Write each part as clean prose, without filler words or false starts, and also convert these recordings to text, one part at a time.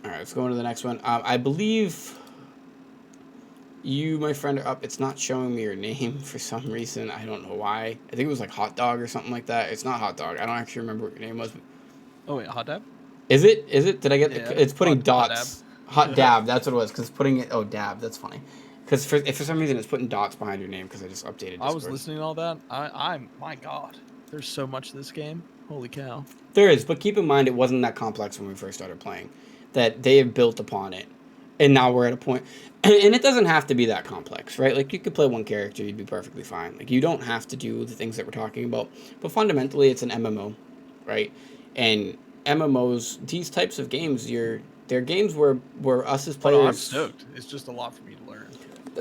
All right, let's go on to the next one. I believe you, my friend, are up. It's not showing me your name for some reason. I don't know why. I think it was like Hot Dog or something like that. It's not Hot Dog. I don't actually remember what your name was. Oh wait, hot dab? Is it? Is it? Did I get Yeah, the? It's putting hot dab. dots. Hot Dab. That's what it was. Because putting it. Oh, Dab. That's funny. Because if for some reason it's putting dots behind your name because I just updated Discord. I was listening to all that. I'm my God. There's so much to this game. Holy cow. There is, but keep in mind it wasn't that complex when we first started playing. That they have built upon it, and now we're at a point, and it doesn't have to be that complex, right? Like you could play one character, you'd be perfectly fine. Like you don't have to do the things that we're talking about, but fundamentally it's an MMO, right? And MMOs, these types of games, they're games where us as players. Oh, I'm stoked. It's just a lot for me to learn.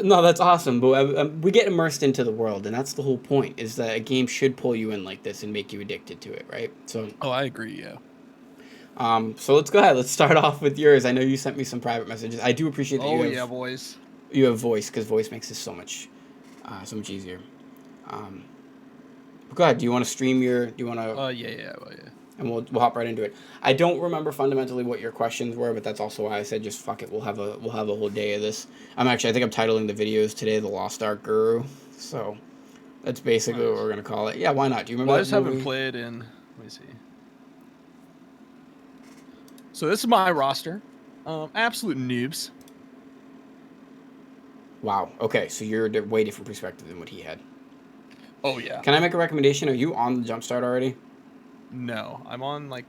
No, that's awesome, but we get immersed into the world, and that's the whole point. Is that a game should pull you in like this and make you addicted to it, right? So. Oh, I agree. Yeah. So let's go ahead. Let's start off with yours. I know you sent me some private messages. I do appreciate that. Boys. You have voice because voice makes this so much easier. Go ahead. Do you want to stream your? Do you want to? Yeah. And we'll hop right into it. I don't remember fundamentally what your questions were, but that's also why I said just fuck it. We'll have a whole day of this. I think I'm titling the videos today "The LostArk Guru." So that's basically what we're gonna call it. Yeah, why not? Do you remember? Well, I just haven't played in. Let me see. So this is my roster. Absolute noobs. Wow. Okay, so you're a way different perspective than what he had. Oh yeah. Can I make a recommendation? Are you on the Jumpstart already? No, I'm on like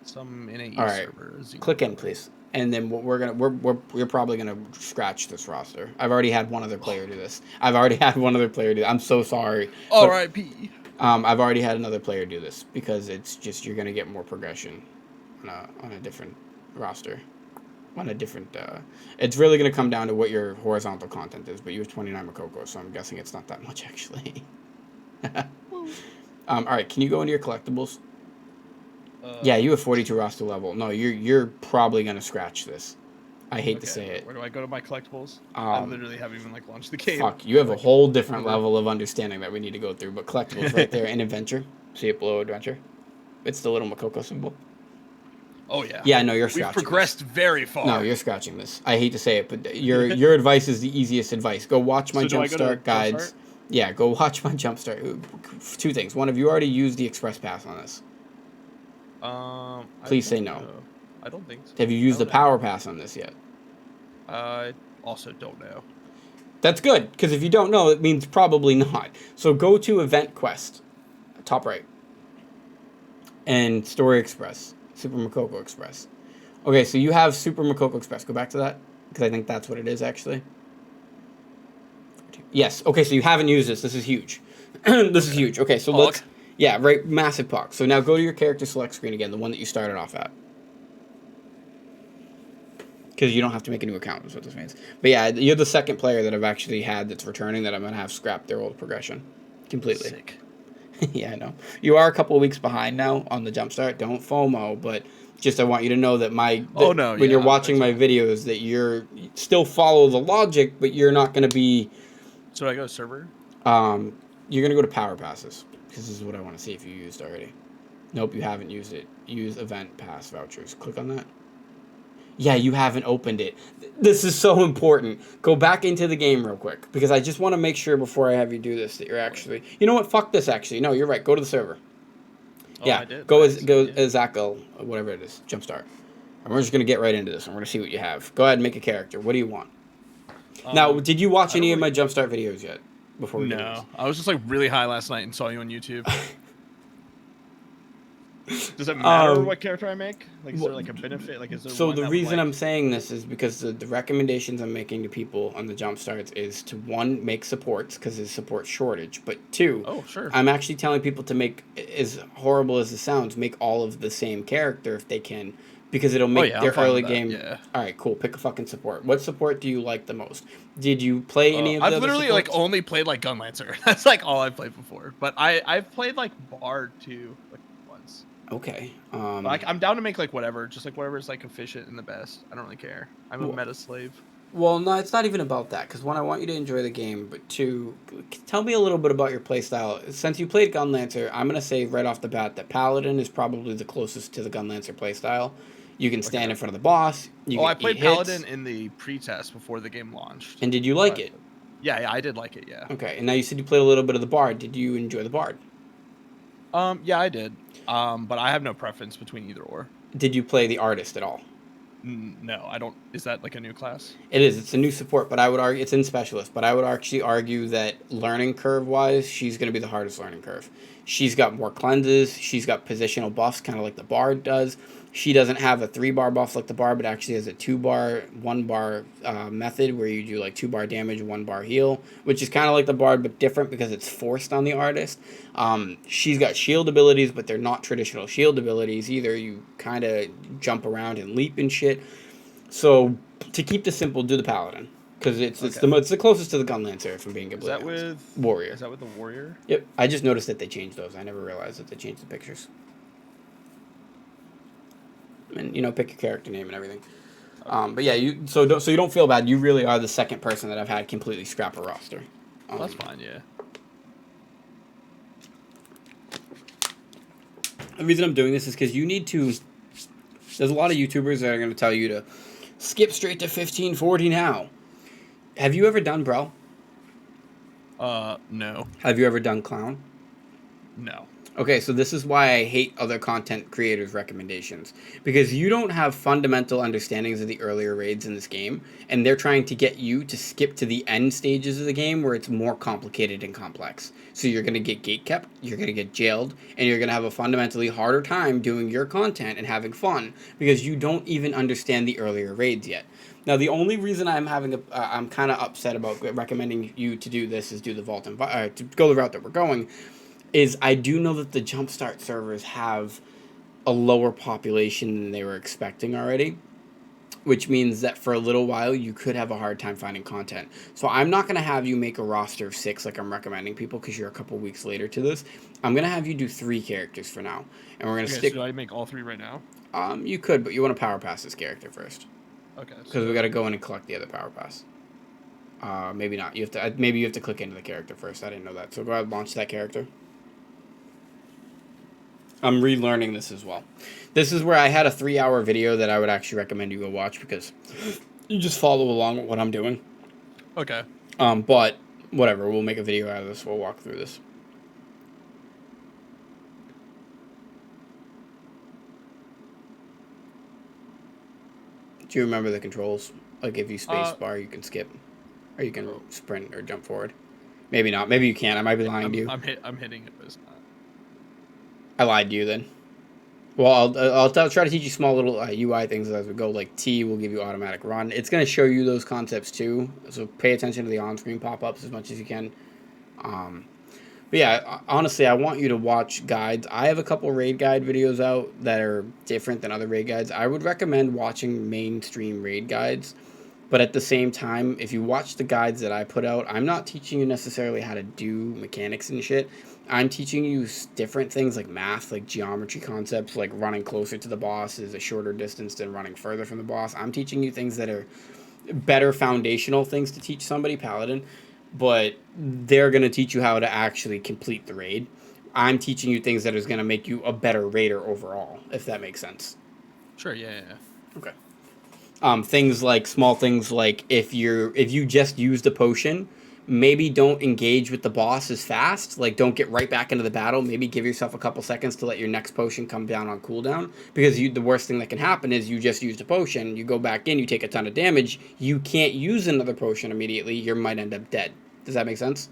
some NAE All right. server. Click in, please. And then what we're probably gonna scratch this roster. I've already had one other player do this. I'm so sorry. R.I.P. I've already had another player do this because it's just you're gonna get more progression on a different roster. On a different, it's really gonna come down to what your horizontal content is. But you have 29 Makoko, so I'm guessing it's not that much actually. All right, can you go into your collectibles? Yeah, you have 42 roster level. No, you're probably gonna scratch this. I hate to say it. Where do I go to my collectibles? I literally haven't even like launched the game. Fuck, you have a whole different level of understanding that we need to go through. But collectibles right there in adventure. See it below adventure. It's the little Makoko symbol. Oh yeah. Yeah, no, you're scratching. We've progressed very far. No, you're scratching this. I hate to say it, but your advice is the easiest advice. Go watch my Jumpstart guides. Jumpstart? Yeah, go watch my Jumpstart. 2 things. One, have you already used the Express Pass on this? Please say no. I don't think so. Have you used the Power Pass on this yet? I also don't know. That's good, because if you don't know, it means probably not. So go to Event Quest, top right, and Story Express, Super Makoko Express. Okay, so you have Super Makoko Express. Go back to that, because I think that's what it is, actually. Yes, okay, so you haven't used this. This is huge. This is huge. Okay, so let's... Yeah, right, massive puck. So now go to your character select screen again, the one that you started off at. Because you don't have to make a new account, is what this means. But yeah, you're the second player that I've actually had that's returning that I'm going to have scrap their old progression. Completely. Sick. Yeah, I know. You are a couple of weeks behind now on the Jumpstart. Don't FOMO, but just I want you to know that when you're watching my videos that you're still follow the logic, but you're not going to be... So I go server? You're going to go to Power Passes. Because this is what I want to see if you used already. Nope, you haven't used it. Use Event Pass Vouchers. Click on that. Yeah, you haven't opened it. This is so important. Go back into the game real quick. Because I just want to make sure before I have you do this that you're actually... You know what? Fuck this, actually. No, you're right. Go to the server. Oh, yeah, I did. go as Zackle, whatever it is. Jumpstart. And we're just going to get right into this. And we're going to see what you have. Go ahead and make a character. What do you want? Now, did you watch any of my Jumpstart videos yet? Before we No, I was just like really high last night and saw you on YouTube. Does it matter what character I make? Like, is there like a benefit? Like, is there? So the reason I'm saying this is because the recommendations I'm making to people on the Jumpstarts is to 1, make supports because there's support shortage, but 2, I'm actually telling people to make, as horrible as it sounds, make all of the same character if they can. Because it'll make their early game... Yeah. All right, cool. Pick a fucking support. What support do you like the most? Did you play any of the I've literally like only played like Gunlancer. That's like all I've played before. But I've played like Bard too, like once. Okay. Like I'm down to make like whatever, just like whatever is like efficient and the best. I don't really care. I'm a meta slave. Well, no, it's not even about that. Because 1, I want you to enjoy the game, but 2, tell me a little bit about your playstyle. Since you played Gunlancer, I'm gonna say right off the bat that Paladin is probably the closest to the Gunlancer playstyle. You can stand Okay. in front of the boss. You Oh, can I eat played hits. Paladin in the pre-test before the game launched. And did you like it? Yeah, I did like it. Yeah. Okay, and now you said you played a little bit of the Bard. Did you enjoy the Bard? Yeah, I did. But I have no preference between either or. Did you play the Artist at all? No, I don't. Is that like a new class? It is. It's a new support, but I would argue it's in Specialist. But I would actually argue that learning curve wise, she's going to be the hardest learning curve. She's got more cleanses. She's got positional buffs, kind of like the Bard does. She doesn't have a 3-bar buff like the Bard, but actually has a 2-bar, 1-bar method where you do like 2-bar damage, 1-bar heal, which is kind of like the Bard, but different because it's forced on the Artist. She's got shield abilities, but they're not traditional shield abilities either. You kind of jump around and leap and shit. So to keep this simple, do the Paladin because it's the closest to the Gunlancer, if I'm being completely honest. With Warrior? Is that with the Warrior? Yep. I just noticed that they changed those. I never realized that they changed the pictures. And pick your character name and everything. Okay. But yeah, you don't feel bad. You really are the second person that I've had completely scrap a roster. That's fine. Yeah. The reason I'm doing this is because you need to. There's a lot of YouTubers that are going to tell you to skip straight to 1540 now. Have you ever done Bro? No. Have you ever done Clown? No. Okay, so this is why I hate other content creators' recommendations. Because you don't have fundamental understandings of the earlier raids in this game, and they're trying to get you to skip to the end stages of the game where it's more complicated and complex. So you're going to get gatekept, you're going to get jailed, and you're going to have a fundamentally harder time doing your content and having fun because you don't even understand the earlier raids yet. Now, the only reason I'm kind of upset about recommending you to do this is do the vault and to go the route that we're going. Is I do know that the Jumpstart servers have a lower population than they were expecting already, which means that for a little while you could have a hard time finding content. So I'm not going to have you make a roster of 6 like I'm recommending people because you're a couple weeks later to this. I'm going to have you do 3 characters for now, and we're going to stick. So do I make all 3 right now? You could, but you want to power pass this character first. Okay. Because we got to go in and collect the other power pass. Maybe not. You have to. Maybe you have to click into the character first. I didn't know that. So go ahead and launch that character. I'm relearning this as well. This is where I had a 3-hour video that I would actually recommend you go watch because you just follow along with what I'm doing. Okay. But whatever, we'll make a video out of this. We'll walk through this. Do you remember the controls? Like if you space bar, you can skip, or you can sprint or jump forward. Maybe not. Maybe you can. I might be lying to you. I'm hitting it, but it's not. I lied to you then. Well, I'll try to teach you small little UI things as we go. Like T will give you automatic run. It's going to show you those concepts too. So pay attention to the on-screen pop-ups as much as you can. But yeah, honestly, I want you to watch guides. I have a couple raid guide videos out that are different than other raid guides. I would recommend watching mainstream raid guides. But at the same time, if you watch the guides that I put out, I'm not teaching you necessarily how to do mechanics and shit. I'm teaching you different things like math, like geometry concepts, like running closer to the boss is a shorter distance than running further from the boss. I'm teaching you things that are better foundational things to teach somebody, Paladin, but they're going to teach you how to actually complete the raid. I'm teaching you things that is going to make you a better raider overall, if that makes sense. Sure, yeah. Okay. Small things like if you just used a potion, maybe don't engage with the boss as fast. Like, don't get right back into the battle. Maybe give yourself a couple seconds to let your next potion come down on cooldown. Because the worst thing that can happen is you just used a potion, you go back in, you take a ton of damage, you can't use another potion immediately, you might end up dead. Does that make sense?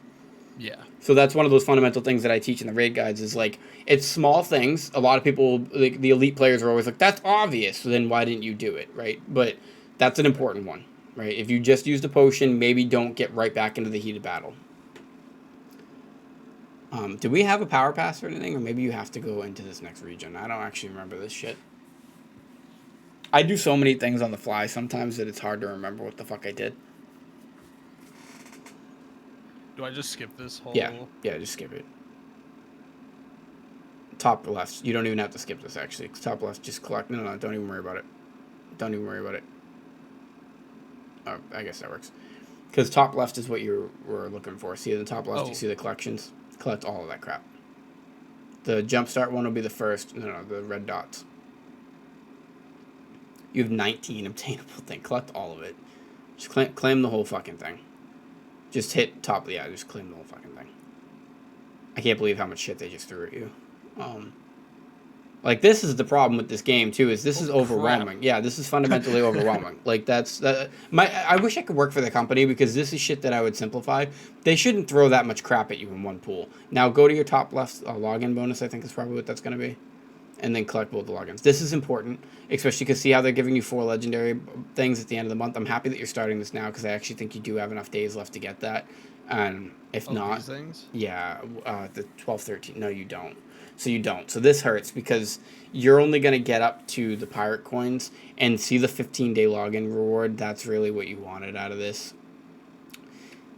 Yeah. So that's one of those fundamental things that I teach in the raid guides is like, it's small things. A lot of people, like, the elite players are always like, that's obvious, so then why didn't you do it, right? But that's an important one, right? If you just used a potion, maybe don't get right back into the heat of battle. Do we have a power pass or anything? Or maybe you have to go into this next region. I don't actually remember this shit. I do so many things on the fly sometimes that it's hard to remember what the fuck I did. Do I just skip this whole... Yeah, just skip it. Top left. You don't even have to skip this, actually. Top left, just collect. No, don't even worry about it. Don't even worry about it. Oh, I guess that works. Because top left is what you were looking for. See, in the top left, you see the collections. Collect all of that crap. The jumpstart one will be the first. No, the red dots. You have 19 obtainable things. Collect all of it. Just claim the whole fucking thing. Just hit top. Yeah, just claim the whole fucking thing. I can't believe how much shit they just threw at you. Like, this is the problem with this game, too, is this is overwhelming. Crap. Yeah, this is fundamentally overwhelming. Like, I wish I could work for the company, because this is shit that I would simplify. They shouldn't throw that much crap at you in one pool. Now, go to your top left login bonus, I think is probably what that's going to be. And then collect both the logins. This is important, especially because see how they're giving you 4 legendary things at the end of the month. I'm happy that you're starting this now, because I actually think you do have enough days left to get that. And if not, these things? Yeah, the 12, 13. No, you don't. So you don't. So this hurts, because you're only going to get up to the pirate coins and see the 15-day login reward. That's really what you wanted out of this.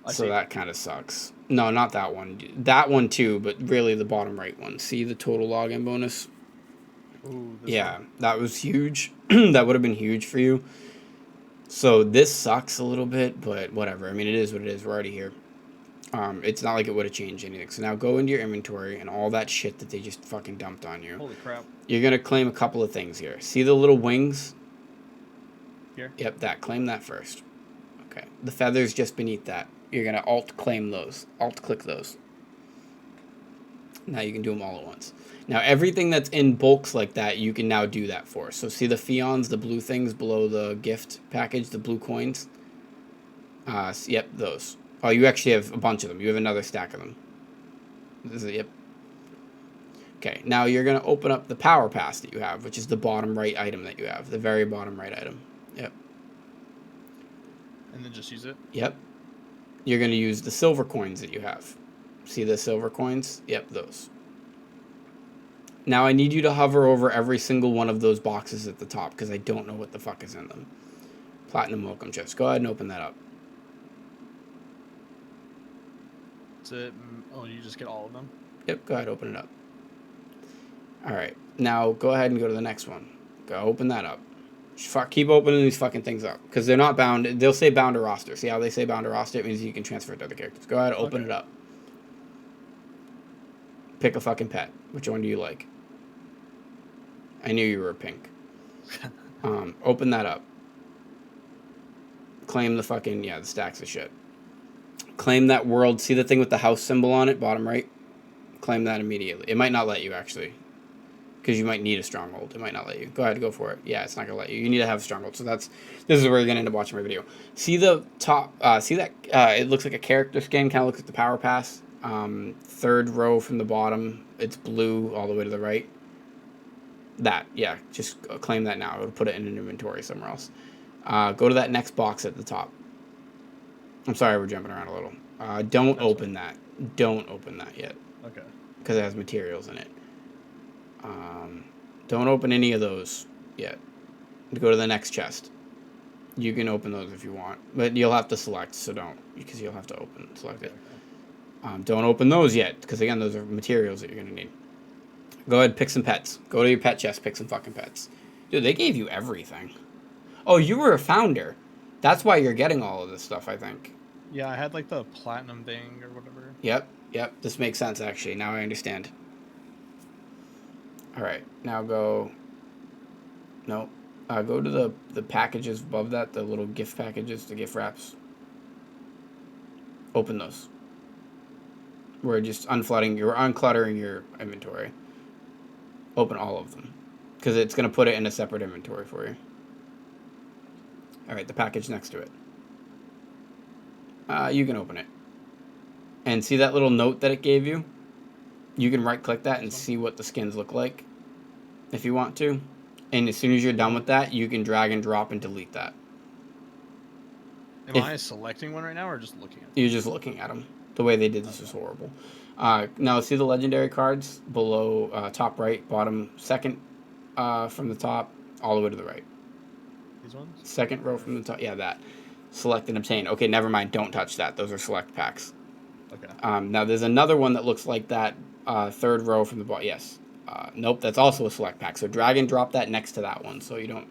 So that kind of sucks. No, not that one. That one too, but really the bottom right one. See the total login bonus? Ooh, yeah, that was huge. That would have been huge for you. So this sucks a little bit, but whatever. I mean, it is what it is. We're already here. It's not like it would have changed anything. So now go into your inventory and all that shit that they just fucking dumped on you. Holy crap. You're going to claim a couple of things here. See the little wings? Here? Yep, that. Claim that first. Okay. The feathers just beneath that. You're going to alt-claim those. Alt-click those. Now you can do them all at once. Now everything that's in bulks like that, you can now do that for. So see the Fions, the blue things below the gift package, the blue coins? Yep, those. Oh, you actually have a bunch of them. You have another stack of them. Yep. Okay, now you're going to open up the power pass that you have, which is the bottom right item that you have. The very bottom right item. Yep. And then just use it? Yep. You're going to use the silver coins that you have. See the silver coins? Yep, those. Now I need you to hover over every single one of those boxes at the top, because I don't know what the fuck is in them. Platinum welcome chest. Go ahead and open that up. Oh, you just get all of them? Yep, go ahead, open it up. Alright, now go ahead and go to the next one. Go open that up. Keep opening these fucking things up, because they're not bound. They'll say bound to roster. See how they say bound to roster? It means you can transfer it to other characters. Go ahead, open it up. Pick a fucking pet. Which one do you like? I knew you were a pink. Open that up. Claim the fucking, the stacks of shit. Claim that world. See the thing with the house symbol on it, bottom right? Claim that immediately. It might not let you, actually. Because you might need a stronghold. It might not let you. Go ahead, go for it. Yeah, it's not going to let you. You need to have a stronghold. So this is where you're going to end up watching my video. See the top, see that, it looks like a character skin, kind of looks like the power pass. Third row from the bottom, it's blue all the way to the right. That, yeah, just claim that now. It'll put it in an inventory somewhere else. Go to that next box at the top. I'm sorry we're jumping around a little. Don't open that. Don't open that yet. Okay. Because it has materials in it. Don't open any of those yet. Go to the next chest. You can open those if you want, but you'll have to select, so don't, because you'll have to select it. Don't open those yet, because again, those are materials that you're going to need. Go ahead, pick some pets. Go to your pet chest, pick some fucking pets. Dude, they gave you everything. Oh, you were a founder. That's why you're getting all of this stuff, I think. Yeah, I had like the platinum thing or whatever. Yep. This makes sense, actually. Now I understand. Alright, now go... No. Go to the packages above that, the little gift packages, the gift wraps. Open those. We're just uncluttering your inventory. Open all of them. Because it's going to put it in a separate inventory for you. Alright, the package next to it. You can open it. And see that little note that it gave you? You can right-click that and see what the skins look like, if you want to. And as soon as you're done with that, you can drag and drop and delete that. Am I selecting one right now, or just looking at them? You're just looking at them. The way they did this is horrible. Now, see the legendary cards below, top right, bottom, second from the top, all the way to the right. These ones? Second row from the top. Yeah, that. Select and obtain. Okay, never mind. Don't touch that. Those are select packs. Okay. Now, there's another one that looks like that. Third row from the bottom. Yes. Nope, that's also a select pack. So drag and drop that next to that one, so you don't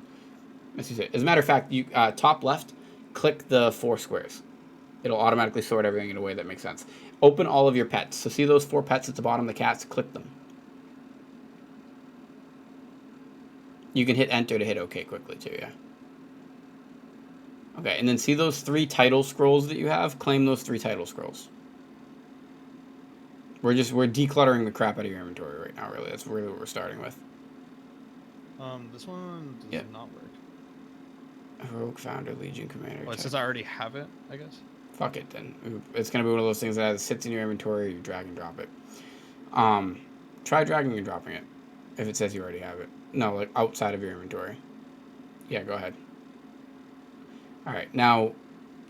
misuse it. As a matter of fact, you top left, click the 4 squares. It'll automatically sort everything in a way that makes sense. Open all of your pets. So see those 4 pets at the bottom, the cats? Click them. You can hit enter to hit OK quickly too, yeah. Okay, and then see those 3 title scrolls that you have? Claim those 3 title scrolls. We're decluttering the crap out of your inventory right now, really. That's really what we're starting with. This one does not work. Rogue Founder, Legion Commander. Well, it says I already have it, I guess. Fuck it, then. It's going to be one of those things that either sits in your inventory or you drag and drop it. Try dragging and dropping it if it says you already have it. No, like outside of your inventory. Yeah, go ahead. All right, now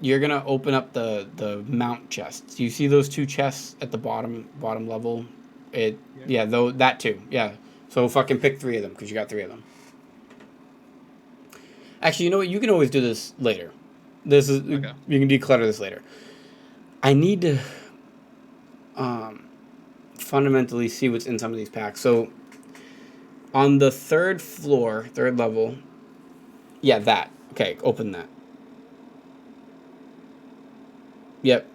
you're going to open up the mount chests. Do you see those 2 chests at the bottom level? That too. Yeah. So fucking pick 3 of them because you got 3 of them. Actually, you know what? You can always do this later. This is okay. You can declutter this later. I need to fundamentally see what's in some of these packs. So on the 3rd floor, 3rd level, yeah, that. Okay, open that. Yep,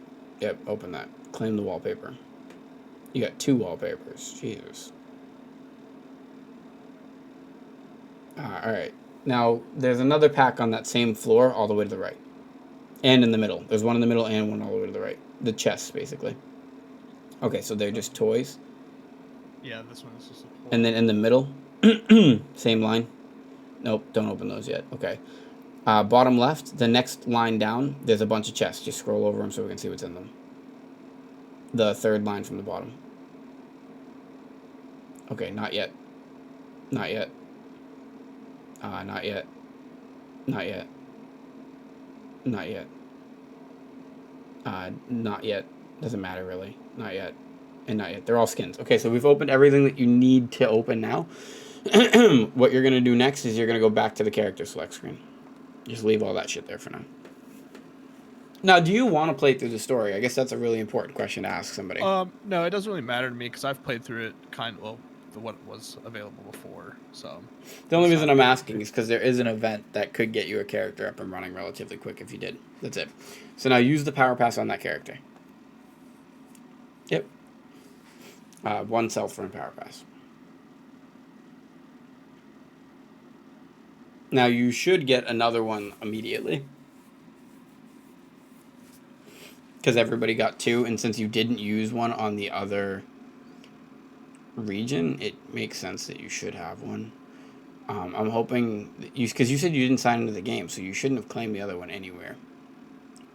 open that. Claim the wallpaper. You got 2 wallpapers. Jesus. Alright. Now, there's another pack on that same floor all the way to the right. And in the middle. There's one in the middle and one all the way to the right. The chests, basically. Okay, so they're just toys. Yeah, this one is just a toy. And then in the middle, same line. Nope, don't open those yet. Okay. Bottom left, the next line down, there's a bunch of chests. Just scroll over them so we can see what's in them. The 3rd line from the bottom. Okay, not yet. Not yet. Not yet. Not yet. Not yet. Not yet. Doesn't matter, really. Not yet. And not yet. They're all skins. Okay, so we've opened everything that you need to open now. What you're going to do next is you're going to go back to the character select screen. Just leave all that shit there for now. Now, do you want to play through the story? I guess that's a really important question to ask somebody. No, it doesn't really matter to me because I've played through it what was available before. So the only reason I'm asking is because there is an event that could get you a character up and running relatively quick if you did. That's it. So now use the power pass on that character. Yep. 1 self for a power pass. Now you should get another one immediately. Because everybody got 2, and since you didn't use one on the other region, it makes sense that you should have one. I'm hoping because you said you didn't sign into the game, so you shouldn't have claimed the other one anywhere.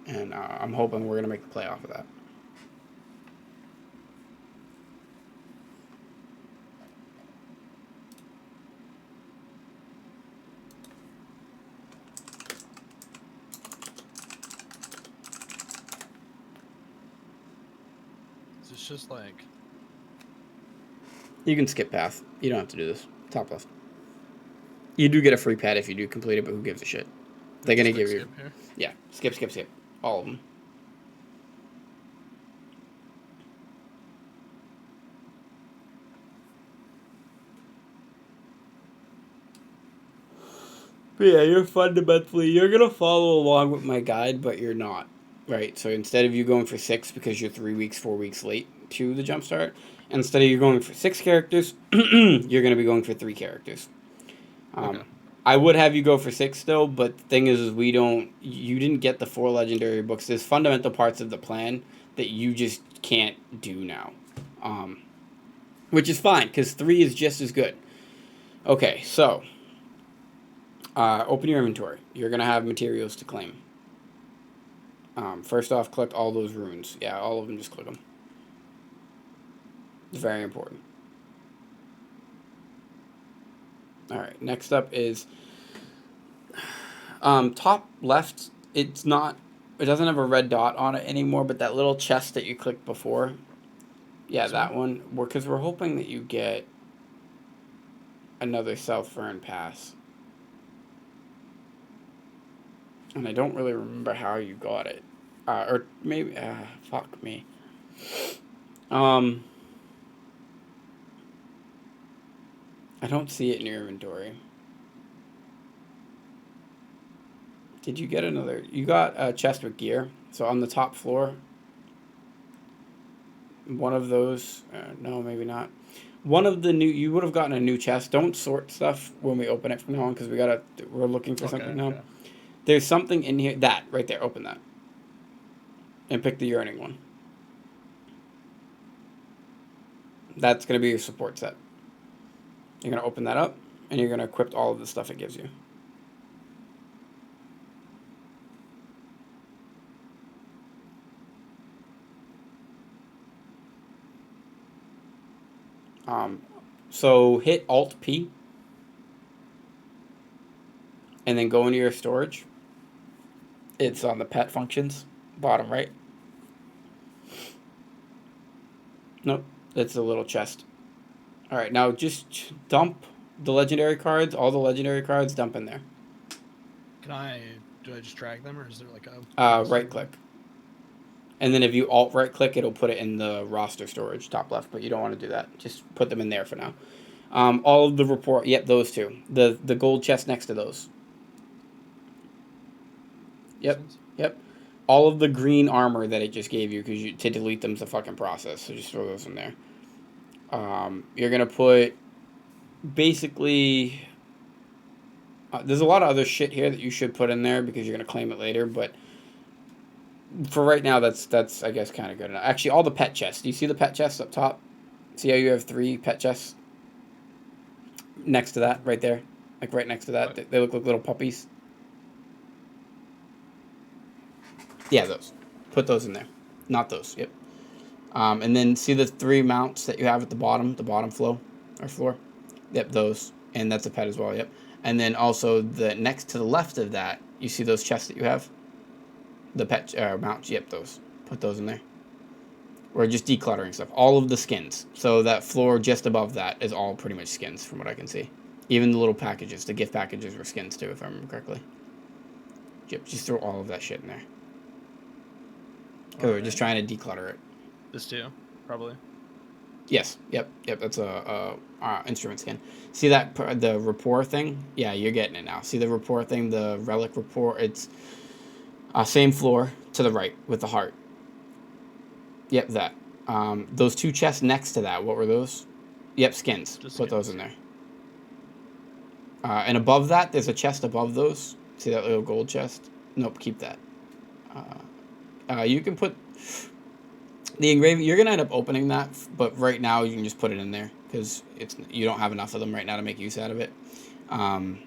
And I'm hoping we're gonna make the play off of that. It's just like you can skip path. You don't have to do this. Top left. You do get a free pet if you do complete it, but who gives a shit? They're gonna give you. Here. Yeah, skip. All of them. But yeah, you're gonna follow along with my guide, but you're not. Right, so instead of you going for 6 because you're 3 weeks, 4 weeks late to the jumpstart, instead of you going for 6 characters, you're going to be going for 3 characters. Okay. I would have you go for 6 still, but the thing is you didn't get the 4 legendary books. There's fundamental parts of the plan that you just can't do now. Which is fine, because 3 is just as good. Okay, so, open your inventory. You're going to have materials to claim. First off, collect all those runes. Yeah, all of them, just click them. It's very important. Alright, next up is top left. It doesn't have a red dot on it anymore, but that little chest that you clicked before, yeah, that one, because we're hoping that you get another South Fern pass. And I don't really remember how you got it. Or maybe, fuck me. I don't see it in your inventory. Did you get another? You got a chest with gear. So on the top floor, one of those, no, maybe not. One of the new, you would have gotten a new chest. Don't sort stuff when we open it from now on because we're looking for something now. Okay. There's something in here. That right there. Open that and pick the yearning one. That's gonna be your support set. You're gonna open that up and you're gonna equip all of the stuff it gives you. So hit Alt P and then go into your storage. It's on the pet functions, bottom right. Nope, it's a little chest. All right, now just dump the legendary cards. All the legendary cards, dump in there. Do I just drag them, or is there like a Right click. And then if you alt right click, it'll put it in the roster storage, top left, but you don't want to do that. Just put them in there for now. All of the report, yep, those two. The gold chest next to those. Yep, yep. All of the green armor that it just gave you, because to delete them's a fucking process, so just throw those in there. You're going to put, basically, there's a lot of other shit here that you should put in there, because you're going to claim it later, but for right now, that's I guess, kind of good enough. Actually, all the pet chests. Do you see the pet chests up top? See how you have 3 pet chests? Next to that, right there. Like, right next to that. They look like little puppies. Yeah, those. Put those in there. Not those, yep. And then see the 3 mounts that you have at the bottom floor? Yep, those. And that's a pet as well, yep. And then also, the next to the left of that, you see those chests that you have? The pet mounts, yep, those. Put those in there. We're just decluttering stuff. All of the skins. So that floor just above that is all pretty much skins, from what I can see. Even the little packages, the gift packages were skins too, if I remember correctly. Yep, just throw all of that shit in there. Because we're just trying to declutter it. This too, probably. Yes, yep. That's a instrument skin. See that, the rapport thing? Yeah, you're getting it now. See the rapport thing, the relic rapport? It's same floor to the right with the heart. Yep, that. Those 2 chests next to that, what were those? Yep, skins. Just put those in there. And above that, there's a chest above those. See that little gold chest? Nope, keep that. You can put the engraving. You're gonna end up opening that, but right now you can just put it in there because you don't have enough of them right now to make use out of it. Okay,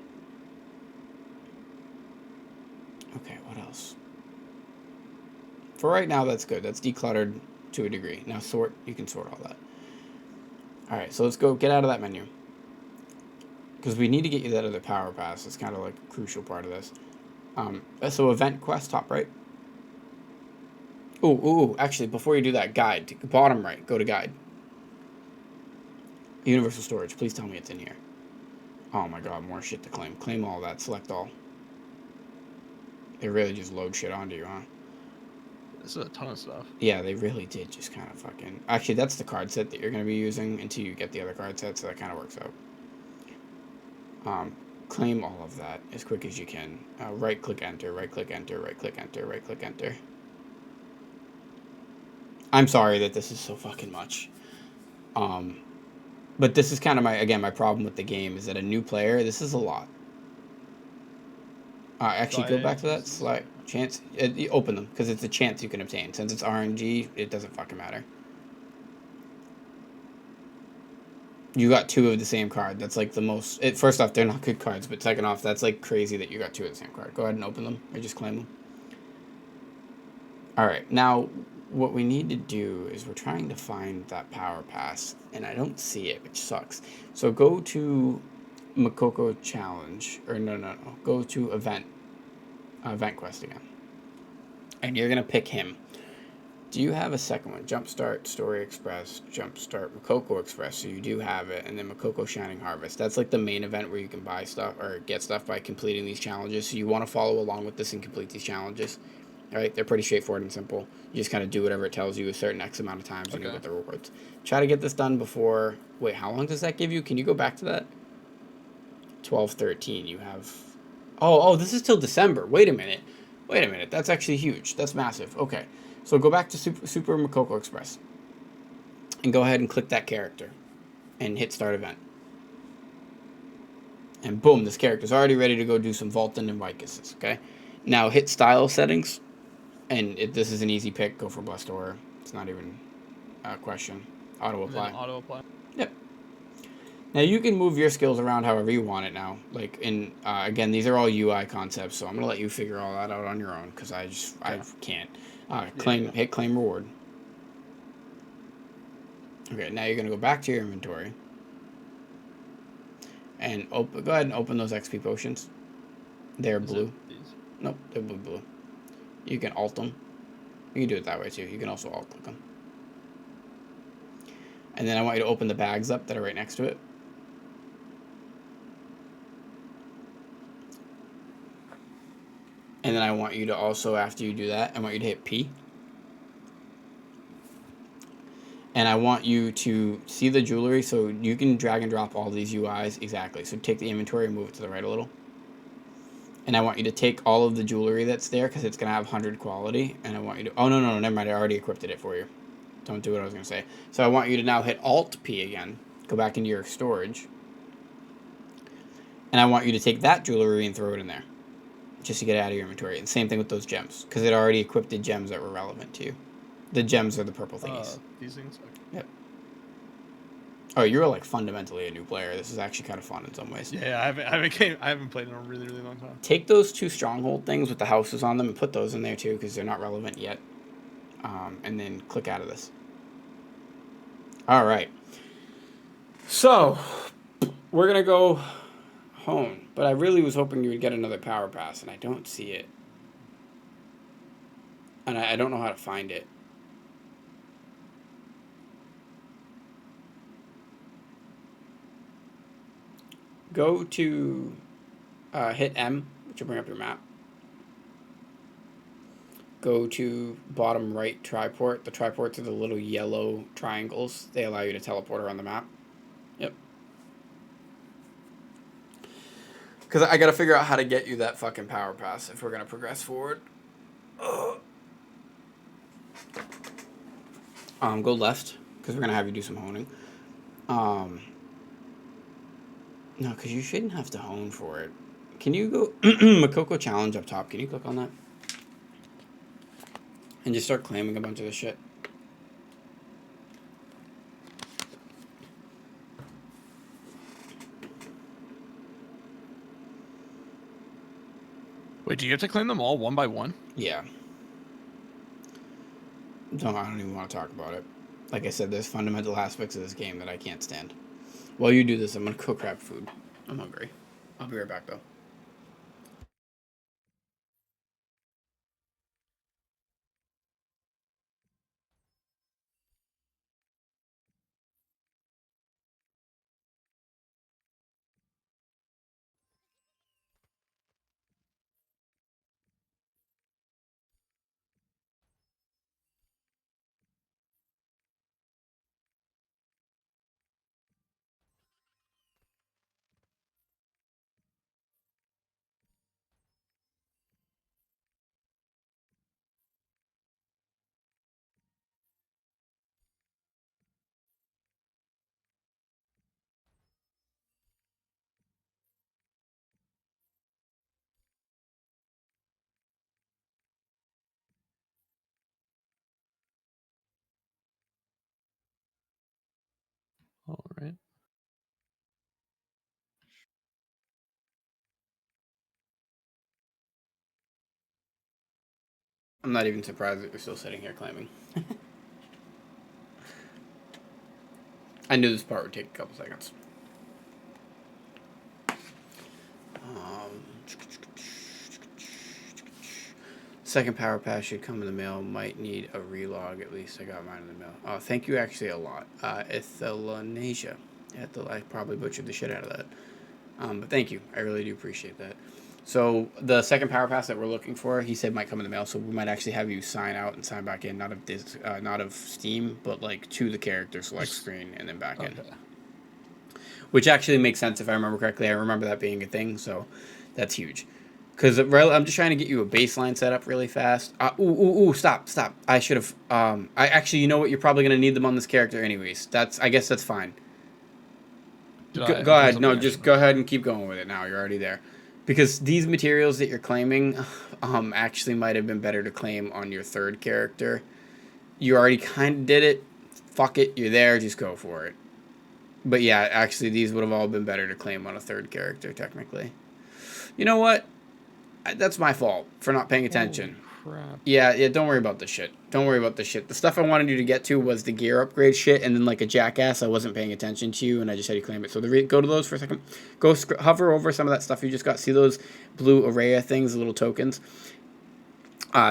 what else? For right now, that's good. That's decluttered to a degree. Now sort. You can sort all that. All right, so let's go get out of that menu because we need to get you that other power pass. It's kind of like a crucial part of this. So event quest, top right. Ooh, actually, before you do that, guide. Bottom right, go to guide. Universal storage, please tell me it's in here. Oh my god, more shit to claim. Claim all that, select all. They really just load shit onto you, huh? This is a ton of stuff. Yeah, they really did just kind of fucking... Actually, that's the card set that you're going to be using until you get the other card set, so that kind of works out. Claim all of that as quick as you can. Right-click enter, right-click enter, right-click enter, right-click enter. I'm sorry that this is so fucking much. But this is kind of my problem with the game is that a new player, this is a lot. Actually, go back to that slide. Chance, open them because it's a chance you can obtain. Since it's RNG, it doesn't fucking matter. You got 2 of the same card. That's like the most. First off, they're not good cards, but second off, that's like crazy that you got 2 of the same card. Go ahead and open them or just claim them. All right, now what we need to do is we're trying to find that power pass, and I don't see it, which sucks. So go to Makoko Challenge, or no. Go to Event Quest again. And you're going to pick him. Do you have a second one? Jumpstart Story Express, Jumpstart Makoko Express, so you do have it, and then Makoko Shining Harvest. That's like the main event where you can buy stuff, or get stuff by completing these challenges, so you want to follow along with this and complete these challenges. Alright, they're pretty straightforward and simple. You just kind of do whatever it tells you a certain X amount of times and you'll get the rewards. Try to get this done before... Wait, how long does that give you? Can you go back to that? 12/13, you have... Oh, this is till December. Wait a minute. That's actually huge. That's massive. Okay, so go back to Super Makoko Express. And go ahead and click that character. and hit start event. And boom, this character's already ready to go do some vaulting and Vicus's, okay? Now hit style settings, and this is an easy pick. Go for Blessed Aura. It's not even a question. Auto apply. Auto apply. Yep. Now you can move your skills around however you want it now. Like in again, these are all UI concepts, so I'm gonna let you figure all that out on your own because I can't. Hit claim reward. Okay, now you're gonna go back to your inventory and go ahead and open those XP potions. They're blue. Nope, they're blue. You can alt them. You can do it that way too. You can also alt click them. And then I want you to open the bags up that are right next to it. And then I want you to also, after you do that, I want you to hit P. And I want you to see the jewelry, so you can drag and drop all these UIs. Exactly. So take the inventory and move it to the right a little. And I want you to take all of the jewelry that's there, because it's going to have 100 quality. And I want you to... Oh, no, never mind. I already equipped it for you. Don't do what I was going to say. So I want you to now hit Alt-P again. Go back into your storage. And I want you to take that jewelry and throw it in there, just to get it out of your inventory. And same thing with those gems, because it already equipped the gems that were relevant to you. The gems are the purple thingies. These things? Okay. Yep. Oh, you're like fundamentally a new player. This is actually kind of fun in some ways. Yeah, I haven't played in a really, really long time. Take those 2 stronghold things with the houses on them and put those in there too, because they're not relevant yet. And then click out of this. All right. So, we're going to go home. But I really was hoping you would get another power pass, and I don't see it. And I don't know how to find it. Go to hit M, which will bring up your map. Go to bottom right triport. The triports are the little yellow triangles. They allow you to teleport around the map. Yep. Because I got to figure out how to get you that fucking power pass if we're going to progress forward. Go left, because we're going to have you do some honing. No, because you shouldn't have to hone for it. Can you go... Makoko Challenge up top. Can you click on that? And just start claiming a bunch of this shit. Wait, do you have to claim them all one by one? Yeah. No, I don't even want to talk about it. Like I said, there's fundamental aspects of this game that I can't stand. While you do this, I'm going to cook crab food. I'm hungry. I'll be right back, though. All right. I'm not even surprised that you're still sitting here claiming. I knew this part would take a couple seconds. Second power pass should come in the mail. Might need a relog at least. I got mine in the mail. Thank you actually a lot. Ethelanesia. I probably butchered the shit out of that. But thank you. I really do appreciate that. So the second power pass that we're looking for, he said might come in the mail. So we might actually have you sign out and sign back in, not of Steam, but like to the character select screen and then back in. Which actually makes sense if I remember correctly. I remember that being a thing, so that's huge. Because I'm just trying to get you a baseline set up really fast. Stop. I should have. I actually, you know what? You're probably gonna need them on this character anyways. I guess that's fine. Go do ahead. No, something I just shouldn't go have? ahead and keep going with it now. You're already there. Because these materials that you're claiming actually might have been better to claim on your third character. You already kind of did it. Fuck it. You're there. Just go for it. But yeah, actually, these would have all been better to claim on a third character, technically. You know what? That's my fault for not paying attention. Holy crap. Yeah, don't worry about the shit. Don't worry about the shit. The stuff I wanted you to get to was the gear upgrade shit, and then like a jackass, I wasn't paying attention to you, and I just had you claim it. So go to those for a second. Go hover over some of that stuff you just got. See those blue Araya things, the little tokens?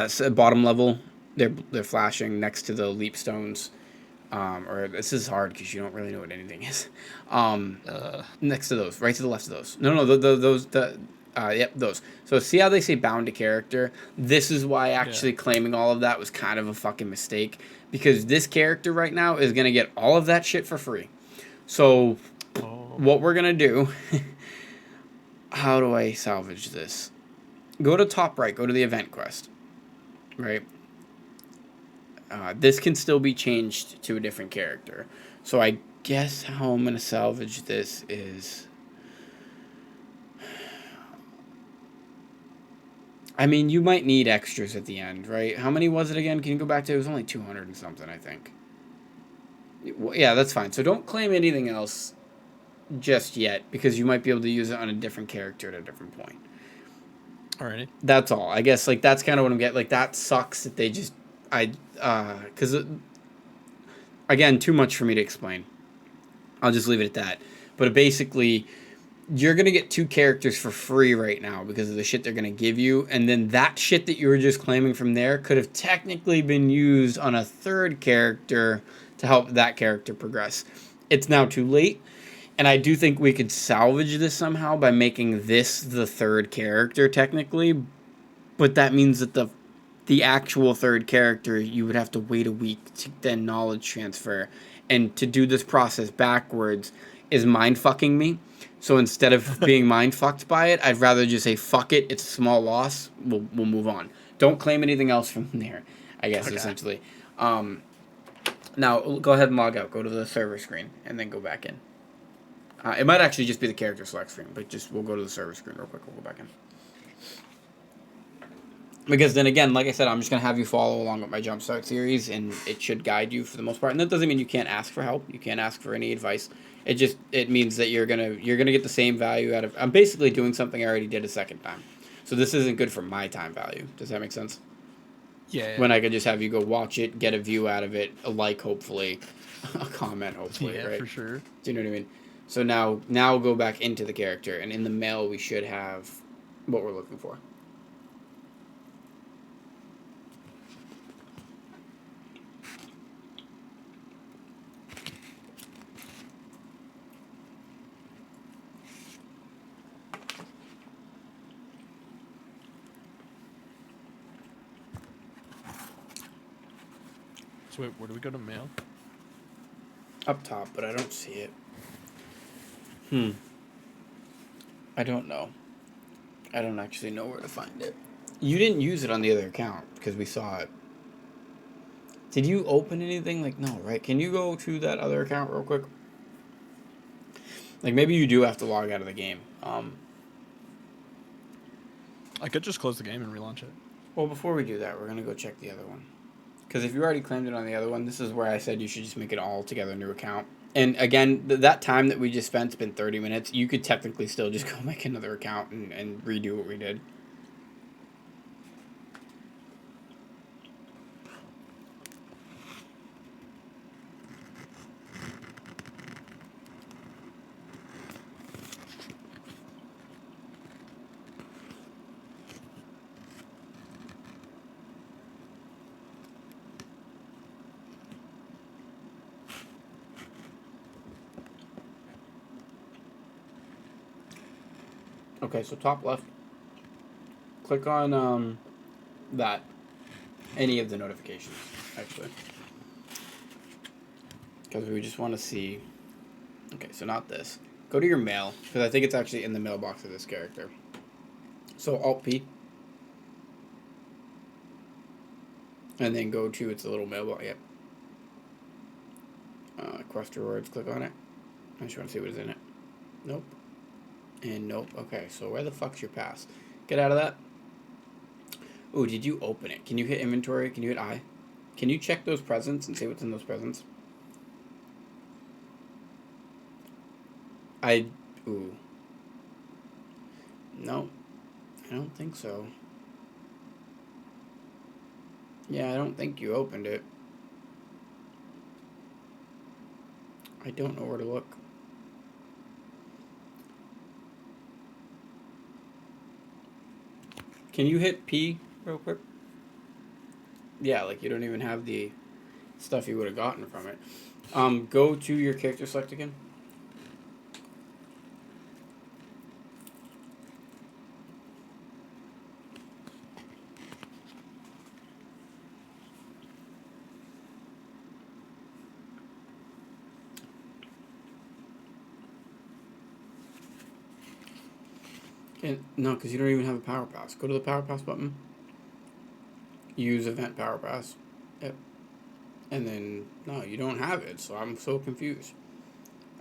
So bottom level, they're flashing next to the leap stones. Or this is hard because you don't really know what anything is. Next to those, right to the left of those. No, yep, those. So see how they say bound to character? This is why actually claiming all of that was kind of a fucking mistake, because this character right now is gonna get all of that shit for free. So what we're gonna do? How do I salvage this? Go to top right. Go to the event quest. Right. This can still be changed to a different character. So I guess how I'm going to salvage this is... I mean, you might need extras at the end, right? How many was it again? Can you go back to... It was only 200 and something, I think. Yeah, that's fine. So don't claim anything else just yet, because you might be able to use it on a different character at a different point. Alrighty. That's all. I guess, like, that's kind of what I'm getting. Like, that sucks that they just... Because... Again, too much for me to explain. I'll just leave it at that. But basically, you're going to get 2 characters for free right now because of the shit they're going to give you. And then that shit that you were just claiming from there could have technically been used on a third character to help that character progress. It's now too late. And I do think we could salvage this somehow by making this the third character technically. But that means that the actual third character, you would have to wait a week to then knowledge transfer. And to do this process backwards is mind-fucking me. So instead of being mind-fucked by it, I'd rather just say, fuck it, it's a small loss, we'll move on. Don't claim anything else from there, I guess, essentially. Now, go ahead and log out. Go to the server screen, and then go back in. It might actually just be the character select screen, but we'll go to the server screen real quick. We'll go back in. Because then again, like I said, I'm just going to have you follow along with my Jumpstart series, and it should guide you for the most part. And that doesn't mean you can't ask for help. You can't ask for any advice. It means that you're gonna get the same value out of... I'm basically doing something I already did a second time. So this isn't good for my time value. Does that make sense? Yeah. When I could just have you go watch it, get a view out of it, a like, hopefully, a comment, hopefully, right? Yeah, for sure. Do you know what I mean? So now go back into the character, and in the mail we should have what we're looking for. So wait, where do we go to mail? Up top, but I don't see it. I don't know. I don't actually know where to find it. You didn't use it on the other account because we saw it. Did you open anything? Like, no, right? Can you go to that other account real quick? Like, maybe you do have to log out of the game. I could just close the game and relaunch it. Well, before we do that, we're going to go check the other one. Because if you already claimed it on the other one, this is where I said you should just make it all together new account. And again, that time that we just spent has been 30 minutes. You could technically still just go make another account and redo what we did. Okay, so top left. Click on that. Any of the notifications, actually. Because we just want to see... Okay, so not this. Go to your mail, because I think it's actually in the mailbox of this character. So Alt-P. And then go to its little mailbox. Yep. Quest rewards, click on it. I just want to see what is in it. Nope. And nope. Okay, so where the fuck's your pass? Get out of that. Ooh, did you open it? Can you hit inventory? Can you hit I? Can you check those presents and see what's in those presents? I... Ooh. No. I don't think so. Yeah, I don't think you opened it. I don't know where to look. Can you hit P real quick? Yeah, like you don't even have the stuff you would have gotten from it. Go to your character select again. No, because you don't even have a power pass. Go to the power pass button. Use event power pass. Yep. And then, no, you don't have it, so I'm so confused.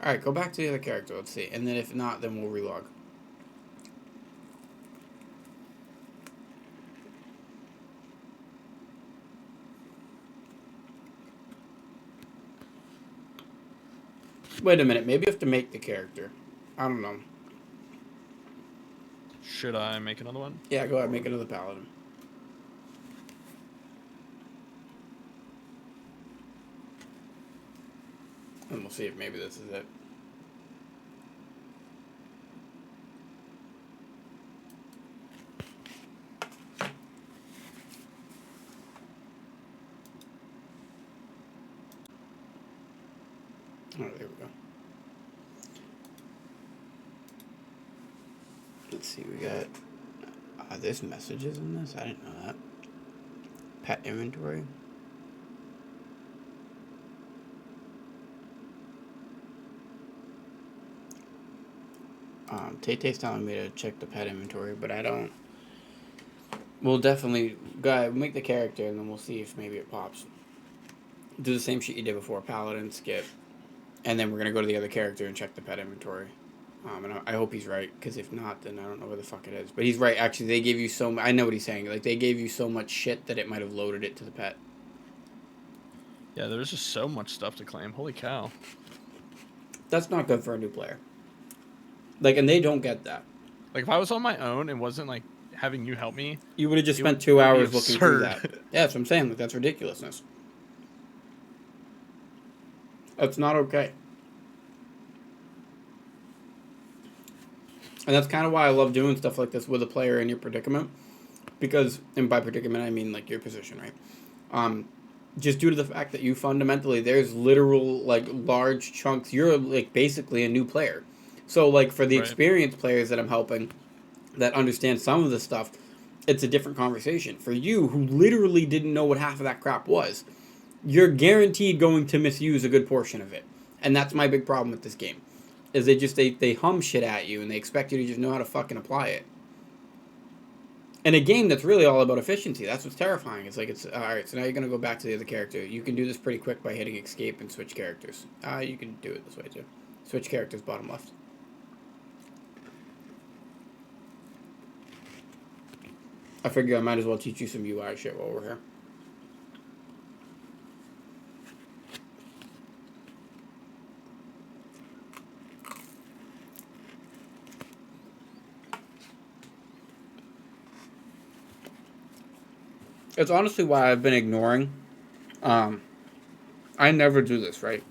Alright, go back to the other character, let's see. And then if not, then we'll relog. Wait a minute, maybe you have to make the character. I don't know. Should I make another one? Yeah, go ahead, make another paladin. And we'll see if maybe this is it. Oh, there we go. Let's see, we got... there's messages in this? I didn't know that. Pet inventory. Tay-Tay's telling me to check the pet inventory, but I don't... We'll definitely... Go ahead, make the character, and then we'll see if maybe it pops. Do the same shit you did before. Paladin, skip. And then we're going to go to the other character and check the pet inventory. And I hope he's right, because if not, then I don't know where the fuck it is. But he's right, actually, they gave you so much... I know what he's saying. Like, they gave you so much shit that it might have loaded it to the pet. Yeah, there's just so much stuff to claim. Holy cow. That's not good for a new player. Like, and they don't get that. Like, if I was on my own and wasn't, like, having you help me... You would have just spent 2 hours looking through that. Yeah, that's what I'm saying. Like, that's ridiculousness. That's not okay. And that's kind of why I love doing stuff like this with a player in your predicament. Because, and by predicament, I mean, like, your position, right? Just due to the fact that you fundamentally, there's literal, like, large chunks. You're, like, basically a new player. So, like, for the experienced players that I'm helping that understand some of the stuff, it's a different conversation. For you, who literally didn't know what half of that crap was, you're guaranteed going to misuse a good portion of it. And that's my big problem with this game. Is they hum shit at you and they expect you to just know how to fucking apply it. In a game that's really all about efficiency, that's what's terrifying. It's like, alright, so now you're going to go back to the other character. You can do this pretty quick by hitting escape and switch characters. You can do it this way too. Switch characters, bottom left. I figure I might as well teach you some UI shit while we're here. It's honestly why I've been ignoring. I never do this, right?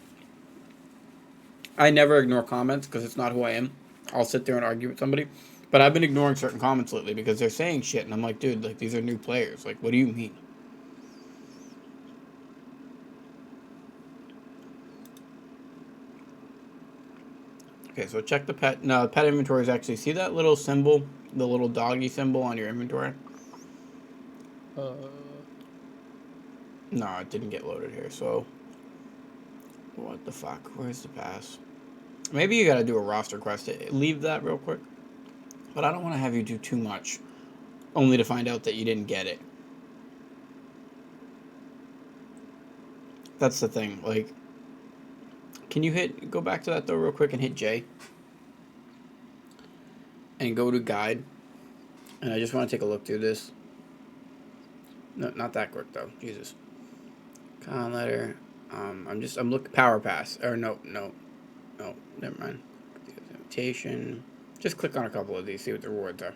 I never ignore comments because it's not who I am. I'll sit there and argue with somebody. But I've been ignoring certain comments lately because they're saying shit, and I'm like, dude, like, these are new players. Like, what do you mean? Okay, so check the pet. No, pet inventory is actually... See that little symbol? The little doggy symbol on your inventory? No, it didn't get loaded here, so... What the fuck? Where's the pass? Maybe you gotta do a roster quest. Leave that real quick. But I don't want to have you do too much, only to find out that you didn't get it. That's the thing. Like, can you go back to that though real quick and hit J? and go to guide. And I just want to take a look through this. No, not that quick though. Jesus. Con letter. I'm looking power pass. Or no, never mind. Invitation. Just click on a couple of these, see what the rewards are.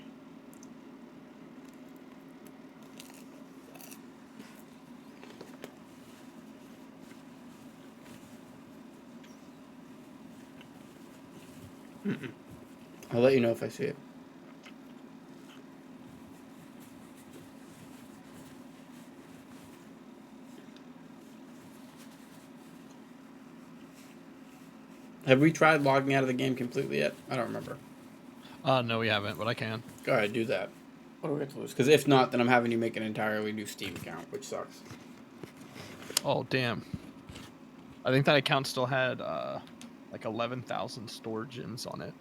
I'll let you know if I see it. Have we tried logging out of the game completely yet? I don't remember. No, we haven't, but I can. Go ahead, do that. What do we get to lose? Because if not, then I'm having you make an entirely new Steam account, which sucks. Oh, damn. I think that account still had, like 11,000 store gems on it.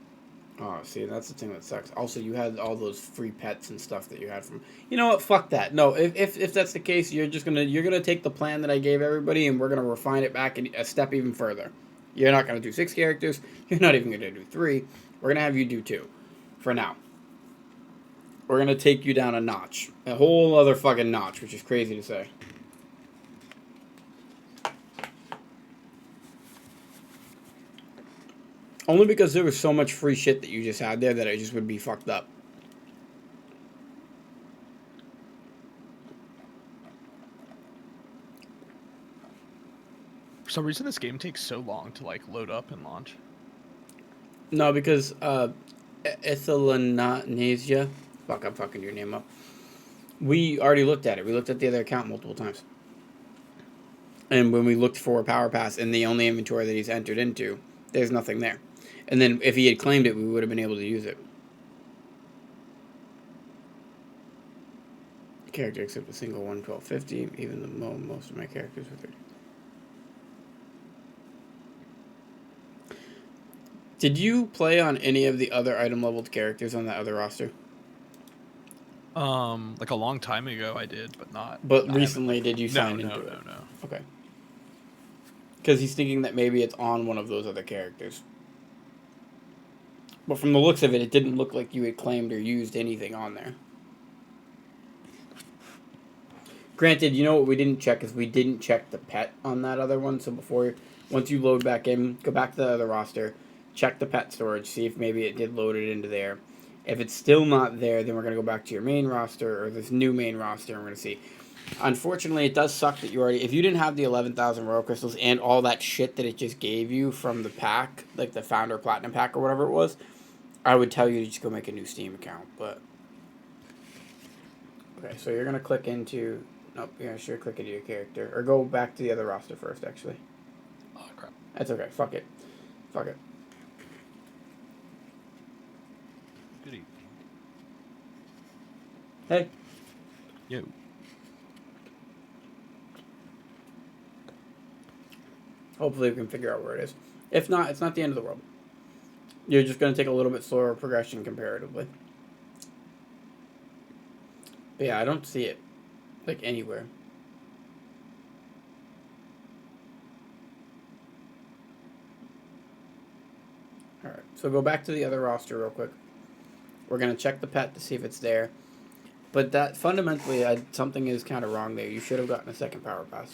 Oh, see, that's the thing that sucks. Also, you had all those free pets and stuff that you had from. You know what? Fuck that. No, if that's the case, you're gonna take the plan that I gave everybody, and we're gonna refine it back a step even further. You're not gonna do 6 characters. You're not even gonna do 3. We're gonna have you do 2, for now. We're gonna take you down a notch, a whole other fucking notch, which is crazy to say. Only because there was so much free shit that you just had there that it just would be fucked up. For some reason, this game takes so long to, like, load up and launch. No, because, Ethylanasia. Fuck, I'm fucking your name up. We already looked at it. We looked at the other account multiple times. And when we looked for a Power Pass in the only inventory that he's entered into, there's nothing there. And then if he had claimed it, we would have been able to use it. Character except a single 11250, even though most of my characters are 30. Did you play on any of the other item leveled characters on that other roster? Like a long time ago I did, but not. But recently, did you sign into it? No. Okay. Because he's thinking that maybe it's on one of those other characters. But from the looks of it, it didn't look like you had claimed or used anything on there. Granted, you know what we didn't check is we didn't check the pet on that other one. So once you load back in, go back to the other roster, check the pet storage, see if maybe it did load it into there. If it's still not there, then we're going to go back to your main roster or this new main roster and we're going to see. Unfortunately, it does suck that if you didn't have the 11,000 Royal Crystals and all that shit that it just gave you from the pack, like the Founder Platinum pack or whatever it was, I would tell you to just go make a new Steam account, but... Okay, so you're going to click into... Nope, you're going to click into your character. Or go back to the other roster first, actually. Oh, crap. That's okay. Fuck it. Fuck it. Good evening. Hey. Yo. Hopefully we can figure out where it is. If not, it's not the end of the world. You're just going to take a little bit slower progression comparatively. But yeah, I don't see it. Like, anywhere. Alright, so go back to the other roster real quick. We're going to check the pet to see if it's there. But that, fundamentally, something is kind of wrong there. You should have gotten a second Power Pass.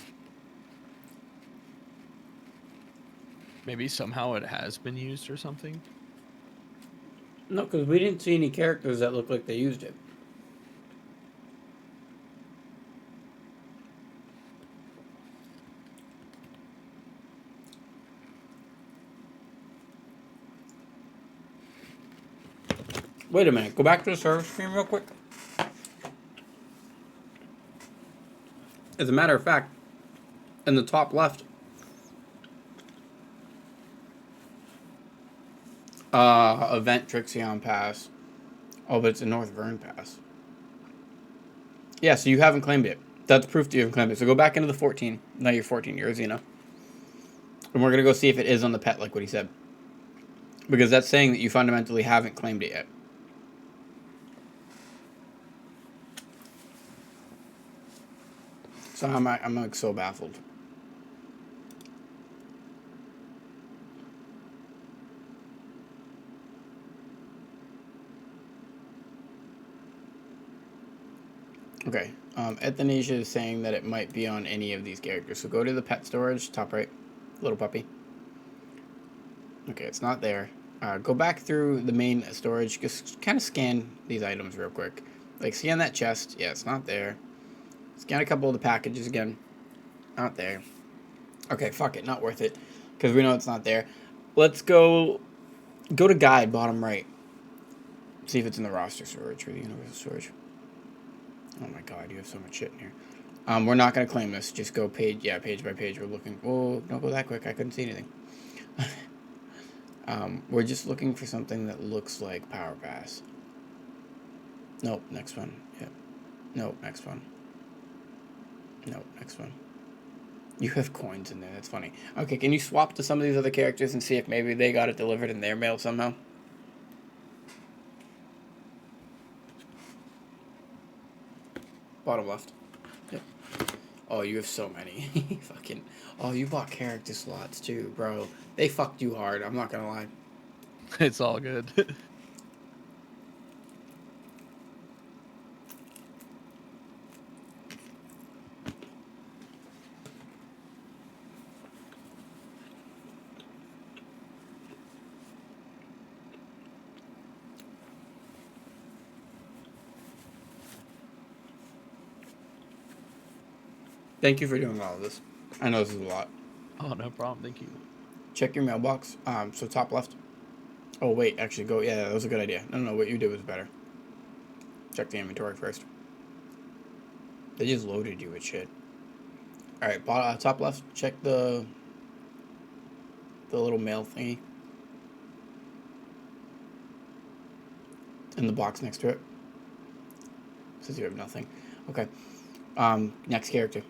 Maybe somehow it has been used or something? No, because we didn't see any characters that looked like they used it. Wait a minute. Go back to the service screen real quick. As a matter of fact, in the top left, event Trixion Pass. Oh, but it's a North Vern Pass. Yeah, so you haven't claimed it. That's proof that you haven't claimed it. So go back into the 14. Now you're 14 years, you know. And we're going to go see if it is on the pet, like what he said. Because that's saying that you fundamentally haven't claimed it yet. So I'm like so baffled. Okay. Ethanasia is saying that it might be on any of these characters. So go to the pet storage, top right, little puppy. Okay, it's not there. Go back through the main storage. Just kind of scan these items real quick. Like, scan that chest. Yeah, it's not there. Scan a couple of the packages again. Not there. Okay, fuck it. Not worth it. Because we know it's not there. Let's go to guide, bottom right. See if it's in the roster storage or the universal storage. Oh my god, you have so much shit in here. We're not going to claim this. Just go page by page. We're looking. Oh, don't go that quick. I couldn't see anything. We're just looking for something that looks like Power Pass. Nope, next one. Yep. Nope, next one. Nope, next one. You have coins in there. That's funny. Okay, can you swap to some of these other characters and see if maybe they got it delivered in their mail somehow? Bottom left. Yep. Oh, you have so many. Fucking. Oh, you bought character slots too, bro. They fucked you hard. I'm not gonna lie. It's all good. Thank you for doing all of this. I know this is a lot. Oh, no problem. Thank you. Check your mailbox. So top left. Oh wait, actually go. Yeah, that was a good idea. No, what you did was better. Check the inventory first. They just loaded you with shit. All right, top left. Check the little mail thingy. In the box next to it. Says you have nothing. Okay. Next character.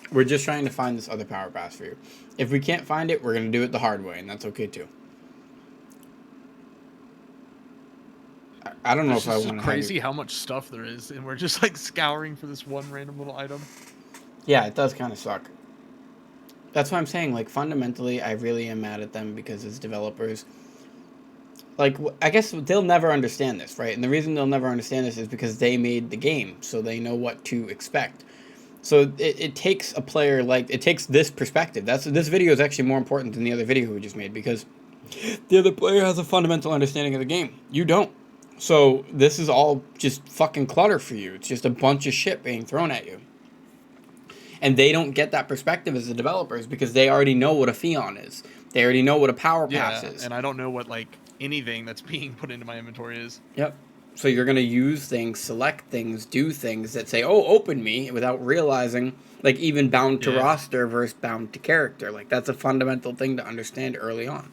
We're just trying to find this other power pass for you. If we can't find it, we're gonna do it the hard way, and that's okay too. I don't know if I want to. It's crazy how much stuff there is, and we're just like scouring for this one random little item. Yeah, it does kind of suck. That's why I'm saying, like, fundamentally, I really am mad at them because as developers, like, I guess they'll never understand this, right? And the reason they'll never understand this is because they made the game, so they know what to expect. So it takes a player like it takes this perspective. This video is actually more important than the other video we just made because the other player has a fundamental understanding of the game. You don't. So this is all just fucking clutter for you. It's just a bunch of shit being thrown at you. And they don't get that perspective as the developers because they already know what a Fion is. They already know what a power pass is. And I don't know what like anything that's being put into my inventory is. Yep. So you're going to use things, select things, do things that say, oh, open me, without realizing, like, even bound to roster versus bound to character. Like, that's a fundamental thing to understand early on.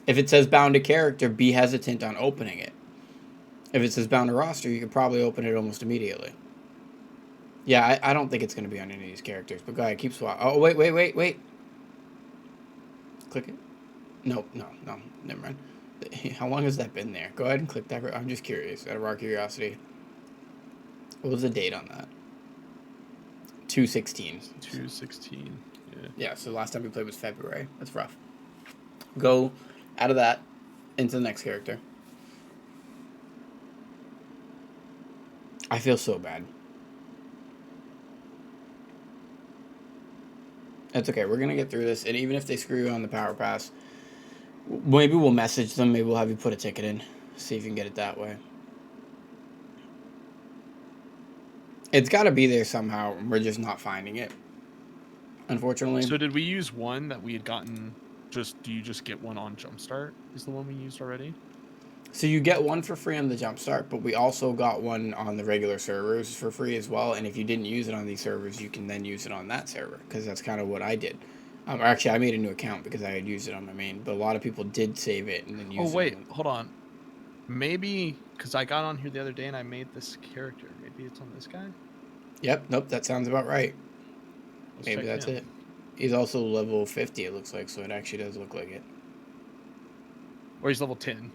If it says bound to character, be hesitant on opening it. If it says bound to roster, you could probably open it almost immediately. Yeah, I don't think it's going to be on any of these characters. But go ahead, keep swap. Oh, wait. Click it. No. Never mind. How long has that been there? Go ahead and click that. I'm just curious, out of our curiosity. What was the date on that? 2/16. 2/16. Yeah. Yeah, so the last time we played was February. That's rough. Go out of that into the next character. I feel so bad. That's okay. We're going to get through this. And even if they screw you on the power pass, maybe we'll message them. Maybe we'll have you put a ticket in. See if you can get it that way. It's got to be there somehow. We're just not finding it. Unfortunately. So did we use one that we had gotten? Do you just get one on Jumpstart? Is the one we used already? So you get one for free on the Jumpstart, but we also got one on the regular servers for free as well. And if you didn't use it on these servers, you can then use it on that server, because that's kind of what I did. Actually, I made a new account because I had used it on my main, but a lot of people did save it and then use it. Oh, wait, hold on. Maybe, because I got on here the other day and I made this character. Maybe it's on this guy? Yep, nope, that sounds about right. Maybe that's it. He's also level 50, it looks like, so it actually does look like it. Or he's level 10.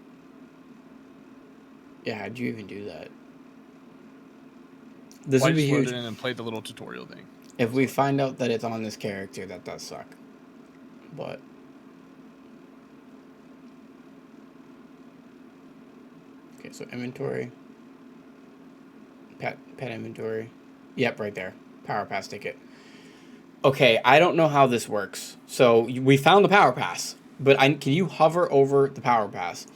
Yeah, how'd you even do that? This would be huge. I just loaded in and played the little tutorial thing. If we find out that it's on this character, that does suck. But okay, so inventory. Pet inventory. Yep, right there. Power pass ticket. Okay, I don't know how this works. So we found the power pass, but can you hover over the power pass?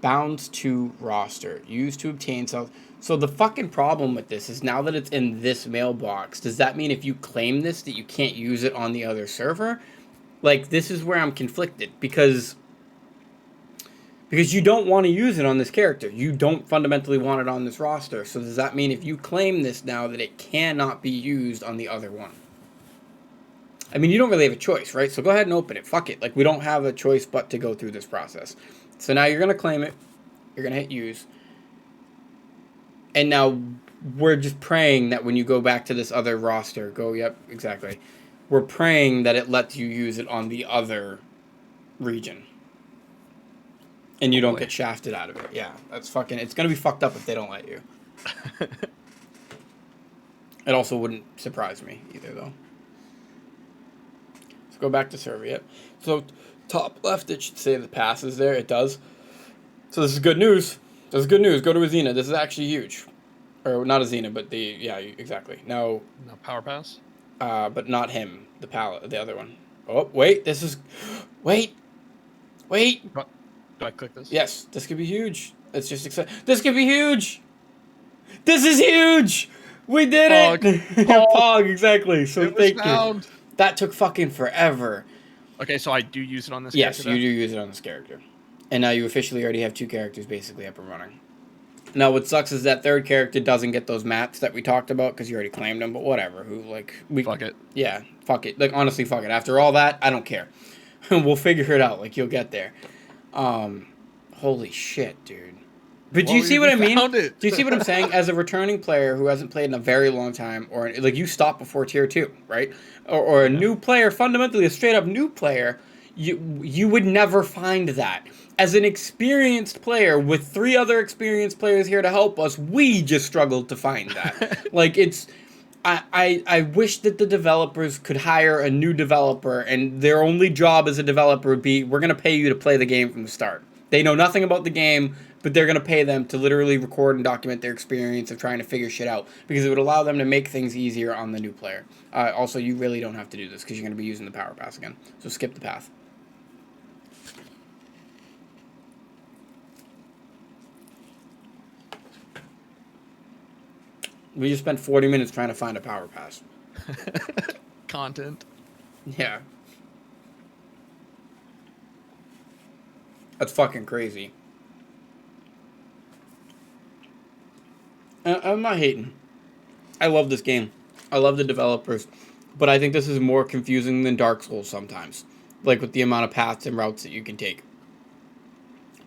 Bounds to roster. Use to obtain self. So the fucking problem with this is now that it's in this mailbox, does that mean if you claim this that you can't use it on the other server? Like, this is where I'm conflicted because you don't want to use it on this character. You don't fundamentally want it on this roster. So does that mean if you claim this now that it cannot be used on the other one? I mean, you don't really have a choice, right? So go ahead and open it. Fuck it. Like, we don't have a choice but to go through this process. So now you're going to claim it. You're going to hit use. And now we're just praying that when you go back to this other roster, yep, exactly. We're praying that it lets you use it on the other region. And you don't get shafted out of it. Yeah, that's fucking... It's going to be fucked up if they don't let you. It also wouldn't surprise me either, though. Let's go back to server, yep. So, top left, it should say the pass is there. It does. So this is good news. This is good news. Go to Azina. This is actually huge. Or, not Azina, but the... Yeah, exactly. Now... No power pass? But not him. The other one. Oh, wait. This is... Wait. Wait. Do I click this? Yes, this could be huge. It's just exciting. This could be huge. This is huge. We did it. Pog, exactly. So thank you. That took fucking forever. Okay, so I do use it on this character? character? Yes, you do use it on this character. And now you officially already have 2 characters basically up and running. Now what sucks is that third character doesn't get those mats that we talked about because you already claimed them, but whatever. Fuck it. Yeah, fuck it. Like, honestly, fuck it. After all that, I don't care. We'll figure it out. Like, you'll get there. Holy shit, dude. But do you see what I mean? Do you see what I'm saying? As a returning player who hasn't played in a very long time, or like you stop before tier 2, right? Or a new player, fundamentally a straight up new player, you would never find that. As an experienced player with 3 other experienced players here to help us, we just struggled to find that. Like, it's... I wish that the developers could hire a new developer and their only job as a developer would be, we're going to pay you to play the game from the start. They know nothing about the game, but they're going to pay them to literally record and document their experience of trying to figure shit out, because it would allow them to make things easier on the new player. Also, you really don't have to do this because you're going to be using the power pass again. So skip the path. We just spent 40 minutes trying to find a power pass. Content. Yeah. That's fucking crazy. I'm not hating. I love this game. I love the developers. But I think this is more confusing than Dark Souls sometimes. Like, with the amount of paths and routes that you can take.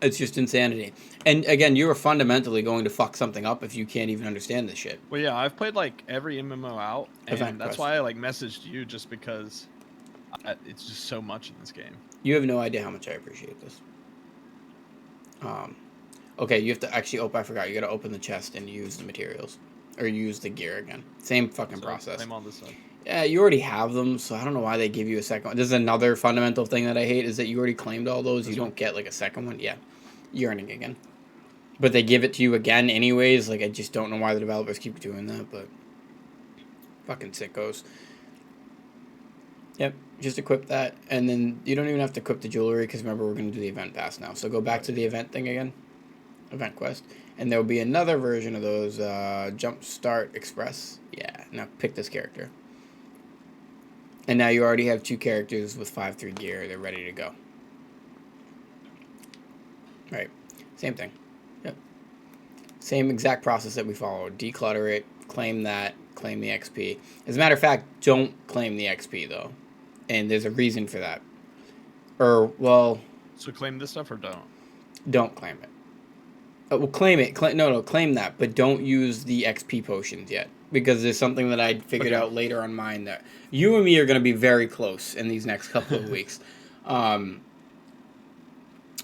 It's just insanity. And again, you are fundamentally going to fuck something up if you can't even understand this shit. Well, yeah, I've played like every MMO out, and that's why I like messaged you, just because it's just so much in this game. You have no idea how much I appreciate this. Okay, you have to actually open. I forgot. You got to open the chest and use the materials, or use the gear again. Same fucking process. Same on this side. Yeah, you already have them, so I don't know why they give you a second one. This is another fundamental thing that I hate, is that you already claimed all those. You don't get, like, a second one. Yeah, you're earning again. But they give it to you again anyways. Like, I just don't know why the developers keep doing that, but... Fucking sickos. Yep, just equip that, and then you don't even have to equip the jewelry, because remember, we're going to do the event pass now. So go back to the event thing again. Event quest. And there will be another version of those, Jumpstart Express. Yeah, now pick this character. And now you already have 2 characters with 5-3 gear. They're ready to go. Right. Same thing. Yep. Same exact process that we followed. Declutter it. Claim that. Claim the XP. As a matter of fact, don't claim the XP, though. And there's a reason for that. Or, well... So claim this stuff or don't? Don't claim it. Well, claim it. No, claim that. But don't use the XP potions yet. Because there's something that I figured out later on mine that you and me are going to be very close in these next couple of weeks.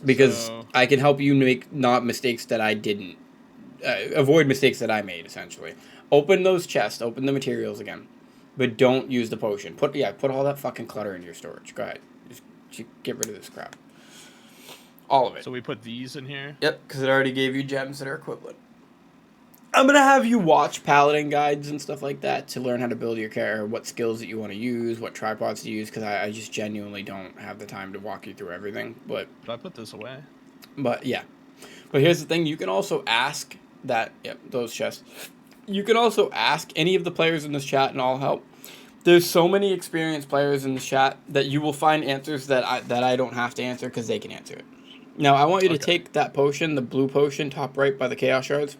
Because I can help you make not mistakes that I didn't. Avoid mistakes that I made, essentially. Open those chests. Open the materials again. But don't use the potion. Put all that fucking clutter in your storage. Go ahead. Just get rid of this crap. All of it. So we put these in here? Yep, because it already gave you gems that are equivalent. I'm going to have you watch paladin guides and stuff like that to learn how to build your character, what skills that you want to use, what tripods to use, because I just genuinely don't have the time to walk you through everything. But I put this away. But yeah. But here's the thing, you can also ask that, yep, those chests. You can also ask any of the players in this chat and I'll help. There's so many experienced players in the chat that you will find answers that I don't have to answer because they can answer it. Now, I want you to take that potion, the blue potion, top right by the Chaos Shards,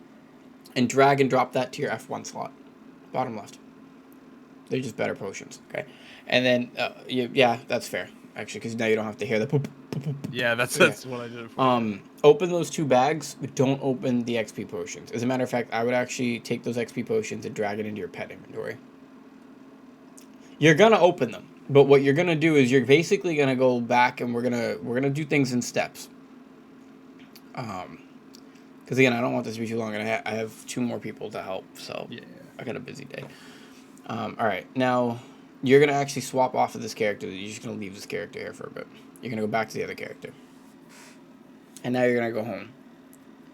and drag and drop that to your F1 slot. Bottom left. They're just better potions, okay? And then, yeah, that's fair, actually, because now you don't have to hear the poop. Yeah, that's what I did for Open those 2 bags, but don't open the XP potions. As a matter of fact, I would actually take those XP potions and drag it into your pet inventory. You're gonna open them, but what you're gonna do is you're basically gonna go back and we're gonna do things in steps. Because again, I don't want this to be too long, and I have 2 more people to help, so yeah. I got a busy day. All right, now you're gonna actually swap off of this character. You're just gonna leave this character here for a bit. You're gonna go back to the other character, and now you're gonna go home.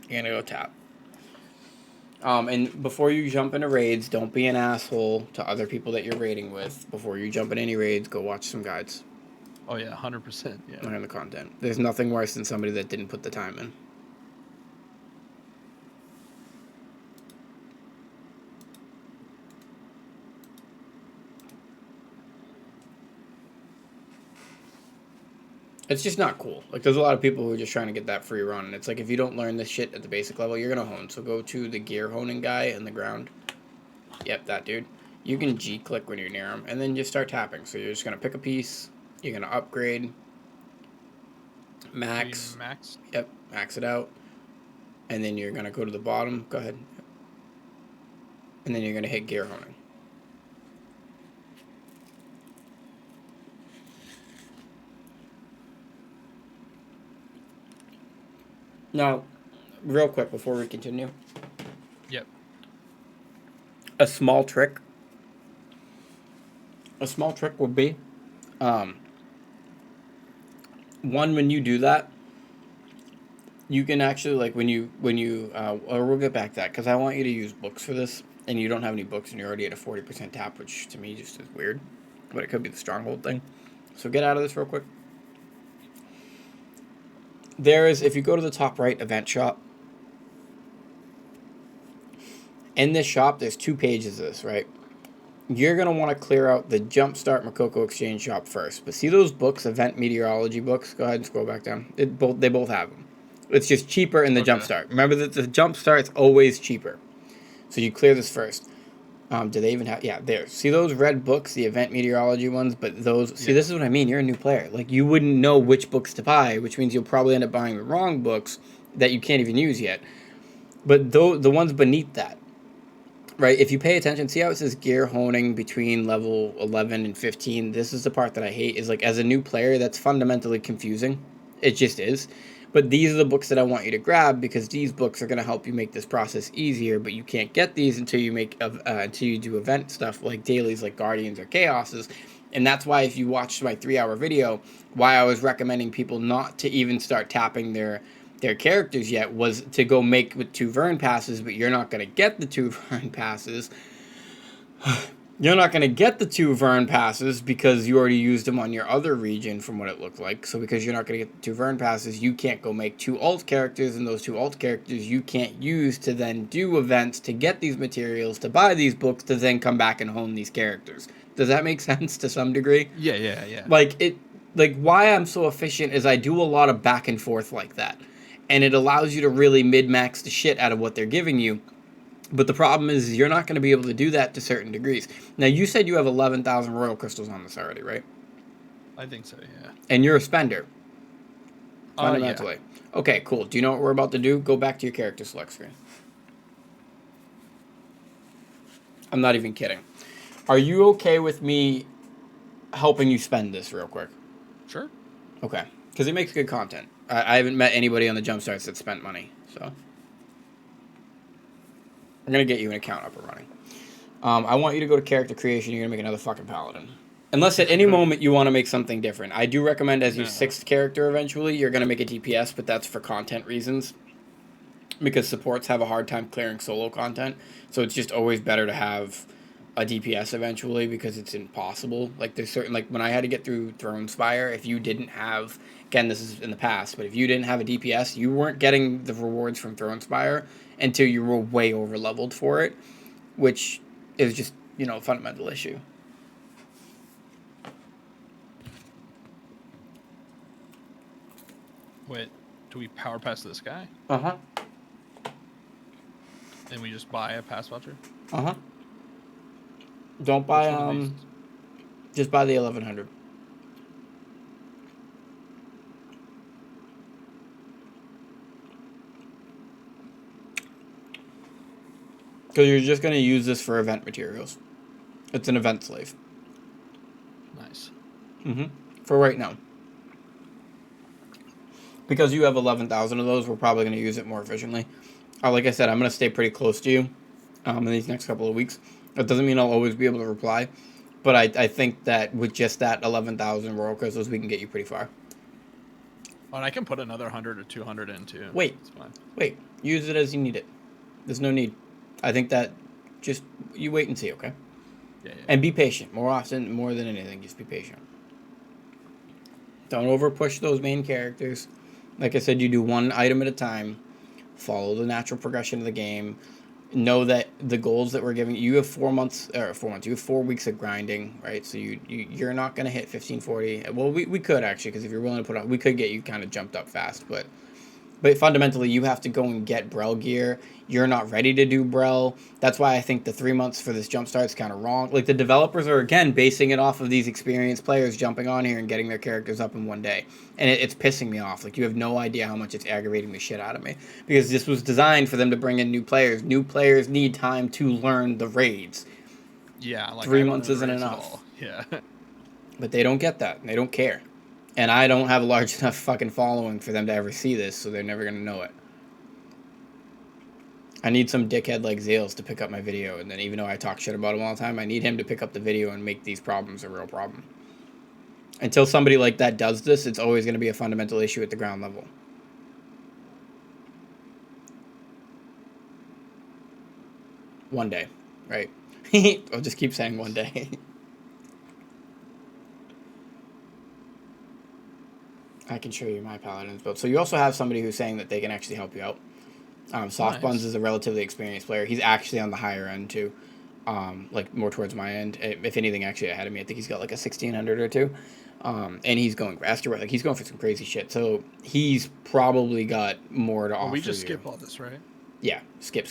You're gonna go tap. And before you jump into raids, don't be an asshole to other people that you're raiding with. Before you jump in any raids, go watch some guides. Oh yeah, 100%. Yeah. Learn the content. There's nothing worse than somebody that didn't put the time in. It's just not cool. Like, there's a lot of people who are just trying to get that free run. And it's like, if you don't learn this shit at the basic level, you're going to hone. So go to the gear honing guy in the ground. Yep, that dude. You can G-click when you're near him. And then just start tapping. So you're just going to pick a piece. You're going to upgrade. Max. Max? Yep, max it out. And then you're going to go to the bottom. Go ahead. And then you're going to hit gear honing. Now, real quick before we continue. Yep. A small trick. A small trick would be, one, when you do that, you can actually, like, when you or we'll get back to that, because I want you to use books for this, and you don't have any books, and you're already at a 40% tap, which to me just is weird, but it could be the stronghold thing. So get out of this real quick. There is, if you go to the top right, event shop. In this shop, there's 2 pages of this, right? You're going to want to clear out the Jumpstart Makoko Exchange shop first. But see those books, event meteorology books? Go ahead and scroll back down. They both have them. It's just cheaper in the Jumpstart. Remember that the Jumpstart's always cheaper. So you clear this first. Do they even have... Yeah, there. See those red books, the event meteorology ones? But those... See, this is what I mean. You're a new player. Like, you wouldn't know which books to buy, which means you'll probably end up buying the wrong books that you can't even use yet. But the ones beneath that, right? If you pay attention, see how it says gear honing between level 11 and 15? This is the part that I hate, is like, as a new player, that's fundamentally confusing. It just is. But these are the books that I want you to grab, because these books are going to help you make this process easier, but you can't get these until you until you do event stuff like dailies, like Guardians or Chaoses. And that's why, if you watched my 3-hour video, why I was recommending people not to even start tapping their characters yet, was to go make with 2 Vern passes, but you're not going to get the 2 Vern passes. You're not going to get the 2 Vern passes because you already used them on your other region, from what it looked like. So because you're not going to get the 2 Vern passes, you can't go make 2 alt characters, and those 2 alt characters you can't use to then do events to get these materials, to buy these books, to then come back and hone these characters. Does that make sense to some degree? Yeah. Like, why I'm so efficient is I do a lot of back and forth like that. And it allows you to really mid-max the shit out of what they're giving you. But the problem is you're not going to be able to do that to certain degrees. Now, you said you have 11,000 royal crystals on this already, right? I think so, yeah. And you're a spender. Fundamentally. Yeah. Okay, cool. Do you know what we're about to do? Go back to your character select screen. I'm not even kidding. Are you okay with me helping you spend this real quick? Sure. Okay. Because it makes good content. I haven't met anybody on the Jumpstarts that spent money, so... I'm going to get you an account up and running. I want you to go to character creation. You're going to make another fucking paladin. Unless at any moment you want to make something different. I do recommend as your 6th character eventually, you're going to make a DPS, but that's for content reasons. because supports have a hard time clearing solo content. So it's just always better to have a DPS eventually because it's impossible. Like there's certain, like when I had to get through Thronespire, if you didn't have, again this is in the past, but if you didn't have a DPS, you weren't getting the rewards from Thronespire until you were way over leveled for it, which is just, you know, a fundamental issue. Wait, do we power pass this guy? Uh-huh. And we just buy a pass watcher? Uh-huh. Don't buy just buy the 1100. Because you're just going to use this for event materials. It's an event slave. Nice. For right now. Because you have 11,000 of those, we're probably going to use it more efficiently. Like I said, I'm going to stay pretty close to you in these next couple of weeks. That doesn't mean I'll always be able to reply. But I think that with just that 11,000 Royal Crystals, we can get you pretty far. Oh, and I can put another 100 or 200 in too. Wait. It's fine. Wait. Use it as you need it. There's no need. I think that just, you wait and see, okay? Yeah. And be patient. More often, more than anything, just be patient. Don't over push those main characters. Like I said, you do one item at a time. Follow the natural progression of the game. Know that the goals that we're giving you have 4 months. You have 4 weeks of grinding, right? So you're not gonna hit 1540. Well, we could actually, because if you're willing to put on, we could get you kind of jumped up fast, but fundamentally you have to go and get Brel gear. You're not ready to do Brel. That's why I think the 3 months for this jumpstart is kind of wrong. Like the developers are again basing it off of these experienced players jumping on here and getting their characters up in one day, and it's pissing me off. Like you have no idea how much it's aggravating the shit out of me, because this was designed for them to bring in new players. New players need time to learn the raids. Yeah, like 3 months isn't enough. Yeah. But they don't get that. They don't care. And I don't have a large enough fucking following for them to ever see this, so they're never going to know it. I need some dickhead like Zales to pick up my video, and then even though I talk shit about him all the time, I need him to pick up the video and make these problems a real problem. Until somebody like that does this, it's always going to be a fundamental issue at the ground level. One day, right? I'll just keep saying one day. I can show you my paladin's build. So you also have somebody who's saying that they can actually help you out. Soft Buns is a relatively experienced player. He's actually on the higher end too, like more towards my end. If anything, actually ahead of me. I think he's got like a 1600 or two, and he's going faster. Like he's going for some crazy shit. So he's probably got more to offer. We just skip all this, right? Yeah, skip.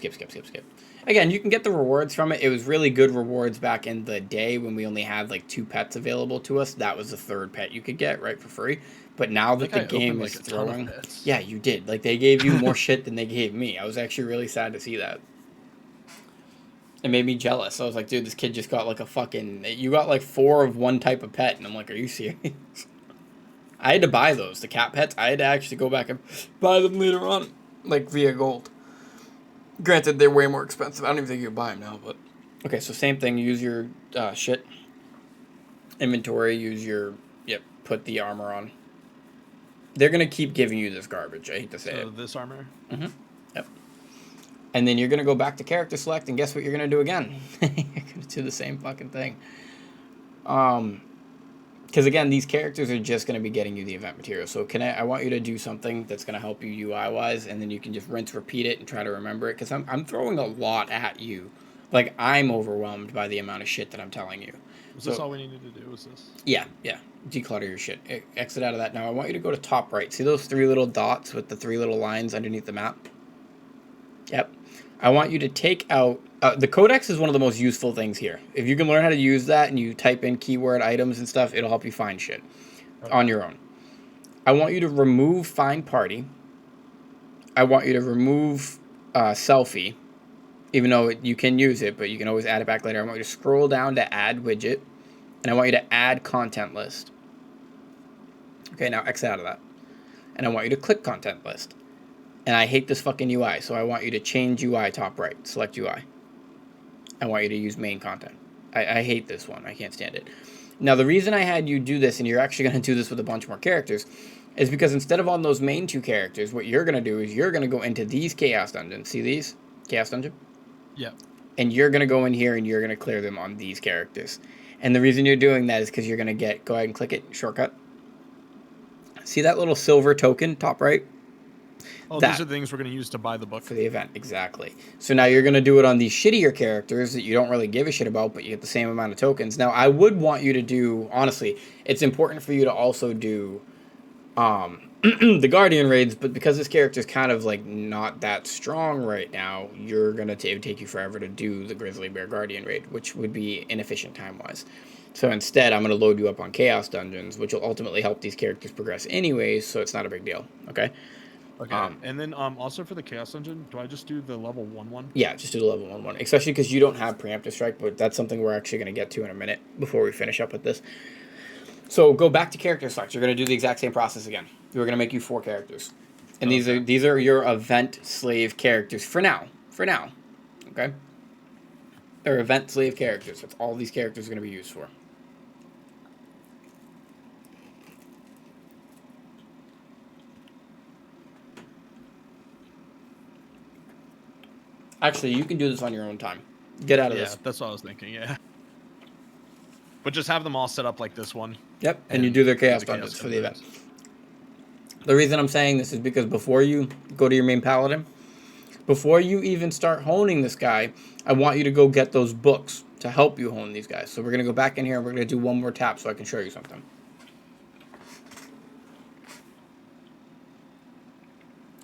Again, you can get the rewards from it. It was really good rewards back in the day when we only had like 2 pets available to us. That was the 3rd pet you could get, right, for free. But now that the game is throwing... Yeah, you did. Like, they gave you more shit than they gave me. I was actually really sad to see that. It made me jealous. I was like, dude, this kid just got like a fucking... You got like 4 of one type of pet. And I'm like, are you serious? I had to buy those, the cat pets. I had to actually go back and buy them later on, like via gold. Granted, they're way more expensive. I don't even think you can buy them now, but... Okay, so same thing. Use your shit. Inventory. Use your... Yep, put the armor on. They're going to keep giving you this garbage. I hate to say it. So this armor? Mm-hmm. Yep. And then you're going to go back to character select, and guess what you're going to do again? You're going to do the same fucking thing. Because, again, these characters are just going to be getting you the event material. So I want you to do something that's going to help you UI-wise, and then you can just rinse, repeat it, and try to remember it. Because I'm throwing a lot at you. Like, I'm overwhelmed by the amount of shit that I'm telling you. Was this all we needed to do? Was this? Yeah. Declutter your shit. Exit out of that. Now, I want you to go to top right. See those 3 little dots with the 3 little lines underneath the map? Yep. I want you to take out... the codex is one of the most useful things here. If you can learn how to use that and you type in keyword items and stuff, it'll help you find shit on your own. I want you to remove find party. I want you to remove selfie, even though you can use it, but you can always add it back later. I want you to scroll down to add widget, and I want you to add content list. Okay, now exit out of that. And I want you to click content list. And I hate this fucking UI, so I want you to change UI top right. Select UI. I want you to use main content. I hate this one. I can't stand it. Now, the reason I had you do this, and you're actually going to do this with a bunch more characters, is because instead of on those main 2 characters, what you're going to do is you're going to go into these chaos dungeons. See these? Chaos dungeon? Yeah. And you're going to go in here and you're going to clear them on these characters. And the reason you're doing that is because you're going to go ahead and click it, shortcut. See that little silver token, top right? Oh, these are the things we're going to use to buy the book. For the event, exactly. So now you're going to do it on these shittier characters that you don't really give a shit about, but you get the same amount of tokens. Now, I would want you to do, honestly, it's important for you to also do the Guardian raids, but because this character is kind of like not that strong right now, you're going to take you forever to do the Grizzly Bear Guardian raid, which would be inefficient time-wise. So instead, I'm going to load you up on Chaos Dungeons, which will ultimately help these characters progress anyways, so it's not a big deal, okay? Okay, and then also for the Chaos Dungeon, do I just do the level 1-1? Yeah, just do the level 1-1, especially because you don't have Preemptive Strike, but that's something we're actually going to get to in a minute before we finish up with this. So go back to character select. You're going to do the exact same process again. We're going to make you 4 characters. And these are your event slave characters for now. For now. Okay? They're event slave characters. That's all these characters are going to be used for. Actually, you can do this on your own time. Get out of this. Yeah, that's what I was thinking, yeah. But just have them all set up like this one. Yep, and you do their Chaos Dungeons for the event. The reason I'm saying this is because before you go to your main paladin, before you even start honing this guy, I want you to go get those books to help you hone these guys. So we're going to go back in here and we're going to do one more tap so I can show you something.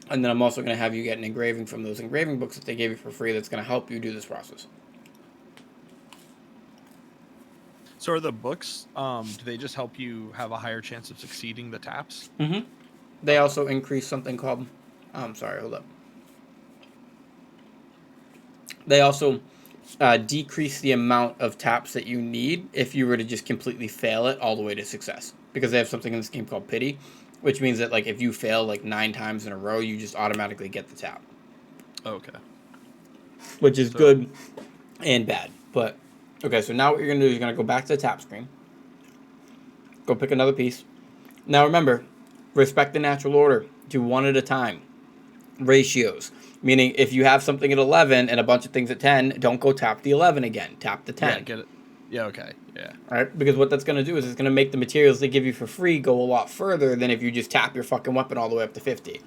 And then I'm also going to have you get an engraving from those engraving books that they gave you for free that's going to help you do this process. So are the books, do they just help you have a higher chance of succeeding the taps? Mm-hmm. They also increase something called... I'm sorry, hold up. They also decrease the amount of taps that you need if you were to just completely fail it all the way to success. Because they have something in this game called pity, which means that like if you fail like 9 times in a row, you just automatically get the tap. Okay. Which is good and bad. But, okay, so now what you're going to do is you're going to go back to the tap screen. Go pick another piece. Now remember, respect the natural order. Do one at a time. Ratios. Meaning, if you have something at 11 and a bunch of things at 10, don't go tap the 11 again. Tap the 10. Yeah, get it. Yeah, okay. Yeah. All right? Because what that's going to do is it's going to make the materials they give you for free go a lot further than if you just tap your fucking weapon all the way up to 50.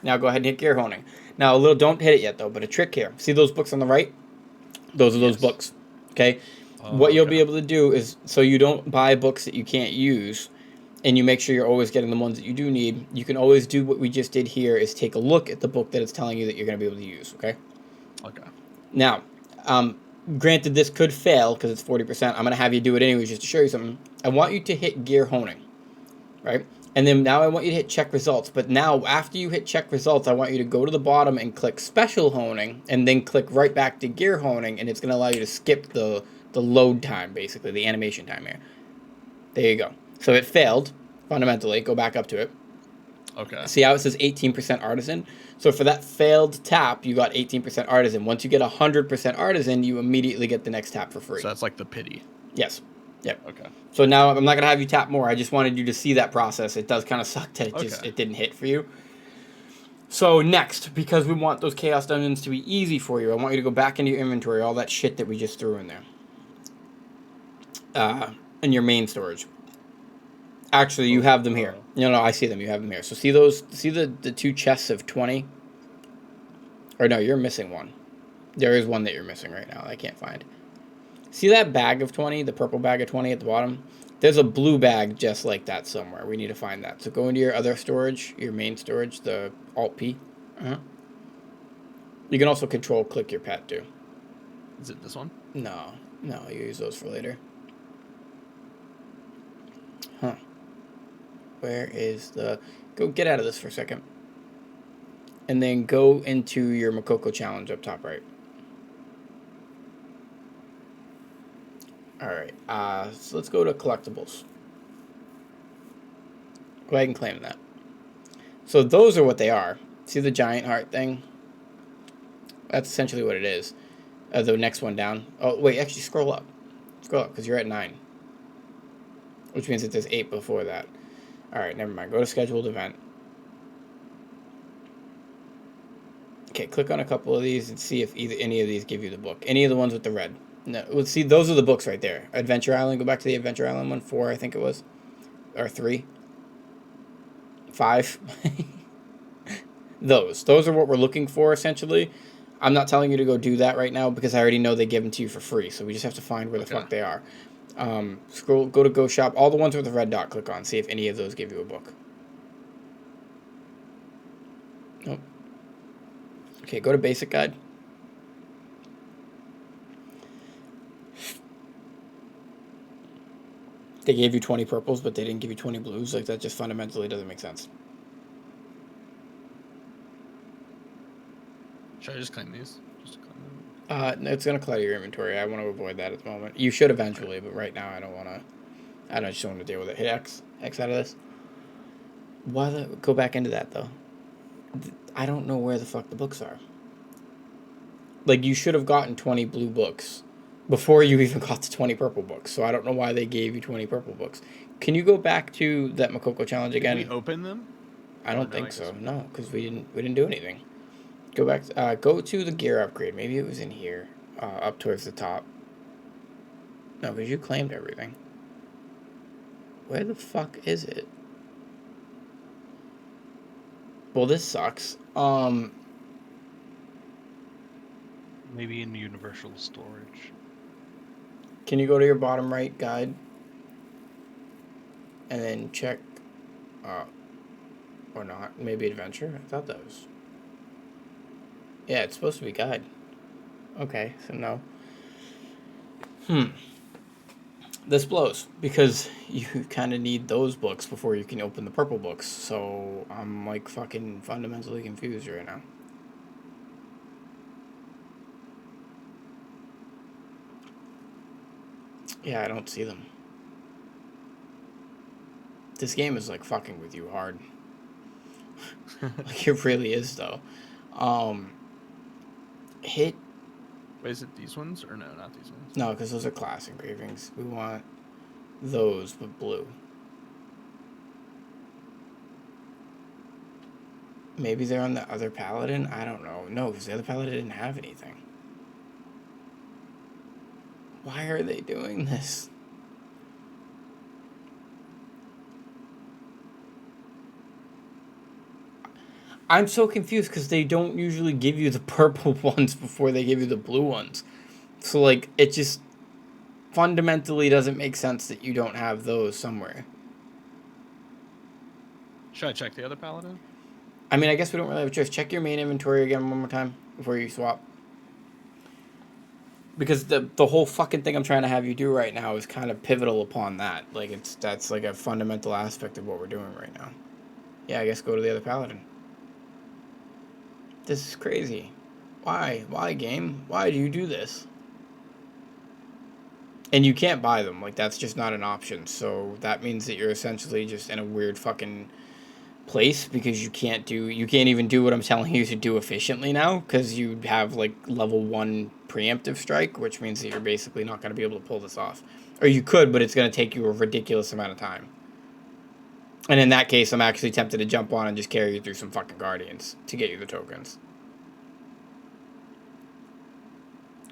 Now go ahead and hit gear honing. Now, don't hit it yet, though, but a trick here. See those books on the right? Those are those books. Okay? What you'll be able to do is, so you don't buy books that you can't use, and you make sure you're always getting the ones that you do need, you can always do what we just did here, is take a look at the book that it's telling you that you're going to be able to use, okay? Okay. Now, granted this could fail because it's 40%. I'm going to have you do it anyways just to show you something. I want you to hit gear honing, right? And then now I want you to hit check results. But now, after you hit check results, I want you to go to the bottom and click special honing, and then click right back to gear honing, and it's going to allow you to skip the load time, basically, the animation time here. There you go. So it failed, fundamentally. Go back up to it. Okay. See how it says 18% artisan? So for that failed tap, you got 18% artisan. Once you get 100% artisan, you immediately get the next tap for free. So that's like the pity. Yes. Yep. Okay. So now I'm not going to have you tap more. I just wanted you to see that process. It does kind of suck that it didn't hit for you. So next, because we want those Chaos Dungeons to be easy for you, I want you to go back into your inventory, all that shit that we just threw in there. In your main storage. Actually, you have them here. No, I see them. You have them here. So see the 2 chests of 20? Or no, you're missing one. There is one that you're missing right now I can't find. See that bag of 20, the purple bag of 20 at the bottom? There's a blue bag just like that somewhere. We need to find that. So go into your other storage, your main storage, the Alt-P. You can also control-click your pet, too. Is it this one? No, you use those for later. Huh. Where is the... Go get out of this for a second. And then go into your Makoko challenge up top right. Alright, so let's go to collectibles. Go ahead and claim that. So those are what they are. See the giant heart thing? That's essentially what it is. The next one down. Oh, wait, actually scroll up. Scroll up, because you're at 9. Which means that there's 8 before that. All right, never mind. Go to scheduled event. Okay, click on a couple of these and see if any of these give you the book. Any of the ones with the red. No, let's see. Those are the books right there. Adventure Island. Go back to the Adventure Island one. 4, I think it was, or 3, 5. Those are what we're looking for essentially. I'm not telling you to go do that right now because I already know they give them to you for free. So we just have to find where the fuck they are. Go to Go Shop. All the ones with the red dot. Click on. See if any of those give you a book. Nope. Okay, go to Basic Guide. They gave you 20 purples, but they didn't give you 20 blues. Like, that just fundamentally doesn't make sense. Should I just claim these? Just claim them? It's going to clutter your inventory. I want to avoid that at the moment. You should eventually, but right now I don't want to. I don't just want to deal with it. Hit X out of this. Go back into that, though. I don't know where the fuck the books are. Like, you should have gotten 20 blue books before you even got the 20 purple books. So I don't know why they gave you 20 purple books. Can you go back to that Makoko challenge again? Did we open them? I don't think so. No, because we didn't do anything. Go back. Go to the gear upgrade. Maybe it was in here, up towards the top. No, because you claimed everything. Where the fuck is it? Well, this sucks. Maybe in universal storage. Can you go to your bottom right guide? And then check, or not, maybe adventure? I thought that was... Yeah, it's supposed to be guide. Okay, so no. This blows, because you kind of need those books before you can open the purple books, so I'm, like, fucking fundamentally confused right now. Yeah, I don't see them. This game is, like, fucking with you hard. Like, it really is, though. Hit... Wait, is it these ones? Or no, not these ones? No, because those are class engravings. We want those, but blue. Maybe they're on the other paladin? I don't know. No, because the other paladin didn't have anything. Why are they doing this? I'm so confused because they don't usually give you the purple ones before they give you the blue ones. So, like, it just fundamentally doesn't make sense that you don't have those somewhere. Should I check the other paladin? I mean, I guess we don't really have a choice. Check your main inventory again one more time before you swap. Because the whole fucking thing I'm trying to have you do right now is kind of pivotal upon that. Like, that's like a fundamental aspect of what we're doing right now. Yeah, I guess go to the other paladin. This is crazy. Why? Why, game? Why do you do this? And you can't buy them. Like, that's just not an option. So that means that you're essentially just in a weird fucking place because you can't even do what I'm telling you to do efficiently now because you have, like, level 1 preemptive strike, which means that you're basically not going to be able to pull this off. Or you could, but it's going to take you a ridiculous amount of time. And in that case, I'm actually tempted to jump on and just carry you through some fucking guardians to get you the tokens.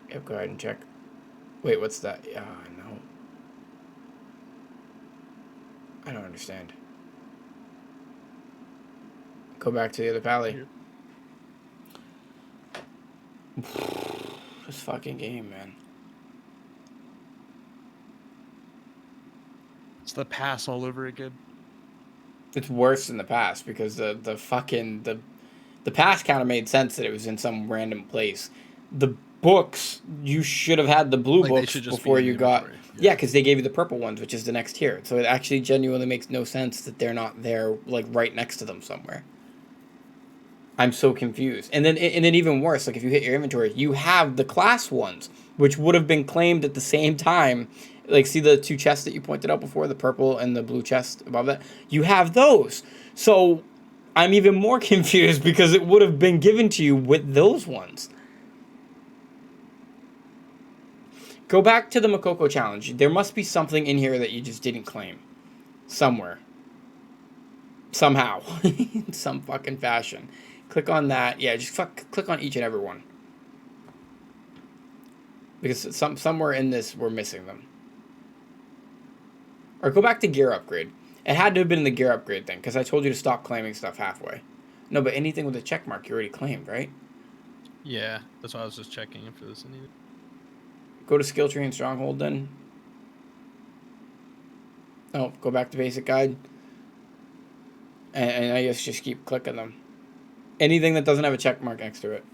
Yep, go ahead and check. Wait, what's that? No. I don't understand. Go back to the other pally. This fucking game, man. It's the pass all over again. It's worse than the past because the past kind of made sense that it was in some random place. The books, you should have had the blue books before you got... Yeah, because they gave you the purple ones, which is the next tier. So it actually genuinely makes no sense that they're not there, like, right next to them somewhere. I'm so confused. And then even worse, like, if you hit your inventory, you have the class ones, which would have been claimed at the same time. Like, see the 2 chests that you pointed out before, the purple and the blue chest above that? You have those. So I'm even more confused because it would have been given to you with those ones. Go back to the Makoko challenge. There must be something in here that you just didn't claim. Somewhere. somehow, in some fucking fashion. Click on that. Yeah, just click on each and every one. Because somewhere in this, we're missing them. Or go back to gear upgrade. It had to have been in the gear upgrade thing, because I told you to stop claiming stuff halfway. No, but anything with a check mark you already claimed, right? Yeah, that's why I was just checking if there was any. Go to skill tree and stronghold then. Oh, go back to basic guide. And I guess just keep clicking them. Anything that doesn't have a check mark next to it.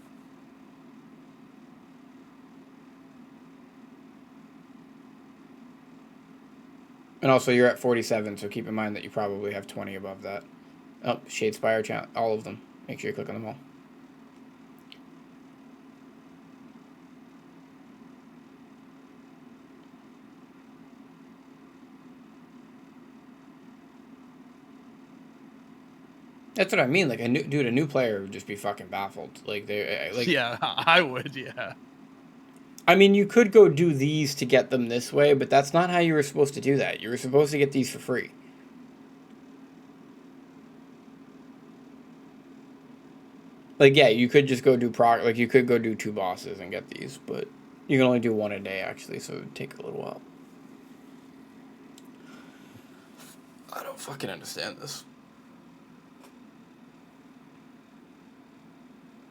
And also, you're at 47, so keep in mind that you probably have 20 above that. Oh, Shadespire challenge, all of them. Make sure you click on them all. That's what I mean. Like a new player would just be fucking baffled. Like they like. Yeah, I would. Yeah. I mean, you could go do these to get them this way, but that's not how you were supposed to do that. You were supposed to get these for free. Like, yeah, you could just go do like you could go do 2 bosses and get these, but you can only do 1 a day actually, so it would take a little while. I don't fucking understand this.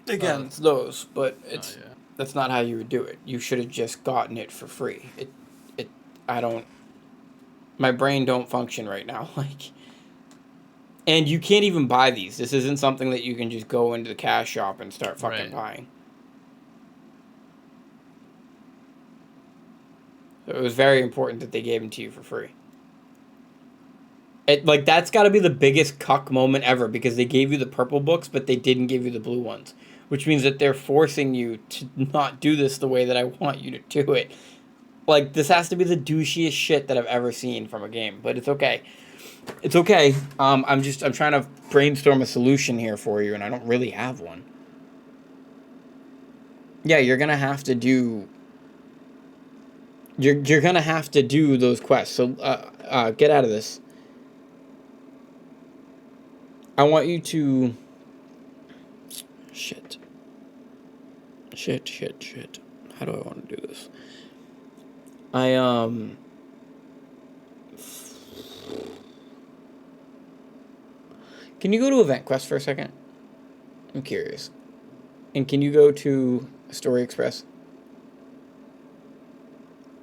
Again, it's those, but it's that's not how you would do it. You should have just gotten it for free. I don't. My brain don't function right now. Like, and you can't even buy these. This isn't something that you can just go into the cash shop and start fucking buying. So it was very important that they gave them to you for free. Like, that's got to be the biggest cuck moment ever, because they gave you the purple books, but they didn't give you the blue ones. Which means that they're forcing you to not do this the way that I want you to do it. Like, this has to be the douchiest shit that I've ever seen from a game, but it's okay. It's okay. I'm trying to brainstorm a solution here for you, and I don't really have one. Yeah, you're gonna have to do. You're gonna have to do those quests. So, get out of this. I want you to. Shit. How do I want to do this? Can you go to Event Quest for a second? I'm curious. And can you go to Story Express?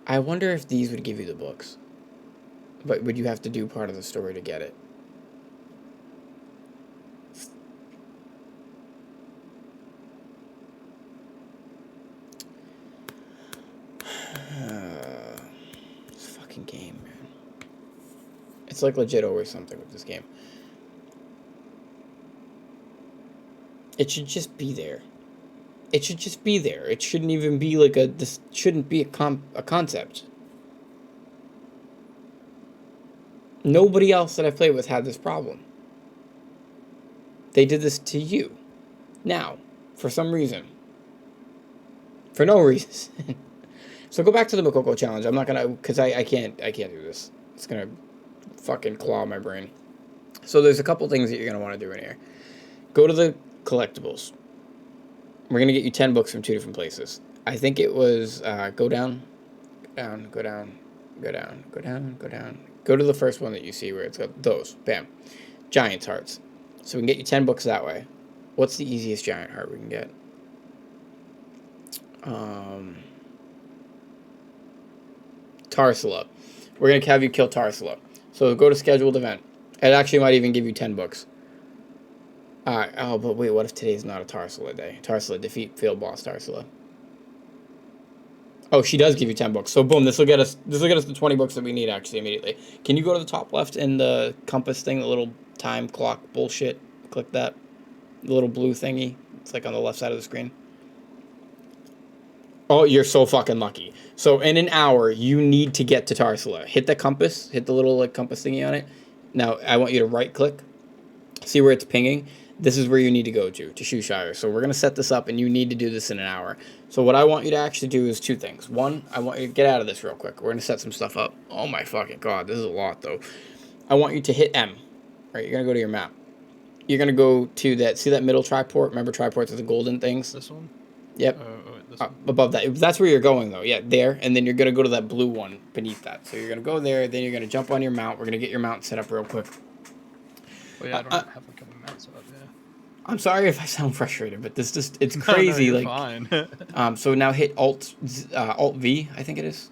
I wonder if these would give you the books. But would you have to do part of the story to get it? This fucking game, man. It's like legit always something with this game. It should just be there. It should just be there. It shouldn't even be like this shouldn't be a concept. Nobody else that I played with had this problem. They did this to you. Now, for some reason. For no reason. So go back to the Makoko challenge. I'm not gonna, because I can't do this. It's gonna fucking claw my brain. So there's a couple things that you're gonna want to do in here. Go to the collectibles. We're gonna get you 10 books from 2 different places. I think it was go down. Go to the first one that you see where it's got those. Bam. Giant's hearts. So we can get you 10 books that way. What's the easiest giant heart we can get? Tarsila. We're going to have you kill Tarsila. So go to scheduled event. It actually might even give you 10 books. Oh, but wait, what if today's not a Tarsila day? Tarsila, defeat field boss Tarsila. Oh, she does give you 10 books. So boom, this will get us the 20 books that we need actually immediately. Can you go to the top left in the compass thing, the little time clock bullshit? Click that. The little blue thingy. It's like on the left side of the screen. Oh, you're so fucking lucky. So in an hour, you need to get to Tarsila. Hit the compass. Hit the little like compass thingy on it. Now, I want you to right click. See where it's pinging? This is where you need to go to Shoeshire. So we're going to set this up, and you need to do this in an hour. So what I want you to actually do is 2 things. One, I want you to get out of this real quick. We're going to set some stuff up. Oh my fucking god, this is a lot, though. I want you to hit M. right? You're going to go to your map. You're going to go to that, see that middle triport? Remember triports are the golden things? This one? Yep. This one? Above that. That's where you're going, though. Yeah, there. And then you're going to go to that blue one beneath that. So you're going to go there. Then you're going to jump on your mount. We're going to get your mount set up real quick. Oh, yeah, I don't have a couple mounts up, yeah. I'm sorry if I sound frustrated, but this just, it's crazy. No, you're fine. So now hit Alt V, I think it is.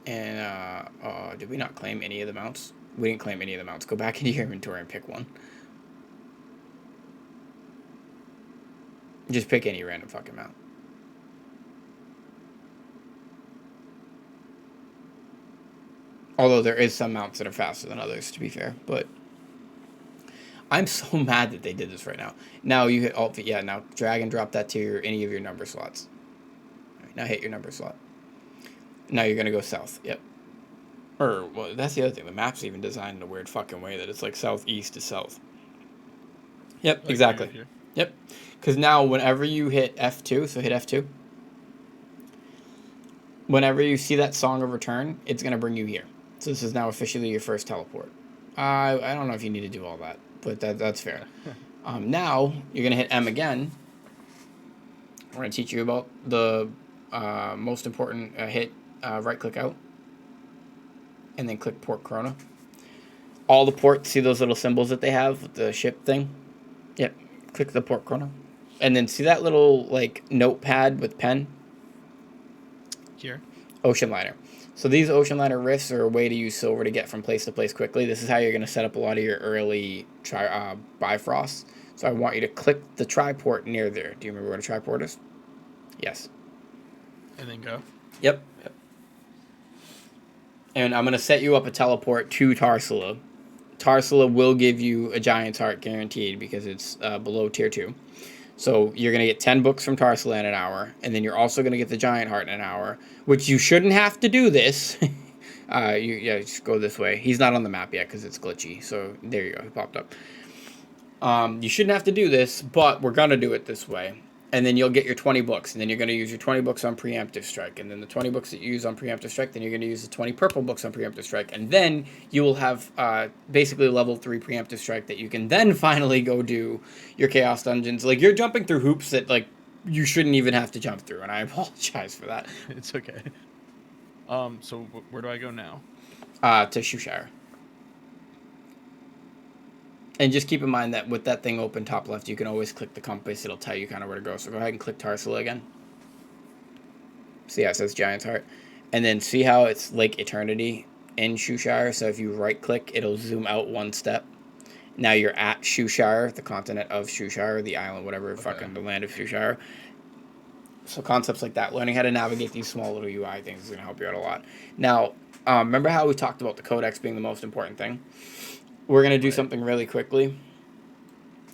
And did we not claim any of the mounts? We didn't claim any of the mounts. Go back into your inventory and pick one. Just pick any random fucking mount. Although there is some mounts that are faster than others, to be fair. But I'm so mad that they did this right now. Now you hit Alt V. Yeah, now drag and drop that to any of your number slots. All right, now hit your number slot. Now you're going to go south. Yep. Or, well, that's the other thing. The map's even designed in a weird fucking way that it's like southeast to south. Yep, Like exactly. right here. Yep. Because now whenever you hit F2, so hit F2. Whenever you see that Song of Return, it's going to bring you here. So this is now officially your first teleport. I don't know if you need to do all that, but that's fair. Now, you're going to hit M again. We're going to teach you about the most important hit, right-click out. And then click Port Corona. All the ports, see those little symbols that they have with the ship thing? Yep. Click the Port Corona. And then see that little, like, notepad with pen? Here? Ocean liner. So these ocean liner rifts are a way to use silver to get from place to place quickly. This is how you're going to set up a lot of your early Bifrosts. So I want you to click the triport near there. Do you remember what a triport is? Yes. And then go? Yep. And I'm going to set you up a teleport to Tarsila. Tarsila will give you a Giant's Heart guaranteed because it's below tier 2. So you're going to get 10 books from Tarsila in an hour. And then you're also going to get the Giant Heart in an hour. Which you shouldn't have to do this. Just go this way. He's not on the map yet because it's glitchy. So there you go. He popped up. You shouldn't have to do this, but we're going to do it this way. And then you'll get your 20 books. And then you're going to use your 20 books on Preemptive Strike. And then the 20 books that you use on Preemptive Strike, then you're going to use the 20 purple books on Preemptive Strike. And then you will have basically level 3 Preemptive Strike that you can then finally go do your Chaos Dungeons. Like, you're jumping through hoops that, like, you shouldn't even have to jump through. And I apologize for that. It's okay. So where do I go now? To Shushire. And just keep in mind that with that thing open top left, you can always click the compass. It'll tell you kind of where to go. So go ahead and click Tarsila again. See how it says Giant's Heart? And then see how it's Lake Eternity in Shushire? So if you right-click, it'll zoom out one step. Now you're at Shushire, the continent of Shushire, the island, whatever, okay. Fucking the land of Shushire. So concepts like that, learning how to navigate these small little UI things is going to help you out a lot. Now, remember how we talked about the codex being the most important thing? We're going to do something really quickly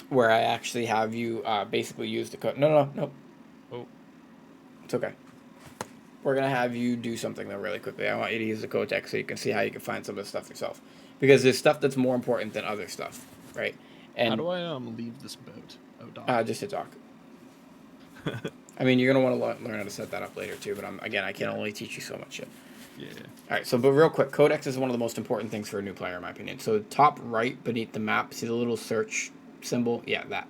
where I actually have you basically use the code. No. Oh. It's okay. We're going to have you do something, though, really quickly. I want you to use the codex so you can see how you can find some of the stuff yourself. Because there's stuff that's more important than other stuff, right? And how do I leave this boat? Oh, dock. Just hit dock. I mean, you're going to want to learn how to set that up later, too. But, again, I can only teach you so much shit. Yeah. All right, so but real quick, codex is one of the most important things for a new player, in my opinion. So top right beneath the map, see the little search symbol? Yeah, that.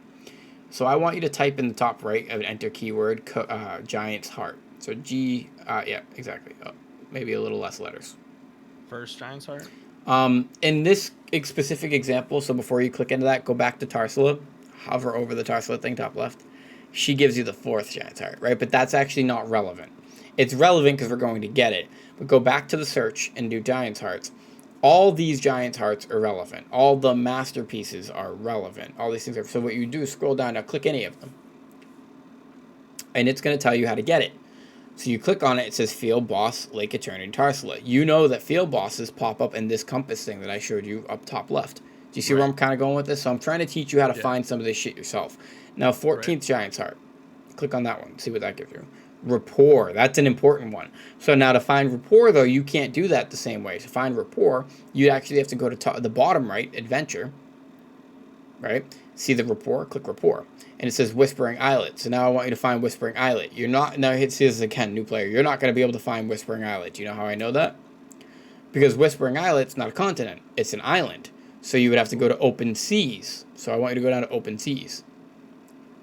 So I want you to type in the top right and enter keyword Giant's Heart. So yeah, exactly. Maybe a little less letters. First Giant's Heart? In this specific example, so before you click into that, go back to Tarsila, hover over the Tarsila thing, top left. She gives you the 4th Giant's Heart, right? But that's actually not relevant. It's relevant because we're going to get it. But go back to the search and do Giant's Hearts. All these Giant's Hearts are relevant. All the masterpieces are relevant. All these things are. So what you do is scroll down. Now click any of them. And it's going to tell you how to get it. So you click on it. It says Field Boss, Lake Eternity, Tarsila. You know that Field Bosses pop up in this compass thing that I showed you up top left. Do you see where I'm kind of going with this? So I'm trying to teach you how to find some of this shit yourself. Now 14th Giant's Heart. Click on that one. See what that gives you. Rapport. That's an important one. So now to find rapport, though, you can't do that the same way. To find rapport, you'd actually have to go to the bottom right, adventure, right? See the rapport, click rapport. And it says Whispering Islet. So now I want you to find Whispering Islet. You're not, now hit see this again, new player. You're not going to be able to find Whispering Islet. Do you know how I know that? Because Whispering Islet's not a continent. It's an island. So you would have to go to open seas. So I want you to go down to open seas.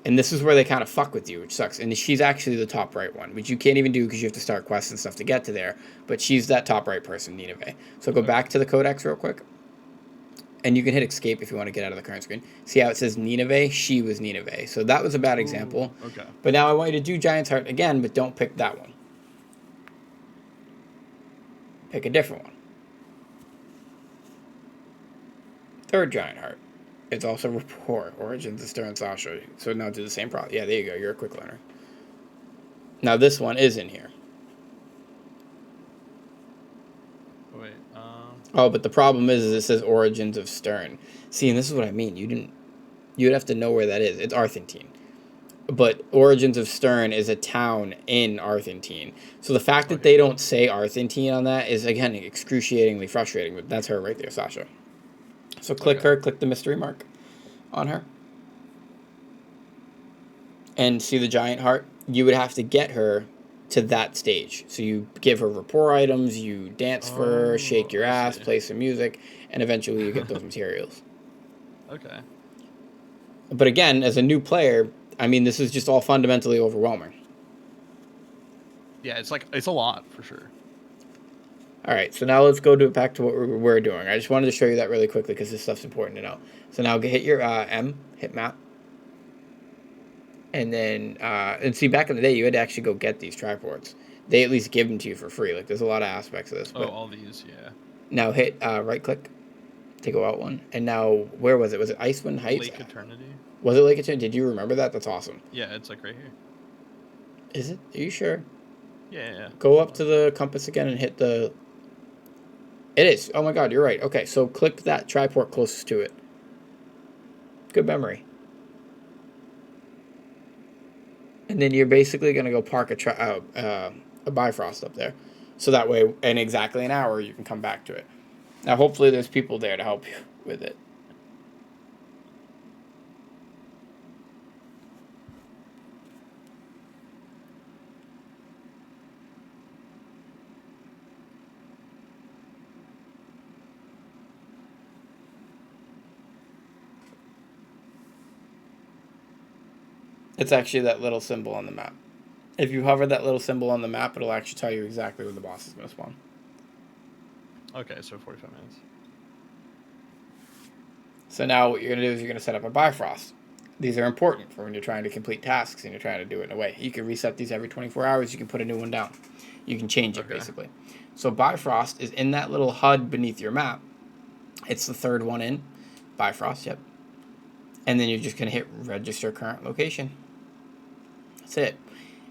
And this is where they kind of fuck with you, which sucks. And she's actually the top right one, which you can't even do because you have to start quests and stuff to get to there. But she's that top right person, Nineveh. So go back to the codex real quick. And you can hit escape if you want to get out of the current screen. See how it says Nineveh? She was Nineveh. So that was a bad example. Okay. But now I want you to do Giant's Heart again, but don't pick that one. Pick a different one. Third Giant Heart. It's also Rapport, Origins of Stern Sasha. So now do the same problem. Yeah, there you go. You're a quick learner. Now this one is in here. Wait. Oh, but the problem is it says Origins of Stern. See, and this is what I mean. You'd have to know where that is. It's Arthentine. But Origins of Stern is a town in Arthentine. So the fact that they don't say Arthentine on that is, again, excruciatingly frustrating. But that's her right there, Sasha. So click her, click the mystery mark on her. And see the giant heart? You would have to get her to that stage. So you give her rapport items, you dance for her, shake your ass, play some music, and eventually you get those materials. Okay. But again, as a new player, I mean, this is just all fundamentally overwhelming. Yeah, it's a lot for sure. All right, so now let's go back to what we're doing. I just wanted to show you that really quickly because this stuff's important to know. So now hit your hit map. And then, and see, back in the day, you had to actually go get these triports. They at least give them to you for free. Like, there's a lot of aspects of this. Oh, all these, yeah. Now hit right-click to go out one. And now, where was it? Was it Icewind Heights? Lake Eternity. Was it Lake Eternity? Did you remember that? That's awesome. Yeah, it's like right here. Is it? Are you sure? Yeah. Go up to the compass again and hit the... It is. Oh my god, you're right. Okay, so click that triport closest to it. Good memory. And then you're basically going to go park a Bifrost up there. So that way, in exactly an hour, you can come back to it. Now, hopefully there's people there to help you with it. It's actually that little symbol on the map. If you hover that little symbol on the map, it'll actually tell you exactly where the boss is going to spawn. Okay, so 45 minutes. So now what you're going to do is you're going to set up a Bifrost. These are important for when you're trying to complete tasks and you're trying to do it in a way. You can reset these every 24 hours. You can put a new one down. You can change it, basically. So Bifrost is in that little HUD beneath your map. It's the third one in. Bifrost, yep. And then you're just going to hit register current location. That's it.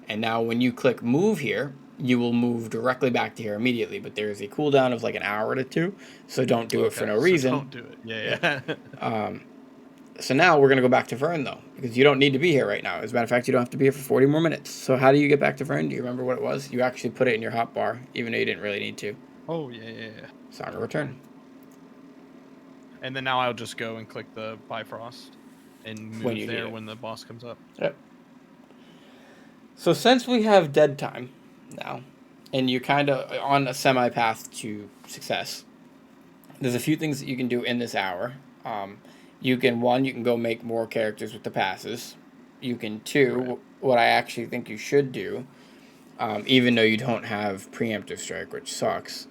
And now when you click move here, you will move directly back to here immediately. But there is a cooldown of like an hour to 2. So don't do it for no reason. Don't do it. Yeah. So now we're going to go back to Vern, though. Because you don't need to be here right now. As a matter of fact, you don't have to be here for 40 more minutes. So how do you get back to Vern? Do you remember what it was? You actually put it in your hotbar, even though you didn't really need to. Oh, yeah. Saga Return. And then now I'll just go and click the Bifrost and move there when the boss comes up. Yep. So since we have dead time now, and you're kind of on a semi-path to success, there's a few things that you can do in this hour. You can go make more characters with the passes. You can, two, what I actually think you should do, even though you don't have Preemptive Strike, which sucks,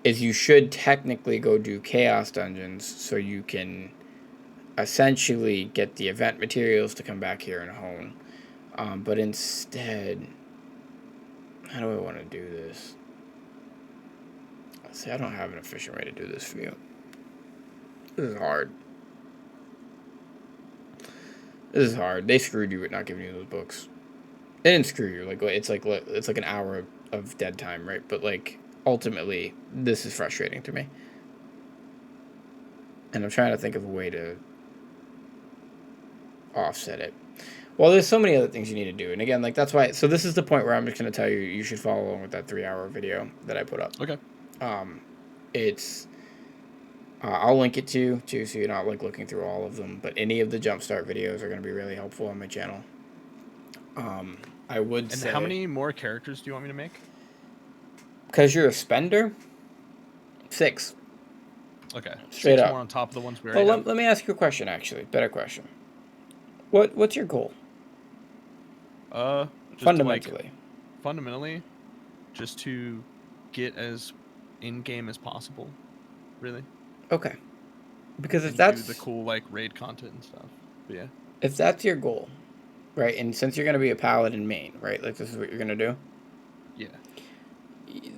is you should technically go do Chaos Dungeons so you can essentially get the event materials to come back here and hone. But instead, how do I want to do this? See, I don't have an efficient way to do this for you. This is hard. This is hard. They screwed you with not giving you those books. They didn't screw you. Like it's like an hour of dead time, right? But like ultimately, this is frustrating to me. And I'm trying to think of a way to offset it. Well, there's so many other things you need to do. And again, like that's why. So this is the point where I'm just going to tell you, you should follow along with that 3-hour video that I put up. Okay. It's, I'll link it to you too, so you're not like looking through all of them. But any of the Jumpstart videos are going to be really helpful on my channel. I would say. And how many more characters do you want me to make? Because you're a spender, 6. Okay. Straight 6 up. more on top of the ones we Well, already have. let me ask you a question, actually. Better question. What's your goal? Just to, like, Fundamentally. fundamentally, just to get as in-game as possible, really. Okay. Because if And do the that's cool, like, raid content and stuff. But yeah. if that's your goal, right? And since you're gonna be a paladin main, right? Like this is what you're gonna do. Yeah.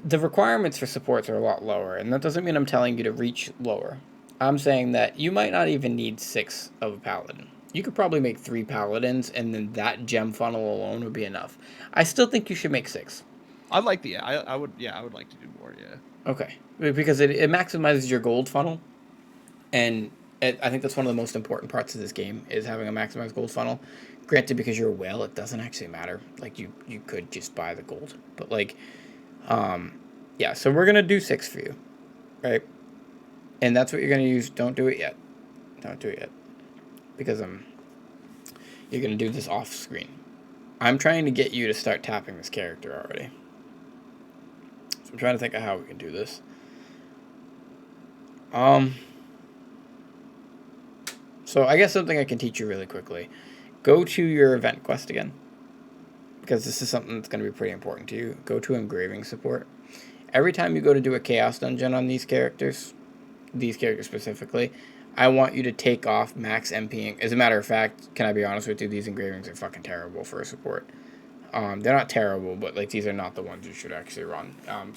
The requirements for supports are a lot lower, and that doesn't mean I'm telling you to reach lower. I'm saying that you might not even need 6 of a paladin. You could probably make 3 paladins, and then that gem funnel alone would be enough. I still think you should make 6. I like the I would like to do more, yeah. Okay, because it maximizes your gold funnel, and I think that's one of the most important parts of this game is having a maximized gold funnel. Granted, because you're a whale, it doesn't actually matter. Like you could just buy the gold, but like, yeah. So we're gonna do 6 for you, right? And that's what you're gonna use. Don't do it yet. Don't do it yet, because you're gonna do this off screen. I'm trying to get you to start tapping this character already. So I'm trying to think of how we can do this. So I guess something I can teach you really quickly. Go to your event quest again, because this is something that's going to be pretty important to you. Go to engraving support. Every time you go to do a chaos dungeon on these characters specifically, I want you to take off max MPing. As a matter of fact, can I be honest with you? These engravings are fucking terrible for a support. They're not terrible, but like these are not the ones you should actually run.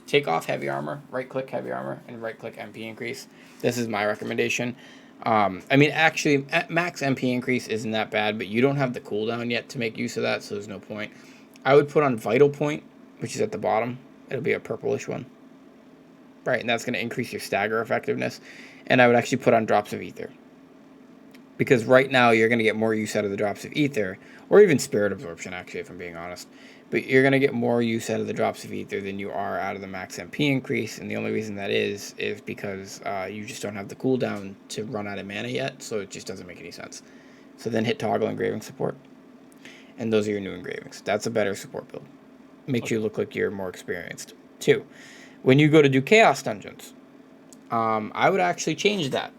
Take off heavy armor, right click heavy armor, and right click MP increase. This is my recommendation. I mean, actually, max MP increase isn't that bad, but you don't have the cooldown yet to make use of that, so there's no point. I would put on Vital Point, which is at the bottom. It'll be a purplish one. Right, and that's going to increase your stagger effectiveness. And I would actually put on Drops of Ether. Because right now, you're going to get more use out of the Drops of Ether, or even Spirit Absorption, actually, if I'm being honest. But you're going to get more use out of the Drops of Ether than you are out of the max MP increase, and the only reason that is because you just don't have the cooldown to run out of mana yet, so it just doesn't make any sense. So then hit Toggle Engraving Support, and those are your new engravings. That's a better support build. Makes you look like you're more experienced. 2, when you go to do Chaos Dungeons, I would actually change that.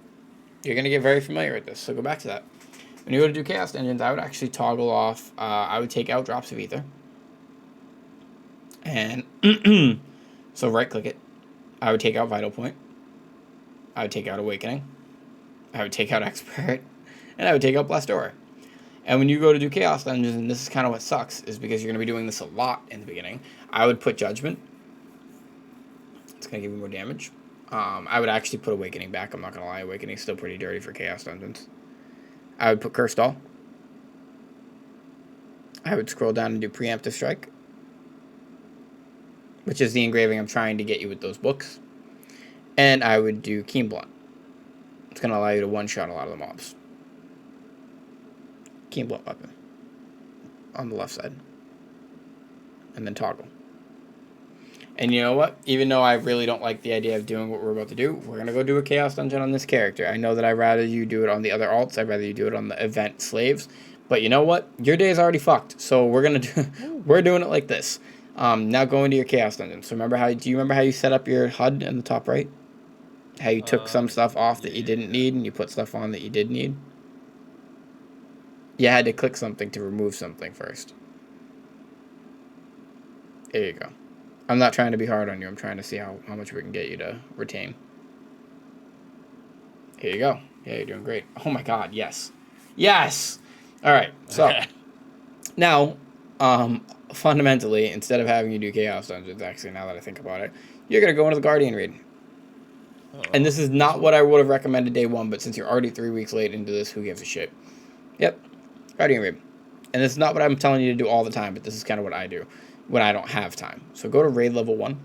You're going to get very familiar with this, so go back to that. When you go to do Chaos Dungeons, I would actually toggle off, I would take out Drops of Ether. And so right click it. I would take out Vital Point. I would take out Awakening. I would take out Expert. And I would take out Blessed Aura. And when you go to do Chaos Dungeons, and this is kind of what sucks, is because you're going to be doing this a lot in the beginning, I would put Judgment. It's going to give you more damage. I would actually put Awakening back. I'm not going to lie. Awakening's still pretty dirty for Chaos Dungeons. I would put Cursed All. I would scroll down and do Preemptive Strike, which is the engraving I'm trying to get you with those books. And I would do Keen Blunt. It's going to allow you to one-shot a lot of the mobs. Keen Blunt weapon. On the left side. And then toggle. And you know what? Even though I really don't like the idea of doing what we're about to do, we're going to go do a Chaos Dungeon on this character. I know that I'd rather you do it on the other alts. I'd rather you do it on the event slaves. But you know what? Your day is already fucked. So we're going to do... we're doing it like this. Now go into your Chaos Dungeon. So do you remember how you set up your HUD in the top right? How you took some stuff off that you didn't need and you put stuff on that you did need? You had to click something to remove something first. There you go. I'm not trying to be hard on you. I'm trying to see how much we can get you to retain. Here you go. Yeah, you're doing great. Oh my god, yes. Yes! Alright, so now, fundamentally, instead of having you do Chaos Dungeons, actually, now that I think about it, you're going to go into the Guardian raid. And this is not what I would have recommended day 1, but since you're already 3 weeks late into this, who gives a shit? Yep, Guardian raid. And this is not what I'm telling you to do all the time, but this is kind of what I do when I don't have time. So go to raid level 1,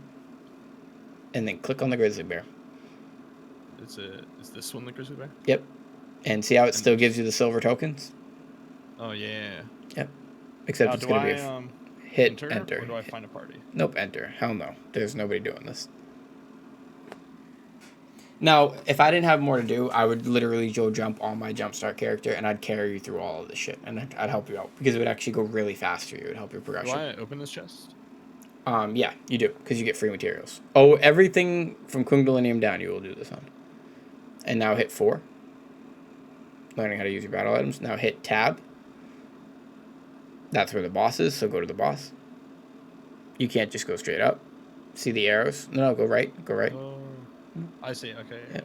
and then click on the Grizzly Bear. Is this one the Grizzly Bear? Yep. And see how it still gives you the silver tokens? Oh, yeah. Yep. Except it's going to be hit enter. Or do I find a party? Nope, enter. Hell no. There's nobody doing this. Now, if I didn't have more to do, I would literally jump on my jumpstart character, and I'd carry you through all of this shit, and I'd help you out, because it would actually go really fast for you. It would help your progression. Do I open this chest? Yeah, you do, because you get free materials. Oh, everything from Kundalinium down, you will do this on. and now hit 4. Learning how to use your battle items. Now hit tab. That's where the boss is, so go to the boss. You can't just go straight up. See the arrows? No, go right. Go right. Oh, I see. Okay. Yeah.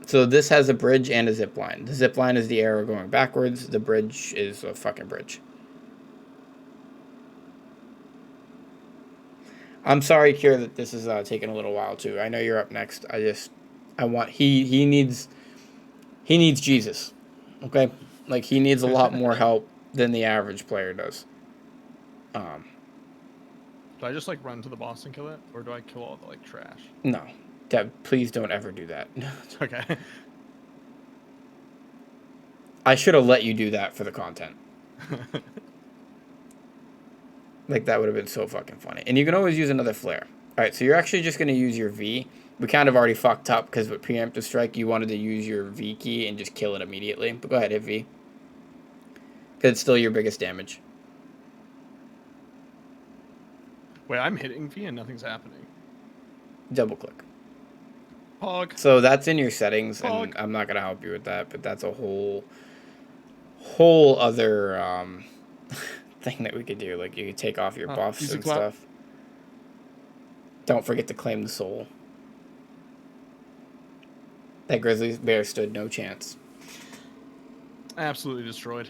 So this has a bridge and a zip line. The zip line is the arrow going backwards. The bridge is a fucking bridge. I'm sorry, Kier, that this is taking a little while too. I know you're up next. I want he needs Jesus, okay? Like he needs a lot more help than the average player does. Do I just like run to the boss and kill it, or do I kill all the like trash? No, Deb, please don't ever do that. Okay. I should have let you do that for the content. Like, that would have been so fucking funny. And you can always use another flare. Alright, so you're actually just going to use your V. We kind of already fucked up because with preemptive strike, you wanted to use your V key and just kill it immediately. But go ahead, hit V. Because it's still your biggest damage. Wait, I'm hitting V and nothing's happening. Double click. Hog. So that's in your settings, Hog. and I'm not going to help you with that, but that's a whole other thing that we could do. Like, you could take off your buffs and stuff. Don't forget to claim the soul. That grizzly bear stood no chance. Absolutely destroyed.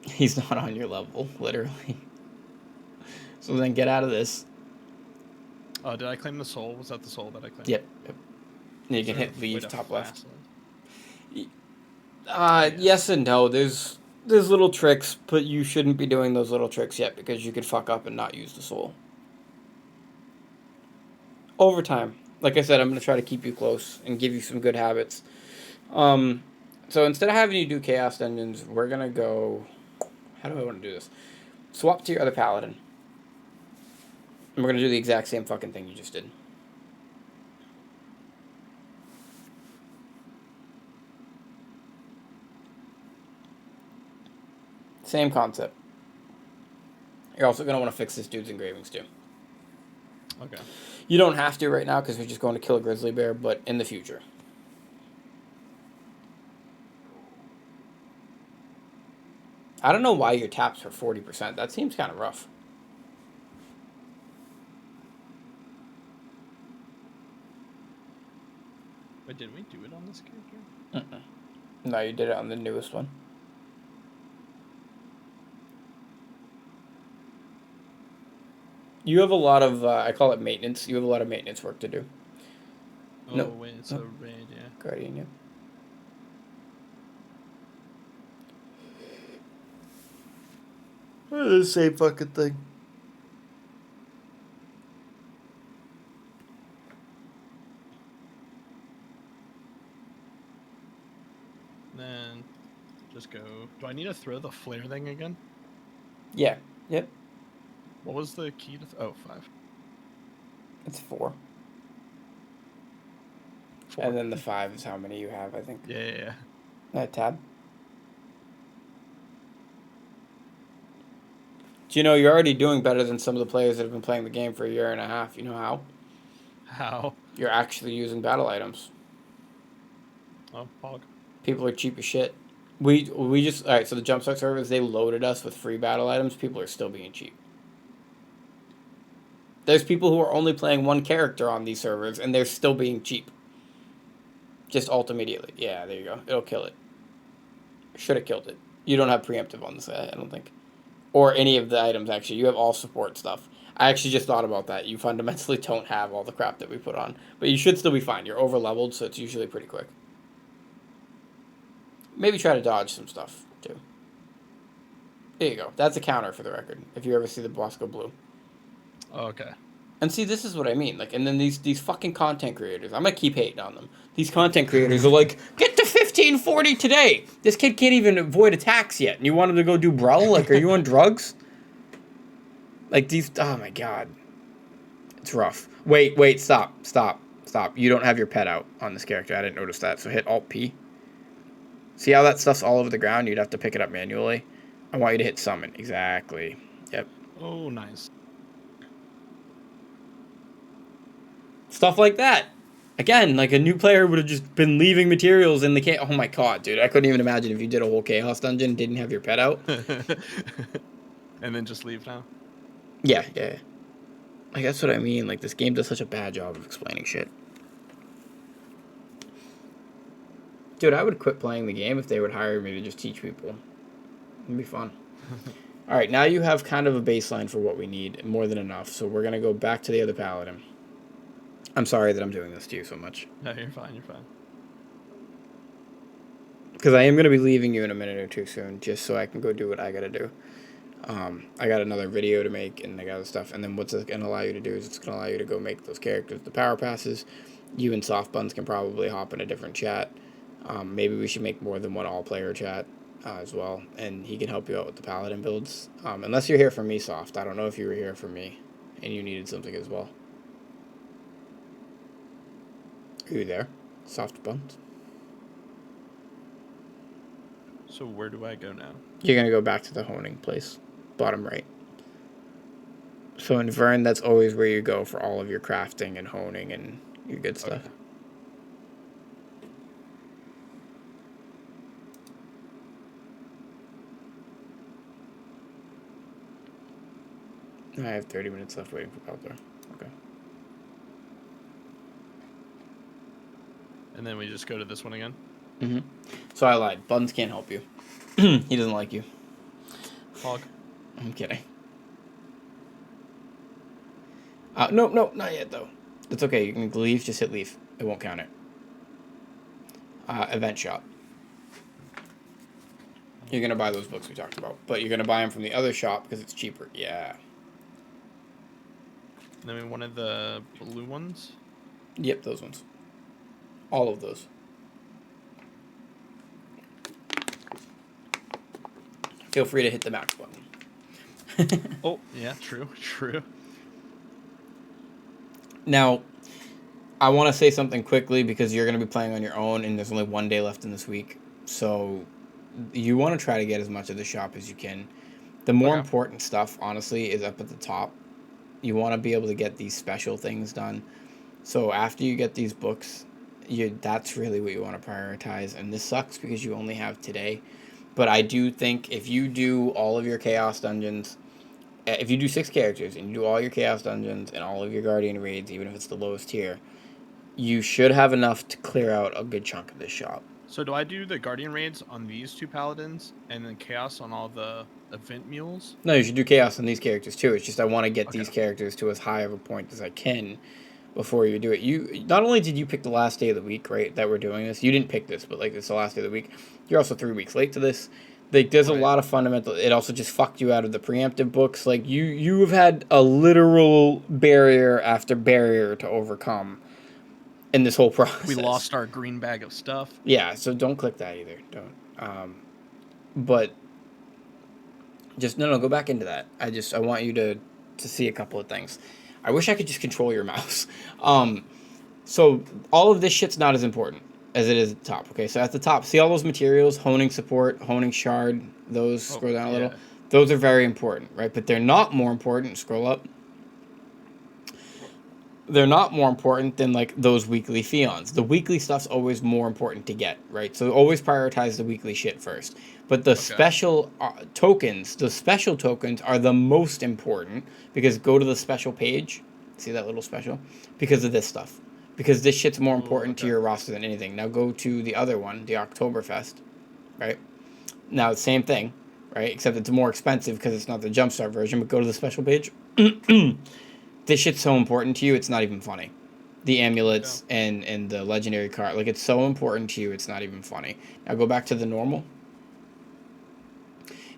He's not on your level, literally. So then get out of this. Oh, did I claim the soul? Was that the soul that I claimed? Yep. And you can Sure. hit leave top left. Yes. Yes and no. There's little tricks, but you shouldn't be doing those little tricks yet because you could fuck up and not use the soul. Over time. Like I said, I'm going to try to keep you close and give you some good habits. So instead of having you do Chaos Dungeons, we're going to go... How do I want to do this? Swap to your other paladin. And we're going to do the exact same fucking thing you just did. Same concept. You're also going to want to fix this dude's engravings too. Okay. You don't have to right now because we're just going to kill a grizzly bear, but in the future. I don't know why your taps are 40%. That seems kind of rough. Wait, did we do it on this character? No, you did it on the newest one. You have a lot of, I call it maintenance. You have a lot of maintenance work to do. Oh, No. wait, it's a raid, yeah. Guardian, yeah. The same fucking thing. Then just go. Do I need to throw the flare thing again? Yeah. Yep. What was the key to? Oh, 5. It's 4. 4. And then the 5 is how many you have, I think. Yeah. Tab. Do you know you're already doing better than some of the players that have been playing the game for a year and a half? You know how? How? You're actually using battle items. Oh, hog. People are cheap as shit. We just... Alright, so the Jumpstart servers, they loaded us with free battle items. People are still being cheap. There's people who are only playing one character on these servers, and they're still being cheap. Just ult immediately. Yeah, there you go. It'll kill it. Should have killed it. You don't have preemptive on this, I don't think. Or any of the items, actually. You have all support stuff. I actually just thought about that. You fundamentally don't have all the crap that we put on. But you should still be fine. You're over-leveled, so it's usually pretty quick. Maybe try to dodge some stuff, too. There you go. That's a counter, for the record, if you ever see the boss go blue. Okay. And see, this is what I mean. Like, and then these fucking content creators, I'm gonna keep hating on them. These content creators are like, get to 1540 today. This kid can't even avoid attacks yet, and you want him to go do Brawl? Like, are you on drugs? Like these. Oh my god, it's rough. Wait, stop. You don't have your pet out on this character. I didn't notice that. So hit Alt P. See how that stuff's all over the ground? You'd have to pick it up manually. I want you to hit summon. Exactly. Yep. Oh, nice. Stuff like that. Again, like a new player would have just been leaving materials in the chaos. Oh my god, dude! I couldn't even imagine if you did a whole chaos dungeon and didn't have your pet out. And then just leave now. Yeah. Like that's what I mean. Like this game does such a bad job of explaining shit. Dude, I would quit playing the game if they would hire me to just teach people. It'd be fun. All right, now you have kind of a baseline for what we need, more than enough. So we're gonna go back to the other paladin. I'm sorry that I'm doing this to you so much. No, you're fine. You're fine. Because I am going to be leaving you in a minute or two soon, just so I can go do what I got to do. I got another video to make, and I got other stuff. And then what's it going to allow you to do is it's going to allow you to go make those characters the power passes. You and Soft Buns can probably hop in a different chat. Maybe we should make more than one all-player chat as well. And he can help you out with the paladin builds. Unless you're here for me, Soft. I don't know if you were here for me, and you needed something as well. Are you there? Soft Buns? So where do I go now? You're going to go back to the honing place. Bottom right. So in Vern, that's always where you go for all of your crafting and honing and your good stuff. Okay. I have 30 minutes left waiting for Peltor. Okay. And then we just go to this one again? Mm-hmm. So I lied. Buns can't help you. He doesn't like you. Fog. I'm kidding. No, not yet, though. That's okay. You can leave. Just hit leave. It won't count it. Event shop. You're going to buy those books we talked about. But you're going to buy them from the other shop because it's cheaper. Yeah. And then we wanted the blue ones? Yep, those ones. All of those. Feel free to hit the max button. Oh, yeah, true. Now, I want to say something quickly because you're going to be playing on your own and there's only one day left in this week. So you want to try to get as much of the shop as you can. The more important stuff, honestly, is up at the top. You want to be able to get these special things done. So after you get these books, that's really what you want to prioritize. And this sucks because you only have today. But I do think if you do all of your Chaos Dungeons, if you do 6 characters and you do all your Chaos Dungeons and all of your Guardian raids, even if it's the lowest tier, you should have enough to clear out a good chunk of this shop. So do I do the Guardian raids on these 2 paladins and then Chaos on all the event mules? No, you should do Chaos on these characters too. It's just I want to get these characters to as high of a point as I can before you do it. You not only did you pick the last day of the week, right, that we're doing this. You didn't pick this, but like it's the last day of the week. You're also 3 weeks late to this. Like there's a lot of fundamental. It also just fucked you out of the preemptive books. Like you have had a literal barrier after barrier to overcome in this whole process. We lost our green bag of stuff. Yeah, so don't click that either. Don't. But just no, go back into that. I want you to see a couple of things. I wish I could just control your mouse. So all of this shit's not as important as it is at the top. Okay, so at the top, see all those materials, honing support, honing shard, those, scroll down a little. Those are very important, right? But they're not more important, scroll up. They're not more important than like those weekly Fions. The weekly stuff's always more important to get, right? So always prioritize the weekly shit first. But the special tokens, the special tokens are the most important because go to the special page. See that little special? Because of this stuff. Because this shit's more important to your roster than anything. Now go to the other one, the Oktoberfest, right? Now, same thing, right? Except it's more expensive because it's not the Jumpstart version, but go to the special page. This shit's so important to you, it's not even funny. The amulets and the legendary card. Like, it's so important to you, it's not even funny. Now go back to the normal.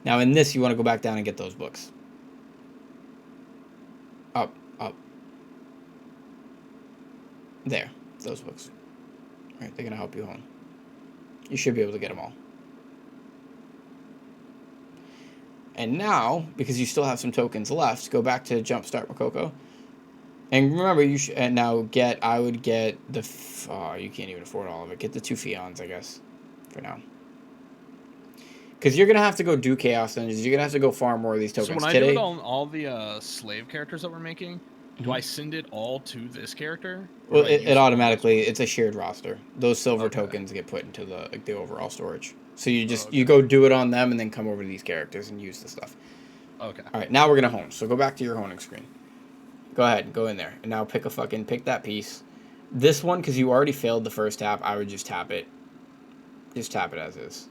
Now, in this, you want to go back down and get those books. Up. There, those books. All right, they're going to help you home. You should be able to get them all. And now, because you still have some tokens left, go back to Jumpstart Makoko. And remember, you should I would get the, you can't even afford all of it. Get the 2 Fions, I guess, for now. Because you're going to have to go do Chaos Dungeons. You're going to have to go farm more of these tokens. So when I do it on all the slave characters that we're making, Do I send it all to this character? Or Well, do I use it all automatically, those it's a shared roster. Those silver Okay. tokens get put into the overall storage. So you just okay. you go do it on them and then come over to these characters and use the stuff. ones? Okay. All right, now we're gonna hone. So go back to your honing screen. Go ahead, go in there, and now pick that piece. This one, because you already failed the first tap, I would just tap it. Just tap it as is.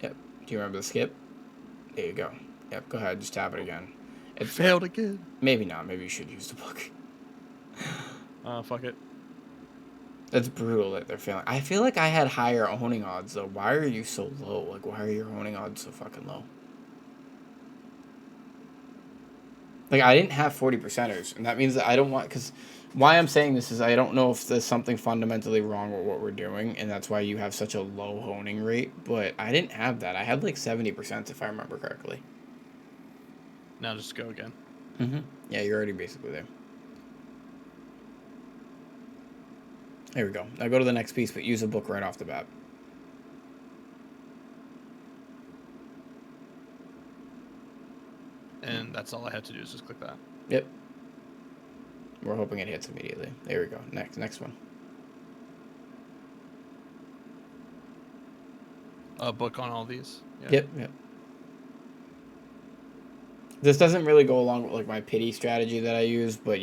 Yep. Do you remember the skip? There you go. Yep. Go ahead, just tap it again. It failed again. Maybe not. Maybe you should use the book. Fuck it. That's brutal that they're failing. I feel like I had higher honing odds though. Why are you so low? Like, why are your honing odds so fucking low? Like, I didn't have 40%ers, and that means that I don't want, because why I'm saying this is I don't know if there's something fundamentally wrong with what we're doing, and that's why you have such a low honing rate, but I didn't have that. I had like 70% if I remember correctly. Now just go again. Mm-hmm. Yeah, you're already basically there. There we go. Now go to the next piece, but use a book right off the bat. And that's all I had to do is just click that. Yep. We're hoping it hits immediately. There we go. Next one. A book on all these? Yeah. Yep. This doesn't really go along with like my pity strategy that I use, but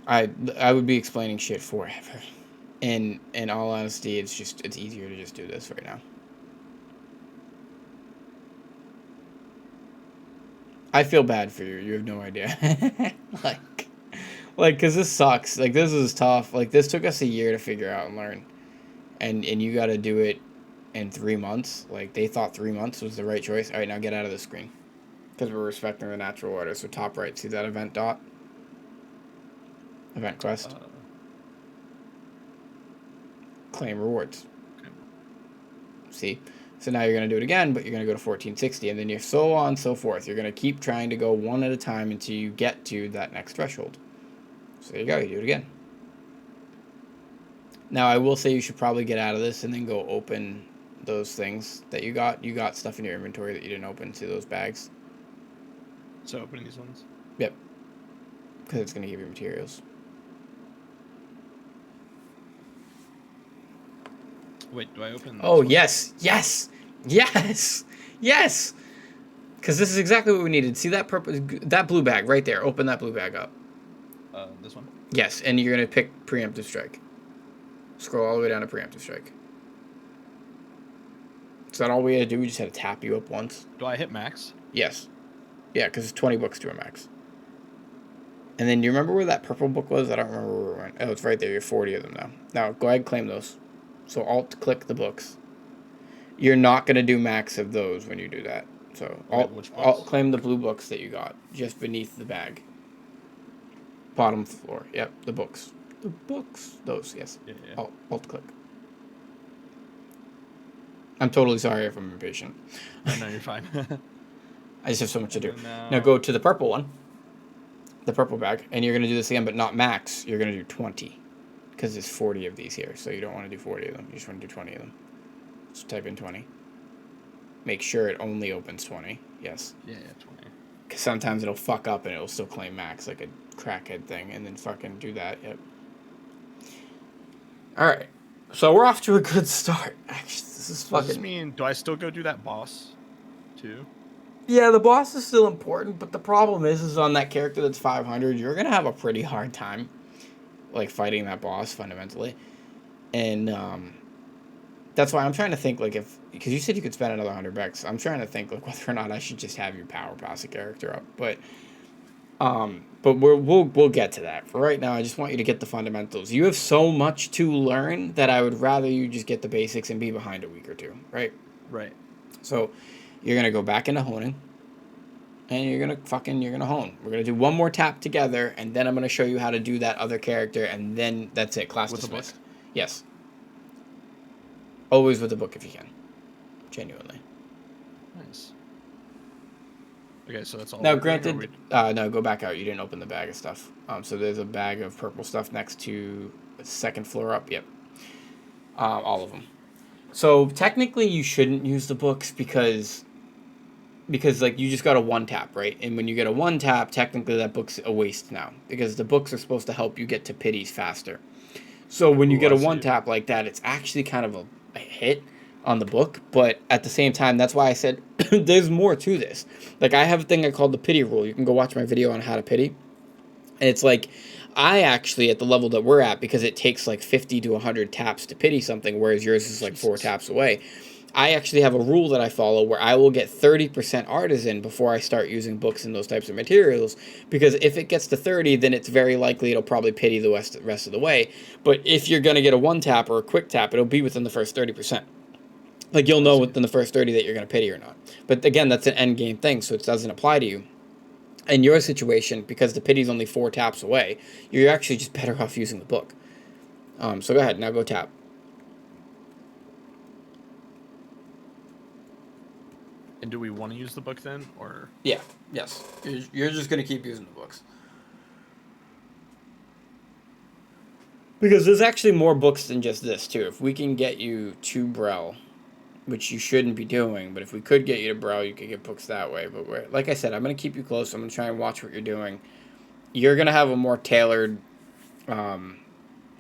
I would be explaining shit forever. And in all honesty, it's easier to just do this right now. I feel bad for you. You have no idea. like, cause this sucks. Like, this is tough. Like, this took us a year to figure out and learn, and you got to do it in 3 months. Like, they thought 3 months was the right choice. All right, now get out of the screen, because we're respecting the natural order. So top right, see that event dot? Event quest. Claim rewards. Okay. See? So now you're going to do it again, but you're going to go to 1460, and then you're so on and so forth. You're going to keep trying to go one at a time until you get to that next threshold. So there you go. You do it again. Now, I will say you should probably get out of this and then go open those things that you got. You got stuff in your inventory that you didn't open. See those bags? So opening these ones? Yep. Because it's going to give you materials. Wait, do I open? Oh, yes. Yes. Yes. Yes. Because this is exactly what we needed. See that that blue bag right there. Open that blue bag up. This one? Yes, and you're going to pick preemptive strike. Scroll all the way down to preemptive strike. Is that all we had to do? We just had to tap you up once? Do I hit max? Yes. Yeah, because it's 20 books to a max. And then do you remember where that purple book was? I don't remember where we went. Oh, it's right there. You have 40 of them now. Now, go ahead and claim those. So alt-click the books. You're not going to do max of those when you do that. So alt-claim the blue books that you got just beneath the bag. Bottom floor. Yep, the books. The books. Those, yes. Yeah. Alt-click. I'm totally sorry if I'm impatient. No, you're fine. I just have so much to do. Now go to the purple one. The purple bag. And you're going to do this again, but not max. You're going to do 20. Because there's 40 of these here, so you don't want to do 40 of them. You just want to do 20 of them. Just type in 20. Make sure it only opens 20. Yes. Yeah, 20. Because sometimes it'll fuck up and it'll still claim max, like a crackhead thing, and then fucking do that. Yep. Alright. So we're off to a good start. Actually, this is fucking... Does this mean, do I still go do that boss, too? Yeah, the boss is still important, but the problem is on that character that's 500, you're going to have a pretty hard time, like, fighting that boss, fundamentally. And, that's why I'm trying to think, like, because you said you could spend another $100. I'm trying to think, like, whether or not I should just have you power pass a character up. But we'll get to that. For right now, I just want you to get the fundamentals. You have so much to learn that I would rather you just get the basics and be behind a week or two, right? Right. So you're going to go back into honing, and you're going to hone. We're going to do one more tap together, and then I'm going to show you how to do that other character, and then that's it. Class dismissed. Yes. Always with the book if you can. Genuinely. Nice. Okay, so that's all. Now, granted, no, go back out. You didn't open the bag of stuff. So there's a bag of purple stuff next to the second floor up. Yep. All of them. So technically, you shouldn't use the books because because like you just got a one tap, right? And when you get a one tap, technically that book's a waste now because the books are supposed to help you get to pities faster. So when you Ooh, get I a one see. tap like that, it's actually kind of a hit on the book. But at the same time, that's why I said there's more to this. Like I have a thing I call the pity rule. You can go watch my video on how to pity. And it's like I actually at the level that we're at because it takes like 50 to 100 taps to pity something, whereas yours is like 4 Jesus. taps away. I actually have a rule that I follow where I will get 30% artisan before I start using books and those types of materials, because if it gets to 30, then it's very likely it'll probably pity the rest of the way. But if you're going to get a one tap or a quick tap, it'll be within the first 30%. Like you'll I know see. within the first 30 that you're going to pity or not. But again, that's an end game thing, so it doesn't apply to you. In your situation, because the pity's only 4 taps away, you're actually just better off using the book. So go ahead, now go tap. And do we want to use the book then, or? Yeah, yes. You're just going to keep using the books. Because there's actually more books than just this, too. If we can get you to Brel, which you shouldn't be doing, but if we could get you to Brel, you could get books that way. But like I said, I'm going to keep you close. I'm going to try and watch what you're doing. You're going to have a more tailored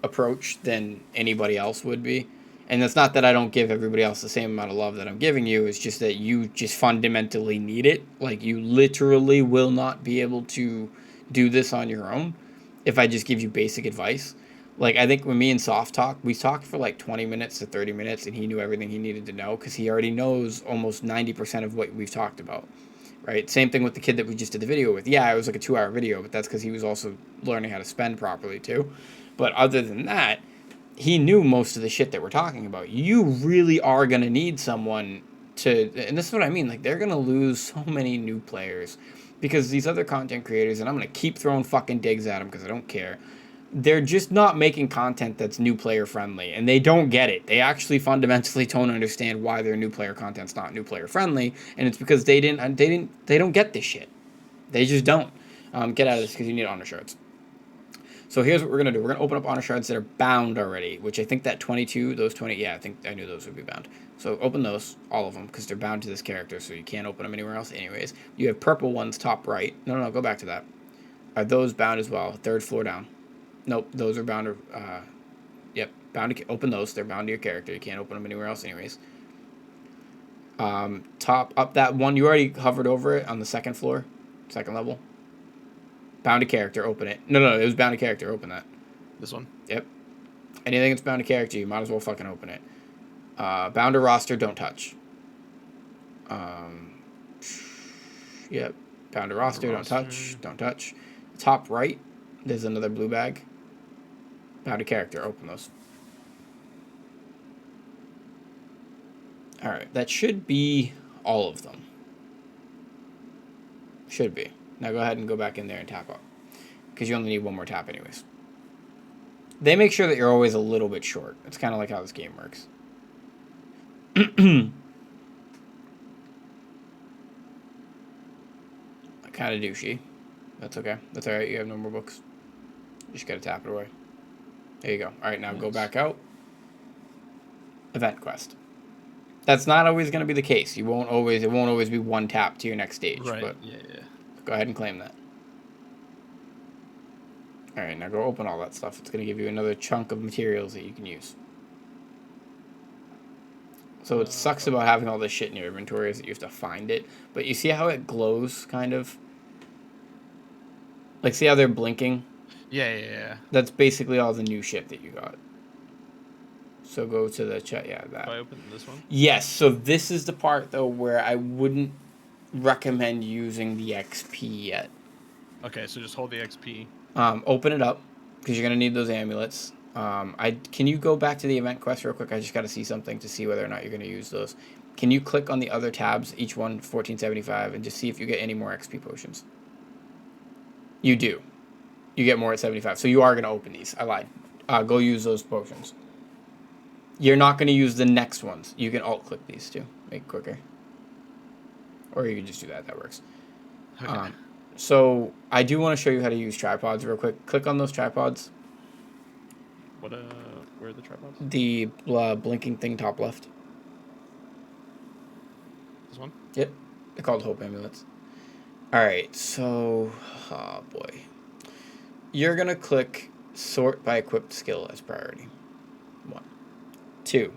approach than anybody else would be. And it's not that I don't give everybody else the same amount of love that I'm giving you. It's just that you just fundamentally need it. Like, you literally will not be able to do this on your own if I just give you basic advice. Like, I think when me and Soft talked, we talked for like 20 minutes to 30 minutes, and he knew everything he needed to know because he already knows almost 90% of what we've talked about. Right? Same thing with the kid that we just did the video with. Yeah, it was like a 2-hour video, but that's because he was also learning how to spend properly, too. But other than that, he knew most of the shit that we're talking about. You really are going to need someone to, and this is what I mean, like, they're going to lose so many new players because these other content creators, and I'm going to keep throwing fucking digs at them because I don't care, they're just not making content that's new player friendly, and they don't get it. They actually fundamentally don't understand why their new player content's not new player friendly, and it's because they don't get this shit. They just don't. Get out of this because you need honor shards. So here's what we're going to do. We're going to open up honor shards that are bound already, which I think that 22, those 20, yeah, I think I knew those would be bound. So open those, all of them, because they're bound to this character, so you can't open them anywhere else anyways. You have purple ones top right. No, go back to that. Are those bound as well? 3rd floor down. Nope, those are bound to, yep, bound to, open those. They're bound to your character. You can't open them anywhere else anyways. Top, up that one, you already hovered over it on the 2nd floor, 2nd level. Bound to character, open it. No, it was bound to character, open that. This one? Yep. Anything that's bound to character, you might as well fucking open it. Bound to roster, don't touch. Yep. Bound to roster, don't touch. Don't touch. Top right, there's another blue bag. Bound to character, open those. Alright, that should be all of them. Should be. Now go ahead and go back in there and tap up. Because you only need one more tap anyways. They make sure that you're always a little bit short. It's kind of like how this game works. Kind of douchey. That's okay. That's alright. You have no more books. You just gotta tap it away. There you go. Alright, now go back out. Event quest. That's not always going to be the case. It won't always be one tap to your next stage. Right. But Yeah. go ahead and claim that. Alright, now go open all that stuff. It's going to give you another chunk of materials that you can use. So what sucks about having all this shit in your inventory is that you have to find it. But you see how it glows, kind of? Like, see how they're blinking? Yeah. That's basically all the new shit that you got. So go to the chat, yeah, that. Do I open this one? Yes, so this is the part, though, where I wouldn't recommend using the XP yet. Okay, so just hold the XP. Open it up, because you're going to need those amulets. Can you go back to the event quest real quick? I just got to see something to see whether or not you're going to use those. Can you click on the other tabs, each one 1475, and just see if you get any more XP potions? You do. You get more at 75, so you are going to open these. I lied. Go use those potions. You're not going to use the next ones. You can alt-click these too. Make it quicker. Or you can just do that. That works. Okay. So I do want to show you how to use tripods real quick. Click on those tripods. What? Where are the tripods? The blinking thing top left. This one? Yep. They're called hope amulets. Alright, so... Oh, boy. You're going to click sort by equipped skill as priority. 1. 2.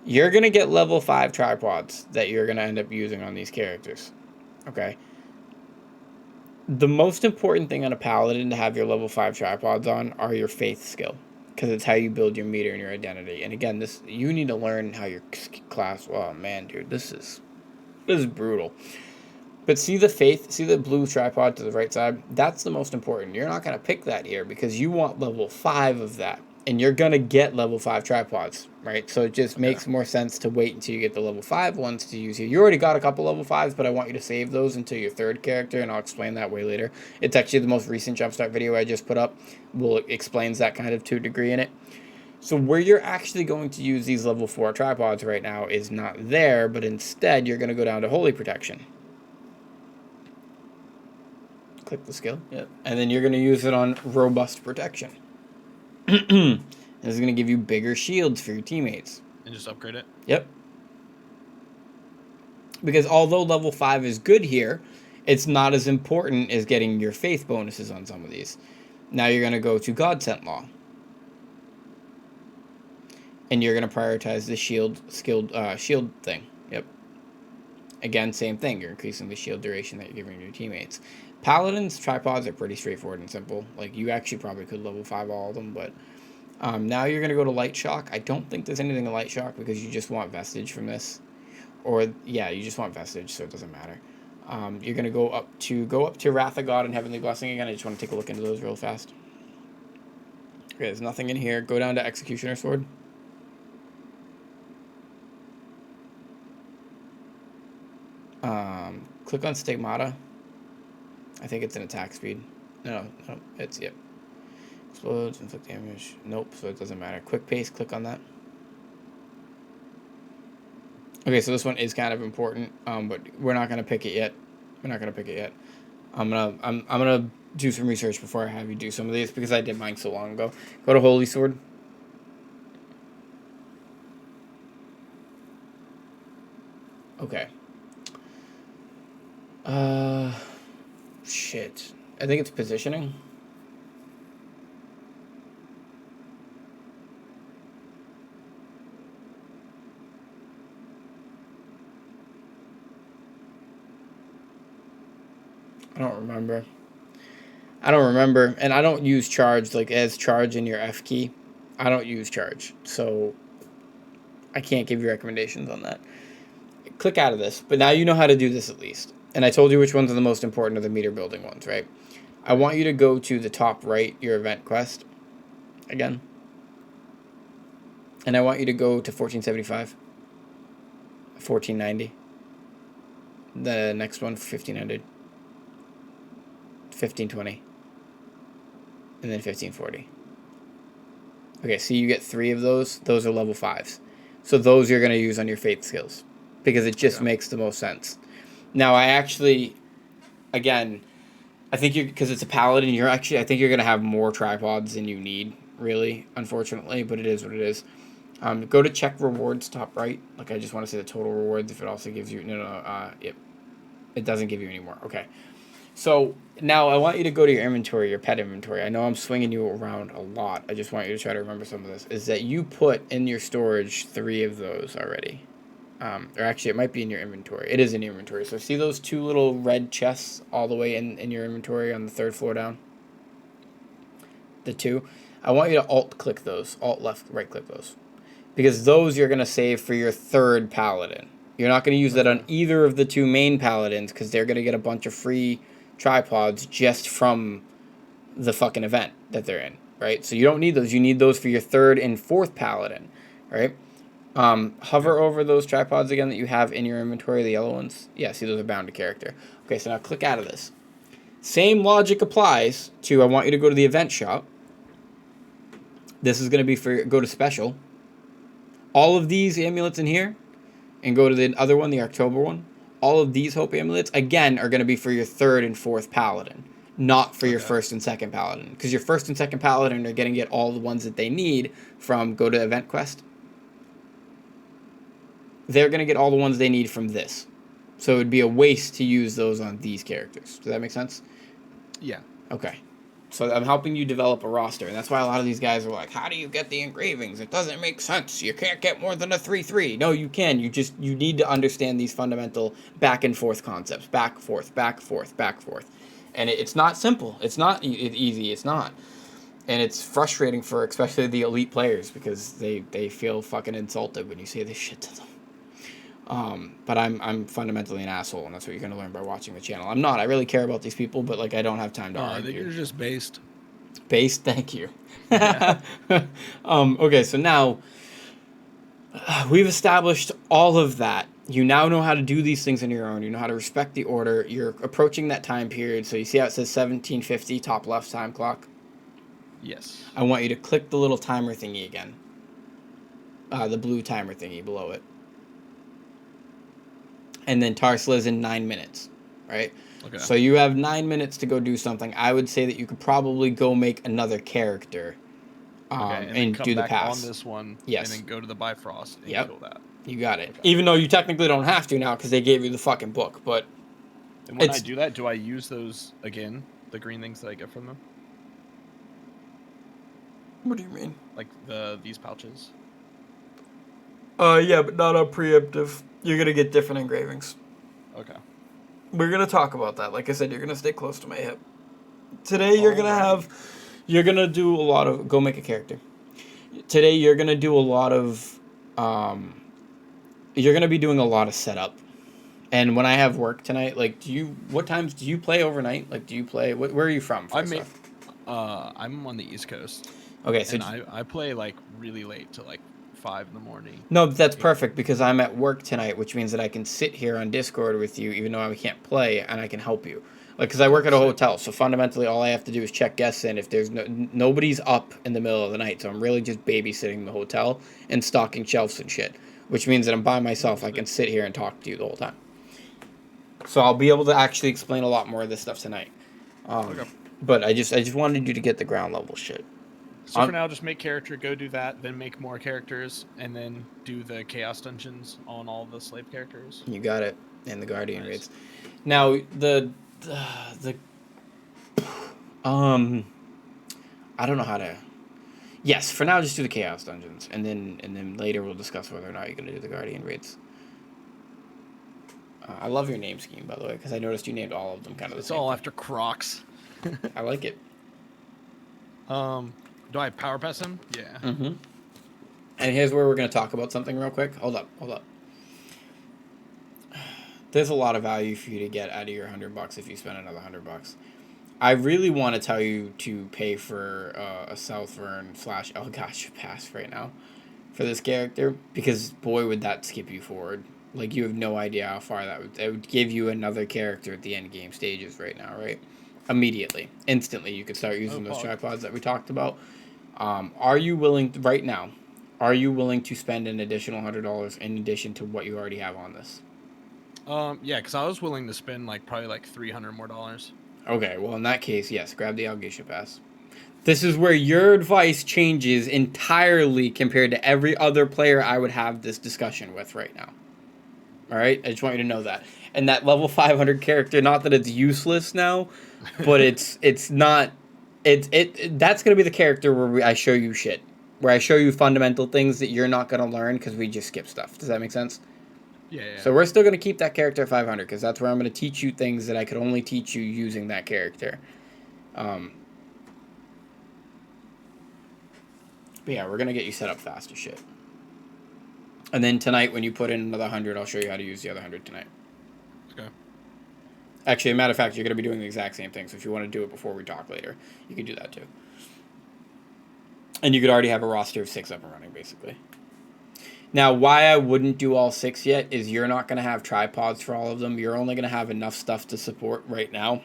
You're going to get level 5 tripods that you're going to end up using on these characters. Okay? The most important thing on a paladin to have your level 5 tripods on are your faith skill, because it's how you build your meter and your identity. And again, this you need to learn how your class. Oh man, dude, this is brutal. But see the blue tripod to the right side? That's the most important. You're not going to pick that here because you want level 5 of that. And you're going to get level 5 tripods, right? So it just makes more sense to wait until you get the level 5 ones to use here. You already got a couple level 5s, but I want you to save those until your 3rd character, and I'll explain that way later. It's actually the most recent Jumpstart video I just put up. Explains that kind of to a degree in it. So where you're actually going to use these level 4 tripods right now is not there, but instead you're going to go down to Holy Protection. Click the skill. Yep. And then you're going to use it on Robust Protection. This is going to give you bigger shields for your teammates. And just upgrade it? Yep. Because although level 5 is good here, it's not as important as getting your faith bonuses on some of these. Now you're going to go to God Sent Law. And you're going to prioritize the shield thing. Yep. Again, same thing. You're increasing the shield duration that you're giving your teammates. Paladins, tripods are pretty straightforward and simple. Like, you actually probably could level 5 all of them, but now you're going to go to Light Shock. I don't think there's anything in Light Shock because you just want Vestige from this. Or, yeah, you just want Vestige, so it doesn't matter. You're going to go up to Wrath of God and Heavenly Blessing again. I just want to take a look into those real fast. Okay, there's nothing in here. Go down to Executioner Sword. Click on Stigmata. I think it's an attack speed. No, it's, yep. Explodes, inflict damage. Nope, so it doesn't matter. Quick pace, click on that. Okay, so this one is kind of important, but we're not gonna pick it yet. I'm gonna do some research before I have you do some of these because I did mine so long ago. Go to Holy Sword. Okay. Shit. I think it's positioning. I don't remember. And I don't use charge, like, as charge in your F key. I don't use charge, so I can't give you recommendations on that. Click out of this, but now you know how to do this at least. And I told you which ones are the most important of the meter building ones, right? I want you to go to the top right, your event quest, again. And I want you to go to 1475, 1490. The next one, 1500, 1520, and then 1540. Okay, so you get 3 of those. Those are level 5s. So those you're going to use on your faith skills because it just makes the most sense. Now, I actually, again, I think because it's a paladin, I think you're going to have more tripods than you need, really, unfortunately, but it is what it is. Go to check rewards, top right. Like, I just want to say the total rewards, if it also gives you, yep. It doesn't give you any more. Okay. So, now I want you to go to your inventory, your pet inventory. I know I'm swinging you around a lot. I just want you to try to remember some of this. Is that you put in your storage 3 of those already. Or actually, it might be in your inventory. It is in your inventory. So see those 2 little red chests all the way in your inventory on the 3rd floor down? The 2. I want you to alt-click those. Alt-left, right-click those. Because those you're going to save for your 3rd paladin. You're not going to use that on either of the 2 main paladins because they're going to get a bunch of free tripods just from the fucking event that they're in, right? So you don't need those. You need those for your 3rd and 4th paladin, right? Hover over those tripods again that you have in your inventory, the yellow ones. Yeah, see, those are bound to character. Okay, so now click out of this. Same logic applies to, I want you to go to the event shop. This is going to be go to special. All of these amulets in here, and go to the other one, the October one. All of these hope amulets, again, are going to be for your 3rd and 4th paladin, not for your 1st and 2nd paladin. Because your 1st and 2nd paladin are going to get all the ones that they need from, go to event quest. They're going to get all the ones they need from this. So it would be a waste to use those on these characters. Does that make sense? Yeah. Okay. So I'm helping you develop a roster, and that's why a lot of these guys are like, how do you get the engravings? It doesn't make sense. You can't get more than a 3/3. No, you can. You need to understand these fundamental back and forth concepts. Back, forth, back, forth, back, forth. And it's not simple. It's not easy. It's not. And it's frustrating for especially the elite players because they feel fucking insulted when you say this shit to them. But I'm fundamentally an asshole, and that's what you're gonna learn by watching the channel. I'm not. I really care about these people, but like I don't have time to I argue. think you're just based. Based, thank you. Yeah. Okay, so now we've established all of that. You now know how to do these things on your own. You know how to respect the order. You're approaching that time period. So you see how it says 1750 top left time clock? Yes. I want you to click the little timer thingy again. The blue timer thingy below it. And then Tarsla is in 9 minutes, right? Okay. So you have 9 minutes to go do something. I would say that you could probably go make another character Okay, and come do the back pass. on this one, Yes. and then go to the Bifrost and Yep. kill that. You got it. Okay. Even though you technically don't have to now because they gave you the fucking book, but... And when I do that, do I use those again, the green things that I get from them? What do you mean? Like these pouches? Yeah, but not on preemptive. You're gonna get different engravings. Okay. We're gonna talk about that. Like I said, you're gonna stay close to my hip. Today you're gonna do a lot of... Go make a character. Today you're gonna do a lot of... you're gonna be doing a lot of setup. And when I have work tonight, like, what times do you play overnight? Like, do you play... Where are you from? I'm on the East Coast. Okay, so... And I play, like, really late to, like, 5 in the morning. No, that's perfect because I'm at work tonight, which means that I can sit here on Discord with you, even though I can't play, and I can help you. Like, because I work at a hotel, so fundamentally all I have to do is check guests in if there's nobody's up in the middle of the night. So I'm really just babysitting the hotel and stocking shelves and shit, which means that I'm by myself. I can sit here and talk to you the whole time. So I'll be able to actually explain a lot more of this stuff tonight. Okay. But I just wanted you to get the ground level shit. So for now, just make character, go do that, then make more characters, and then do the Chaos Dungeons on all the slave characters. You got it. And the Guardian raids. Now, I don't know how to... Yes, for now, just do the Chaos Dungeons. And then later we'll discuss whether or not you're going to do the Guardian raids. I love your name scheme, by the way, because I noticed you named all of them kind of the same. It's all thing. after Crocs. I like it. Do I power pass him? Yeah. Mm-hmm. And here's where we're going to talk about something real quick. Hold up. There's a lot of value for you to get out of your $100 if you spend another $100. I really want to tell you to pay for a Southern / Elgacha pass right now for this character because boy would that skip you forward. Like you have no idea how far that would give you another character at the end game stages right now, right? Immediately, instantly, you could start using those tripods that we talked about. Are you willing right now? Are you willing to spend an additional $100 in addition to what you already have on this? Yeah, because I was willing to spend probably $300 more. Okay, well in that case, yes, grab the Algesia pass. This is where your advice changes entirely compared to every other player I would have this discussion with right now. All right, I just want you to know that. And that level 500 character, not that it's useless now, but it's not. That's gonna be the character where I show you shit, where I show you fundamental things that you're not gonna learn because we just skip stuff. Does that make sense? Yeah. So we're still gonna keep that character at 500 because that's where I'm gonna teach you things that I could only teach you using that character. But yeah, we're gonna get you set up fast as shit. And then tonight, when you put in another 100, I'll show you how to use the other 100 tonight. Okay. Actually, a matter of fact, you're going to be doing the exact same thing. So if you want to do it before we talk later, you can do that too. And you could already have a roster of 6 up and running, basically. Now, why I wouldn't do all 6 yet is you're not going to have tripods for all of them. You're only going to have enough stuff to support right now.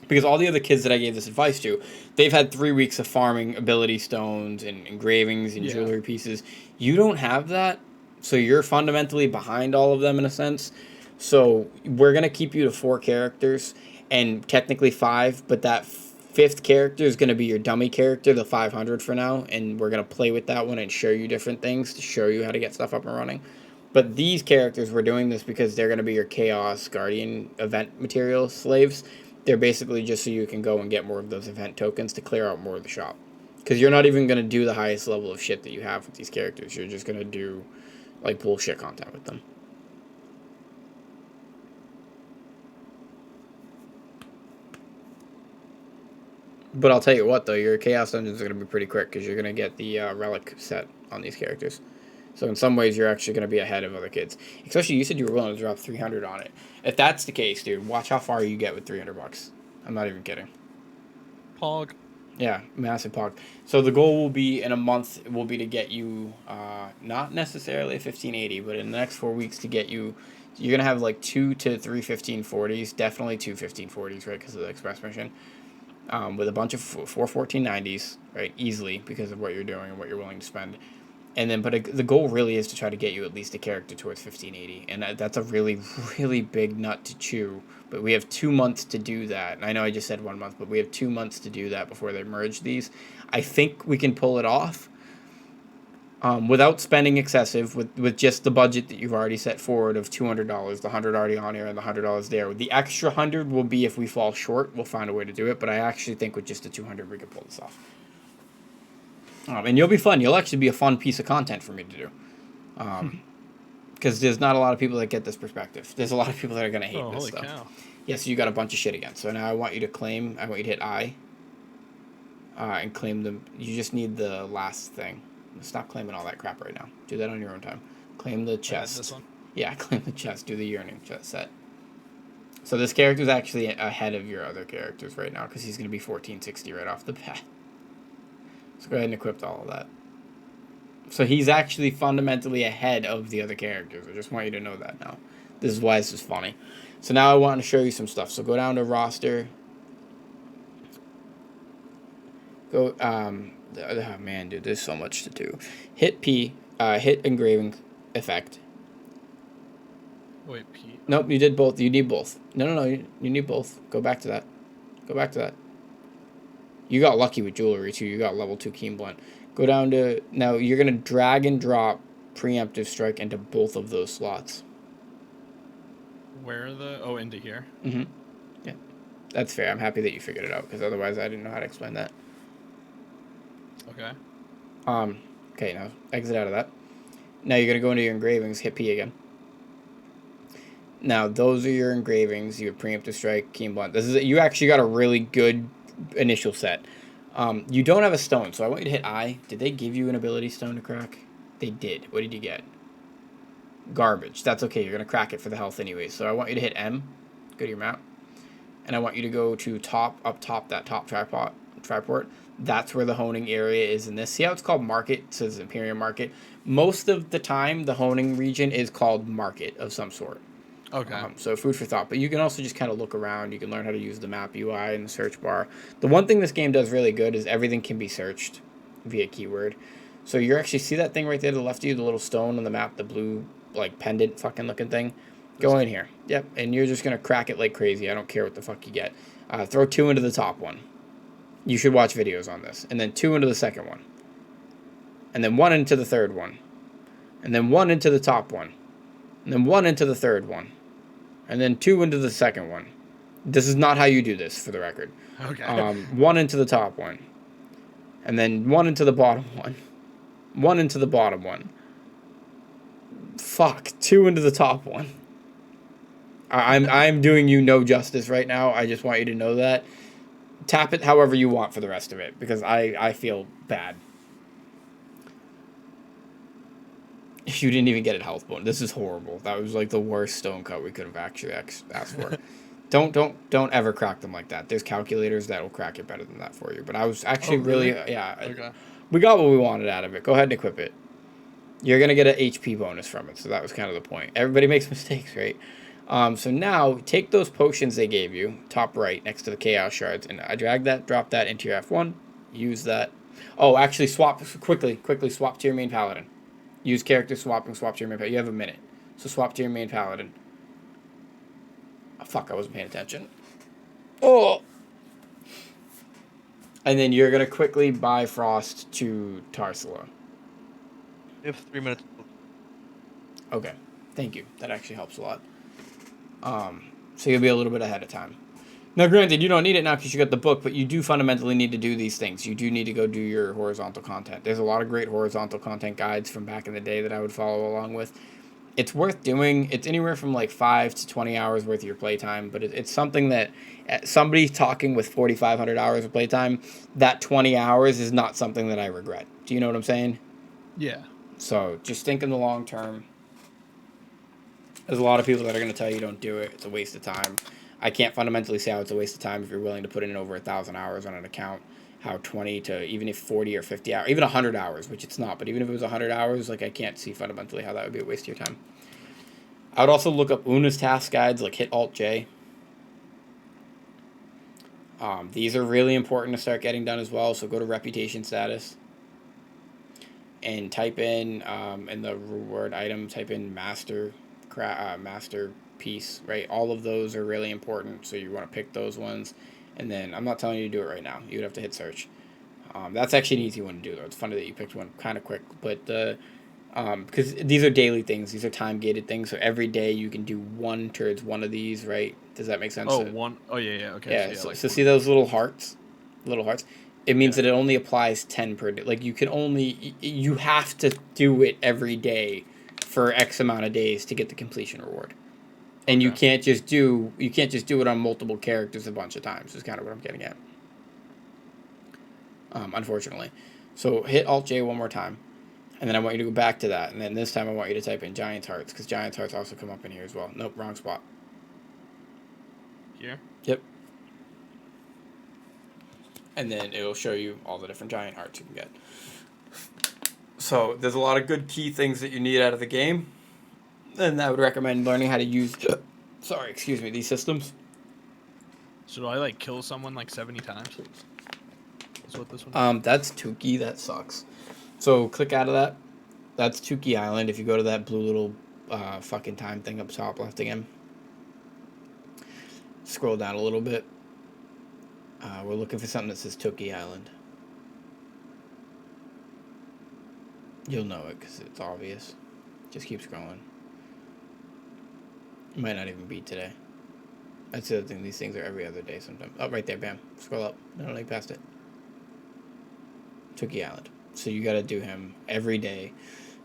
Because all the other kids that I gave this advice to, they've had 3 weeks of farming ability stones and engravings and jewelry pieces. You don't have that. So you're fundamentally behind all of them in a sense. So we're going to keep you to 4 characters and technically 5, but that 5th character is going to be your dummy character, the 500 for now, and we're going to play with that one and show you different things to show you how to get stuff up and running. But these characters, we're doing this because they're going to be your Chaos Guardian event material slaves. They're basically just so you can go and get more of those event tokens to clear out more of the shop. Because you're not even going to do the highest level of shit that you have with these characters. You're just going to do, like, bullshit content with them. But I'll tell you what, though, your Chaos Dungeons are going to be pretty quick because you're going to get the Relic set on these characters. So in some ways, you're actually going to be ahead of other kids. Especially, you said you were willing to drop 300 on it. If that's the case, dude, watch how far you get with 300 bucks. I'm not even kidding. Pog. Yeah, massive pog. So the goal will be in a month will be to get you not necessarily a 1580, but in the next 4 weeks to get you, you're gonna have like 2 to 3 1540s, definitely 2 1540s, right, because of the express mission, with a bunch of 4 1490s, right, easily because of what you're doing and what you're willing to spend. And then, but the goal really is to try to get you at least a character towards 1580, and that's a really, really big nut to chew. But we have 2 months to do that. And I know I just said 1 month, but we have 2 months to do that before they merge these. I think we can pull it off without spending excessive, with just the budget that you've already set forward of $200, the $100 already on here and the $100 there. The extra 100 will be if we fall short. We'll find a way to do it, but I actually think with just the 200 we can pull this off. And you'll be fun. You'll actually be a fun piece of content for me to do. Because there's not a lot of people that get this perspective. There's a lot of people that are going to hate this stuff. Cow. Yeah, so you got a bunch of shit again. So now I want you to claim. I want you to hit I. And claim them. You just need the last thing. Stop claiming all that crap right now. Do that on your own time. Claim the chest. This one? Yeah, claim the chest. Do the yearning chest set. So this character's actually ahead of your other characters right now because he's going to be 1460 right off the bat. So go ahead and equip all of that. So he's actually fundamentally ahead of the other characters. I just want you to know that now. This is why this is funny. So now I want to show you some stuff. So go down to roster. Go, oh man, dude, there's so much to do. Hit P, hit engraving effect. Wait, P. Nope, you did both. You need both. No, you need both. Go back to that. Go back to that. You got lucky with jewelry, too. You got level 2 Keen Blunt. Go down to... Now, you're going to drag and drop Preemptive Strike into both of those slots. Where are the... Oh, into here? Mm-hmm. Yeah. That's fair. I'm happy that you figured it out, because otherwise I didn't know how to explain that. Okay. Okay, now exit out of that. Now you're going to go into your engravings, hit P again. Now, those are your engravings. You have Preemptive Strike, Keen Blunt. You actually got a really good initial set. You don't have a stone, so I want you to hit I. Did they give you an ability stone to crack? They did. What did you get? Garbage. That's okay. You're going to crack it for the health anyway. So I want you to hit M. Go to your map. And I want you to go to up top, that top triport. That's where the honing area is in this. See how it's called Market? It says Imperium Market. Most of the time, the honing region is called Market of some sort. Okay. So food for thought. But you can also just kind of look around. You can learn how to use the map UI and the search bar. The one thing this game does really good is everything can be searched via keyword. So you actually see that thing right there to the left of you, the little stone on the map, the blue, like, pendant fucking looking thing? Go in here. Yep. And you're just going to crack it like crazy. I don't care what the fuck you get. Throw 2 into the top one. You should watch videos on this. And then 2 into the second one. And then 1 into the third one. And then 1 into the top one. And then 1 into the third one. And then 2 into the second one. This is not how you do this, for the record. Okay. 1 into the top one. And then 1 into the bottom one. 1 into the bottom one. Fuck. 2 into the top one. I'm doing you no justice right now. I just want you to know that. Tap it however you want for the rest of it, because I feel bad. You didn't even get a health bonus. This is horrible. That was like the worst stone cut we could have actually asked for. Don't ever crack them like that. There's calculators that will crack it better than that for you. But I was actually really yeah. Okay. We got what we wanted out of it. Go ahead and equip it. You're gonna get an HP bonus from it, so that was kind of the point. Everybody makes mistakes, right? So now take those potions they gave you, top right next to the chaos shards, and I drag that, drop that into your F1. Use that. Oh, actually swap quickly swap to your main paladin. Use character swapping, swap to your main paladin. You have a minute. So swap to your main paladin. Oh, fuck, I wasn't paying attention. Oh! And then you're going to quickly Bifrost to Tarsila. We have 3 minutes. Okay. Thank you. That actually helps a lot. So you'll be a little bit ahead of time. Now, granted, you don't need it now because you got the book, but you do fundamentally need to do these things. You do need to go do your horizontal content. There's a lot of great horizontal content guides from back in the day that I would follow along with. It's worth doing. It's anywhere from like 5 to 20 hours worth of your playtime, but it's something that somebody talking with 4,500 hours of playtime, that 20 hours is not something that I regret. Do you know what I'm saying? Yeah. So just think in the long term. There's a lot of people that are going to tell you don't do it. It's a waste of time. I can't fundamentally say how it's a waste of time if you're willing to put in over 1,000 hours on an account. How 20 to even if 40 or 50 hours, even 100 hours, which it's not, but even if it was 100 hours, like I can't see fundamentally how that would be a waste of your time. I would also look up Una's task guides, like hit Alt J. These are really important to start getting done as well. So go to reputation status and type in the reward item, type in masterpiece, right? All of those are really important, so you want to pick those ones. And then I'm not telling you to do it right now. You would have to hit search. That's actually an easy one to do, though. It's funny that you picked one kind of quick, but because these are daily things, these are time gated things. So every day you can do one towards one of these, right? Does that make sense? Oh, one. Oh, yeah. Okay. Yeah. So, So see those little hearts, It means that it only applies 10 per day. Like you have to do it every day for X amount of days to get the completion reward. And you can't just do it on multiple characters a bunch of times. Is kind of what I'm getting at. Unfortunately, so hit Alt J one more time, and then I want you to go back to that, and then this time I want you to type in Giant's Hearts because Giant's Hearts also come up in here as well. Nope, wrong spot. Here. Yep. And then it'll show you all the different giant hearts you can get. So there's a lot of good key things that you need out of the game, and I would recommend learning how to use. These systems. So do I like kill someone like 70 times? That's what this one is? That's Tukey. That sucks. So click out of that. That's Tukey Island. If you go to that blue little fucking time thing up top left again, scroll down a little bit. We're looking for something that says Tukey Island. You'll know it because it's obvious. Just keep scrolling. It might not even be today. That's the other thing. These things are every other day sometimes. Oh, right there. Bam. Scroll up. No, like past it. Tukey Island. So you got to do him every day.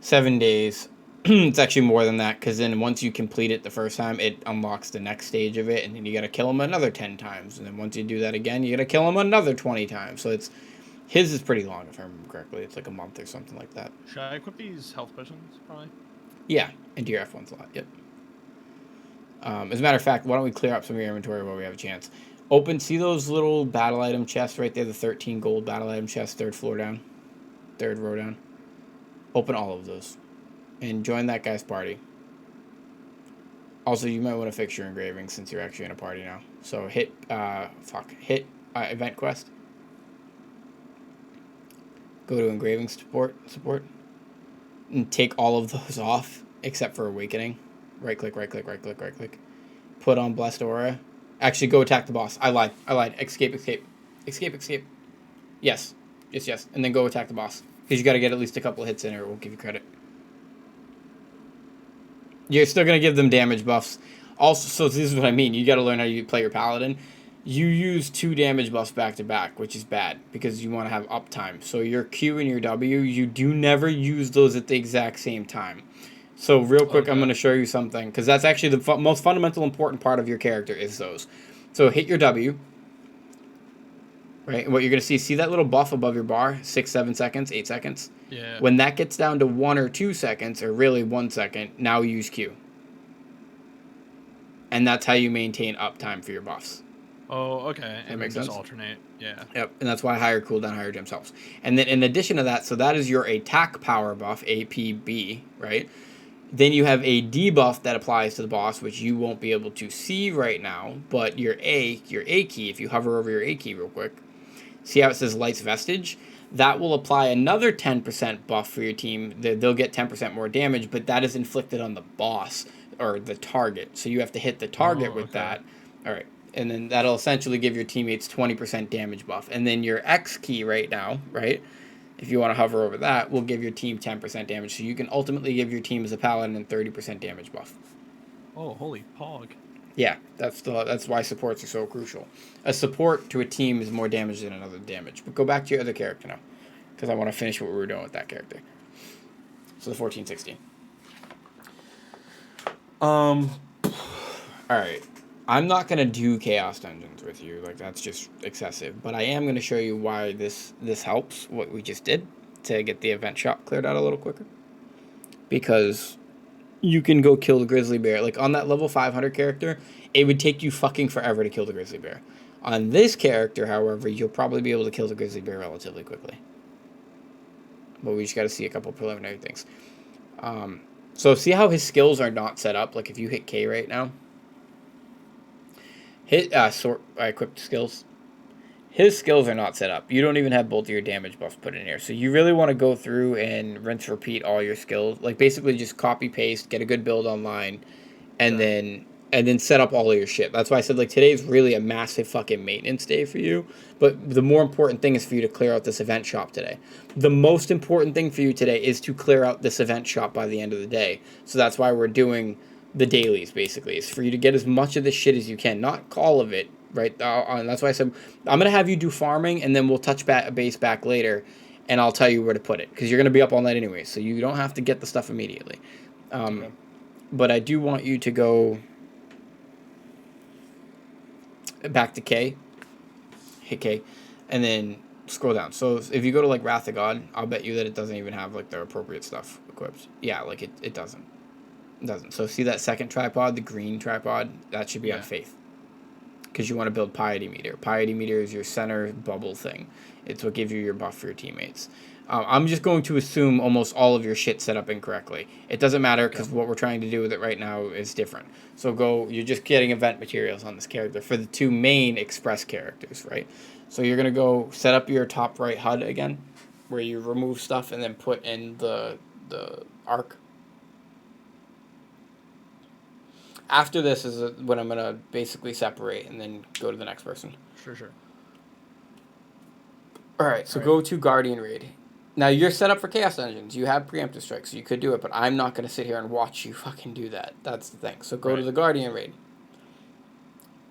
7 days. It's actually more than that because then once you complete it the first time, it unlocks the next stage of it, and then you got to kill him another 10 times. And then once you do that again, you got to kill him another 20 times. So his is pretty long if I remember correctly. It's like a month or something like that. Should I equip these health potions, probably? Yeah, into your F1 slot. Yep. As a matter of fact, why don't we clear up some of your inventory while we have a chance? See those little battle item chests right there, the 13 gold battle item chests, third row down. Open all of those. And join that guy's party. Also, you might want to fix your engraving since you're actually in a party now. So hit event quest. Go to engraving support, and take all of those off except for awakening. Right click. Put on blessed aura. Actually, go attack the boss. I lied. Escape. Yes. And then go attack the boss because you got to get at least a couple of hits in, or it won't give you credit. You're still going to give them damage buffs. Also, so this is what I mean. You got to learn how you play your paladin. You use 2 damage buffs back to back, which is bad because you want to have uptime. So your Q and your W, you do never use those at the exact same time. So real quick, I'm going to show you something because that's actually the most fundamental important part of your character is those. So hit your W. Right, and what you're going to see that little buff above your bar, 6, 7 seconds, 8 seconds? Yeah. When that gets down to 1 or 2 seconds, or really 1 second, now use Q. And that's how you maintain uptime for your buffs. Oh, okay. And makes then sense? just alternate. Yeah. Yep, and that's why higher cooldown, higher gems helps. And then in addition to that, so that is your attack power buff, APB, right? Then you have a debuff that applies to the boss, which you won't be able to see right now, but your A key, if you hover over your A key real quick, see how it says Light's Vestige? That will apply another 10% buff for your team. They'll get 10% more damage, but that is inflicted on the boss or the target. So you have to hit the target with that. All right. And then that'll essentially give your teammates 20% damage buff. And then your X key right now, right, If you want to hover over that, will give your team 10% damage. So you can ultimately give your team as a paladin a 30% damage buff. Oh, holy pog. Yeah, that's why supports are so crucial. A support to a team is more damage than another damage. But go back to your other character now, because I want to finish what we were doing with that character. So the 1416. All right. I'm not gonna do Chaos Dungeons with you, like that's just excessive. But I am gonna show you why this helps. What we just did to get the event shop cleared out a little quicker, because you can go kill the grizzly bear. Like on that level 500 character, it would take you fucking forever to kill the grizzly bear. On this character, however, you'll probably be able to kill the grizzly bear relatively quickly. But we just got to see a couple preliminary things. So see how his skills are not set up? Like if you hit K right now, hit sort equipped skills. His skills are not set up. You don't even have both of your damage buffs put in here. So you really want to go through and rinse repeat all your skills. Like basically just copy paste, get a good build online, and then set up all of your shit. That's why I said like today's really a massive fucking maintenance day for you. But the more important thing is for you to clear out this event shop today. The most important thing for you today is to clear out this event shop by the end of the day. So that's why we're doing the dailies basically. It's for you to get as much of this shit as you can, not all of it, right? And that's why I said I'm gonna have you do farming, and then we'll touch base back later, and I'll tell you where to put it because you're gonna be up all night anyway, so you don't have to get the stuff immediately. Okay. But I do want you to go back to K, hit K, and then scroll down. So if you go to like Wrath of God, I'll bet you that it doesn't even have like the appropriate stuff equipped. Yeah, like it doesn't. It doesn't. So see that second tripod, the green tripod? That should be on Faith. Because you want to build Piety Meter. Piety Meter is your center bubble thing. It's what gives you your buff for your teammates. I'm just going to assume almost all of your shit set up incorrectly. It doesn't matter because what we're trying to do with it right now is different. So you're just getting event materials on this character for the two main express characters, right? So you're going to go set up your top right HUD again, where you remove stuff and then put in the arc. After this is when I'm going to basically separate and then go to the next person. Sure. Alright, so go to Guardian Raid. Now, you're set up for Chaos Dungeons. You have preemptive strikes, so you could do it, but I'm not going to sit here and watch you fucking do that. That's the thing. So go to the Guardian Raid.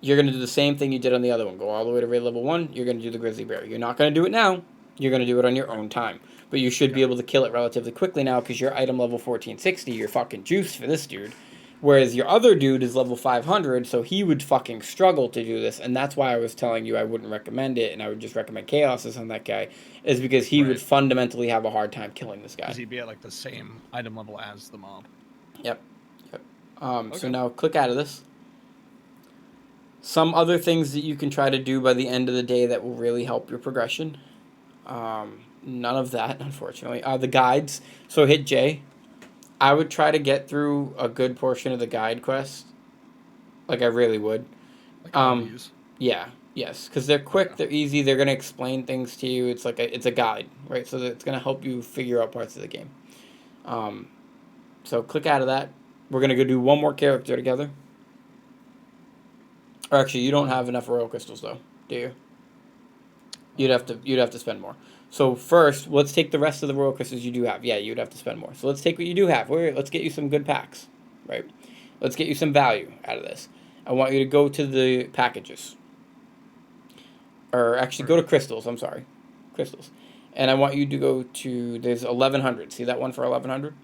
You're going to do the same thing you did on the other one. Go all the way to Raid Level 1. You're going to do the Grizzly Bear. You're not going to do it now. You're going to do it on your own time. But you should be able to kill it relatively quickly now because you're item level 1460. You're fucking juiced for this dude. Whereas your other dude is level 500, so he would fucking struggle to do this, and that's why I was telling you I wouldn't recommend it, and I would just recommend Chaoses on that guy, is because he would fundamentally have a hard time killing this guy. Because he'd be at like the same item level as the mob. Yep. So now click out of this. Some other things that you can try to do by the end of the day that will really help your progression. None of that, unfortunately. The guides. So hit J. I would try to get through a good portion of the guide quest. Like, I really would. Yeah, yes. Because they're quick, they're easy, they're going to explain things to you. It's like it's a guide, right? So it's going to help you figure out parts of the game. So click out of that. We're going to go do one more character together. Or actually, you don't have enough royal crystals, though, do you? You'd have to spend more. So first, let's take the rest of the royal crystals you do have. Yeah, you'd have to spend more. So let's take what you do have. Let's get you some good packs, right? Let's get you some value out of this. I want you to go to the packages. Or actually, go to crystals. I'm sorry. Crystals. And I want you to go to, there's 1100. See that one for 1100?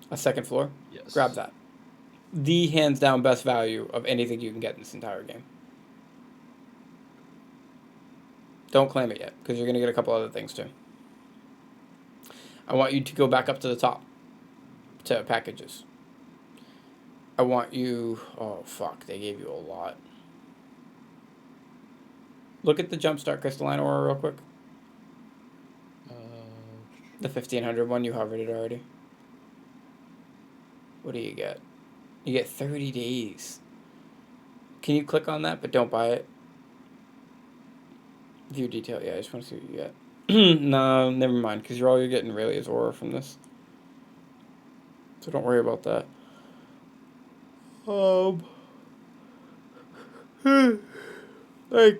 A second floor? Yes. Grab that. The hands down best value of anything you can get in this entire game. Don't claim it yet, because you're going to get a couple other things too. I want you to go back up to the top, to packages. I want you... Oh, fuck, they gave you a lot. Look at the Jumpstart Crystalline Aura real quick. The 1500 one, you hovered it already. What do you get? You get 30 days. Can you click on that, but don't buy it? View detail. Yeah, I just want to see what you get. No, never mind, because all you're getting really is aura from this. So don't worry about that. Alright,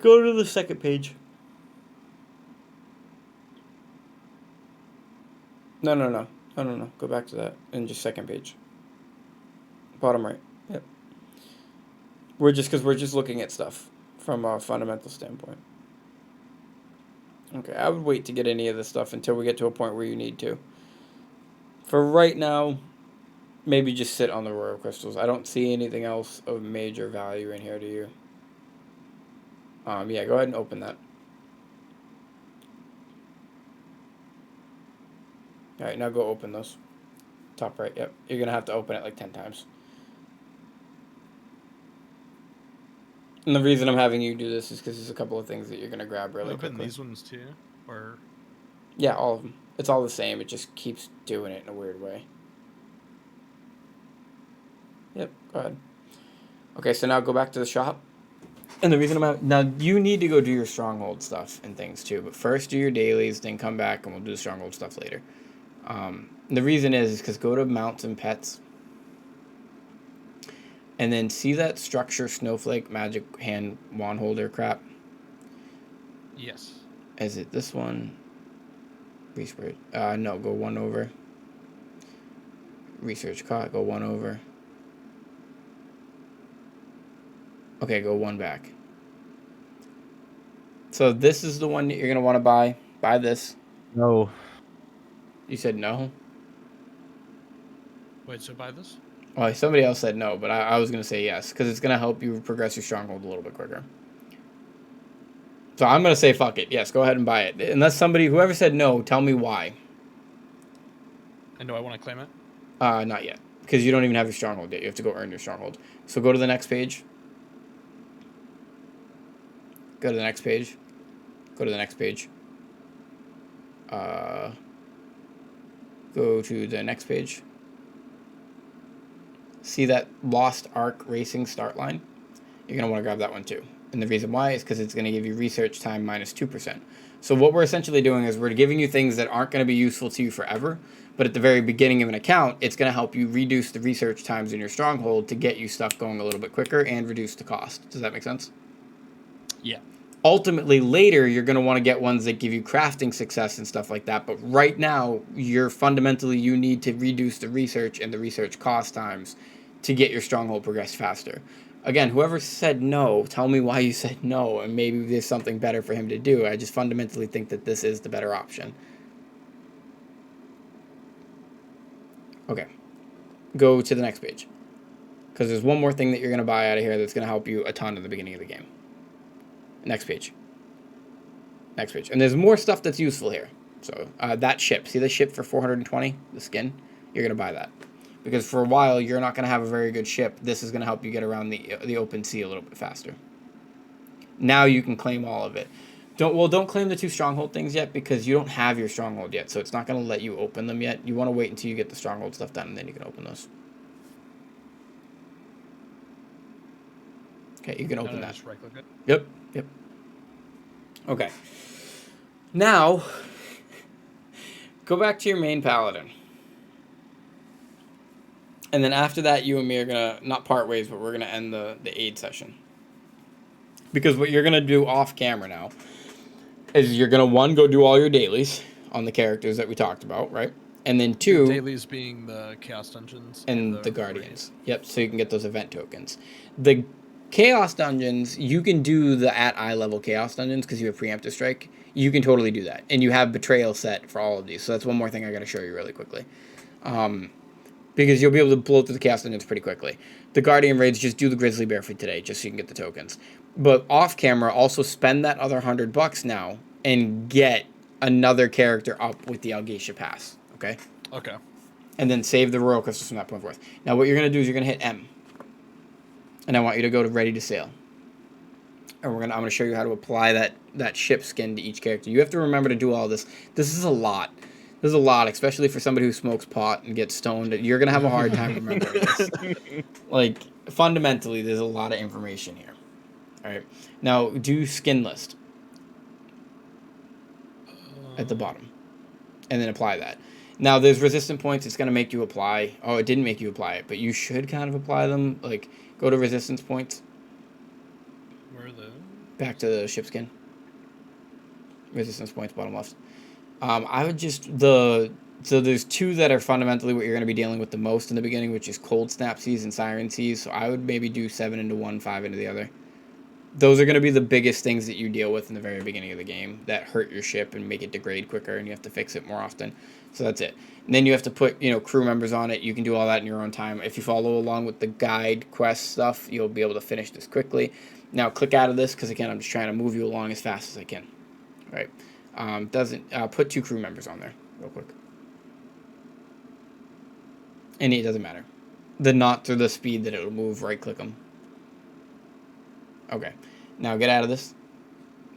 go to the second page. No. Go back to that and just second page. Bottom right. Yep. We're just looking at stuff from a fundamental standpoint. Okay, I would wait to get any of this stuff until we get to a point where you need to. For right now, maybe just sit on the royal crystals. I don't see anything else of major value in here to you. Yeah, go ahead and open that. Alright, now go open those. Top right, yep. You're gonna have to open it like 10 times. And the reason I'm having you do this is because there's a couple of things that you're gonna grab really Open quickly. these ones too, or Yeah, all of them. It's all the same. It just keeps doing it in a weird way. Yep, go ahead. Okay, so now go back to the shop. And the reason now you need to go do your stronghold stuff and things too. But first do your dailies, then come back and we'll do the stronghold stuff later. The reason is because go to mounts and pets. And then see that structure snowflake magic hand wand holder crap? yes. Is it this one? Research. No, go one over. Research caught, go one over. Okay, go one back. So this is the one that you're going to want to buy. Buy this. No. You said no? Wait, so buy this? Well, somebody else said no, but I was going to say yes, because it's going to help you progress your stronghold a little bit quicker. So I'm going to say fuck it. Yes, go ahead and buy it. Unless whoever said no, tell me why. And do I want to claim it? Not yet, because you don't even have your stronghold yet. You have to go earn your stronghold. So go to the next page. Go to the next page. Go to the next page. Go to the next page. See that LostArk Racing start line? You're going to want to grab that one too. And the reason why is because it's going to give you research time minus 2%. So what we're essentially doing is we're giving you things that aren't going to be useful to you forever, but at the very beginning of an account, it's going to help you reduce the research times in your stronghold to get you stuff going a little bit quicker and reduce the cost. Does that make sense? Yeah. Ultimately, later, you're going to want to get ones that give you crafting success and stuff like that. But right now, you need to reduce the research and the research cost times to get your stronghold progress faster. Again, whoever said no, tell me why you said no, and maybe there's something better for him to do. I just fundamentally think that this is the better option. Okay. Go to the next page. Because there's one more thing that you're going to buy out of here that's going to help you a ton at the beginning of the game. Next page. Next page. And there's more stuff that's useful here. So that ship. See the ship for 420? The skin? You're going to buy that. Because for a while, you're not going to have a very good ship. This is going to help you get around the open sea a little bit faster. Now you can claim all of it. Don't claim the 2 stronghold things yet because you don't have your stronghold yet. So it's not going to let you open them yet. You want to wait until you get the stronghold stuff done and then you can open those. Okay, you can open that. Just right click it. Yep. Okay. Now, go back to your main paladin. And then after that, you and me are going to, not part ways, but we're going to end the aid session. Because what you're going to do off camera now is you're going to, 1, go do all your dailies on the characters that we talked about, right? And then 2... dailies being the Chaos Dungeons. And the Guardians. Yep, so you can get those event tokens. The Chaos Dungeons, you can do the at eye level Chaos Dungeons because you have Preemptive Strike. You can totally do that. And you have Betrayal set for all of these. So that's one more thing I got to show you really quickly. Because you'll be able to blow through the Chaos Dungeons pretty quickly. The Guardian Raids, just do the Grizzly Bear for today, just so you can get the tokens. But off camera, also spend that other $100 now and get another character up with the Algesia Pass. Okay? Okay. And then save the Royal Crystals from that point forth. Now what you're going to do is you're going to hit M. And I want you to go to Ready to Sail. And I'm going to show you how to apply that ship skin to each character. You have to remember to do all this. This is a lot. This is a lot, especially for somebody who smokes pot and gets stoned. You're going to have a hard time remembering this. Like, fundamentally, there's a lot of information here. All right. Now, do skin list at the bottom. And then apply that. Now, there's resistant points it's going to make you apply. Oh, it didn't make you apply it, but you should kind of apply them. Like, go to resistance points. Where are those? Back to the ship skin. Resistance points, bottom left. I would just, the So there's two that are fundamentally what you're going to be dealing with the most in the beginning, which is cold snap seas and siren seas. So I would maybe do 7 into one, 5 into the other. Those are going to be the biggest things that you deal with in the very beginning of the game that hurt your ship and make it degrade quicker, and you have to fix it more often. So that's it. And then you have to put, crew members on it. You can do all that in your own time. If you follow along with the guide quest stuff, you'll be able to finish this quickly. Now click out of this because, again, I'm just trying to move you along as fast as I can. All right. Put 2 crew members on there real quick. And it doesn't matter. The knots or the speed that it'll move, right-click them. Okay. Now get out of this.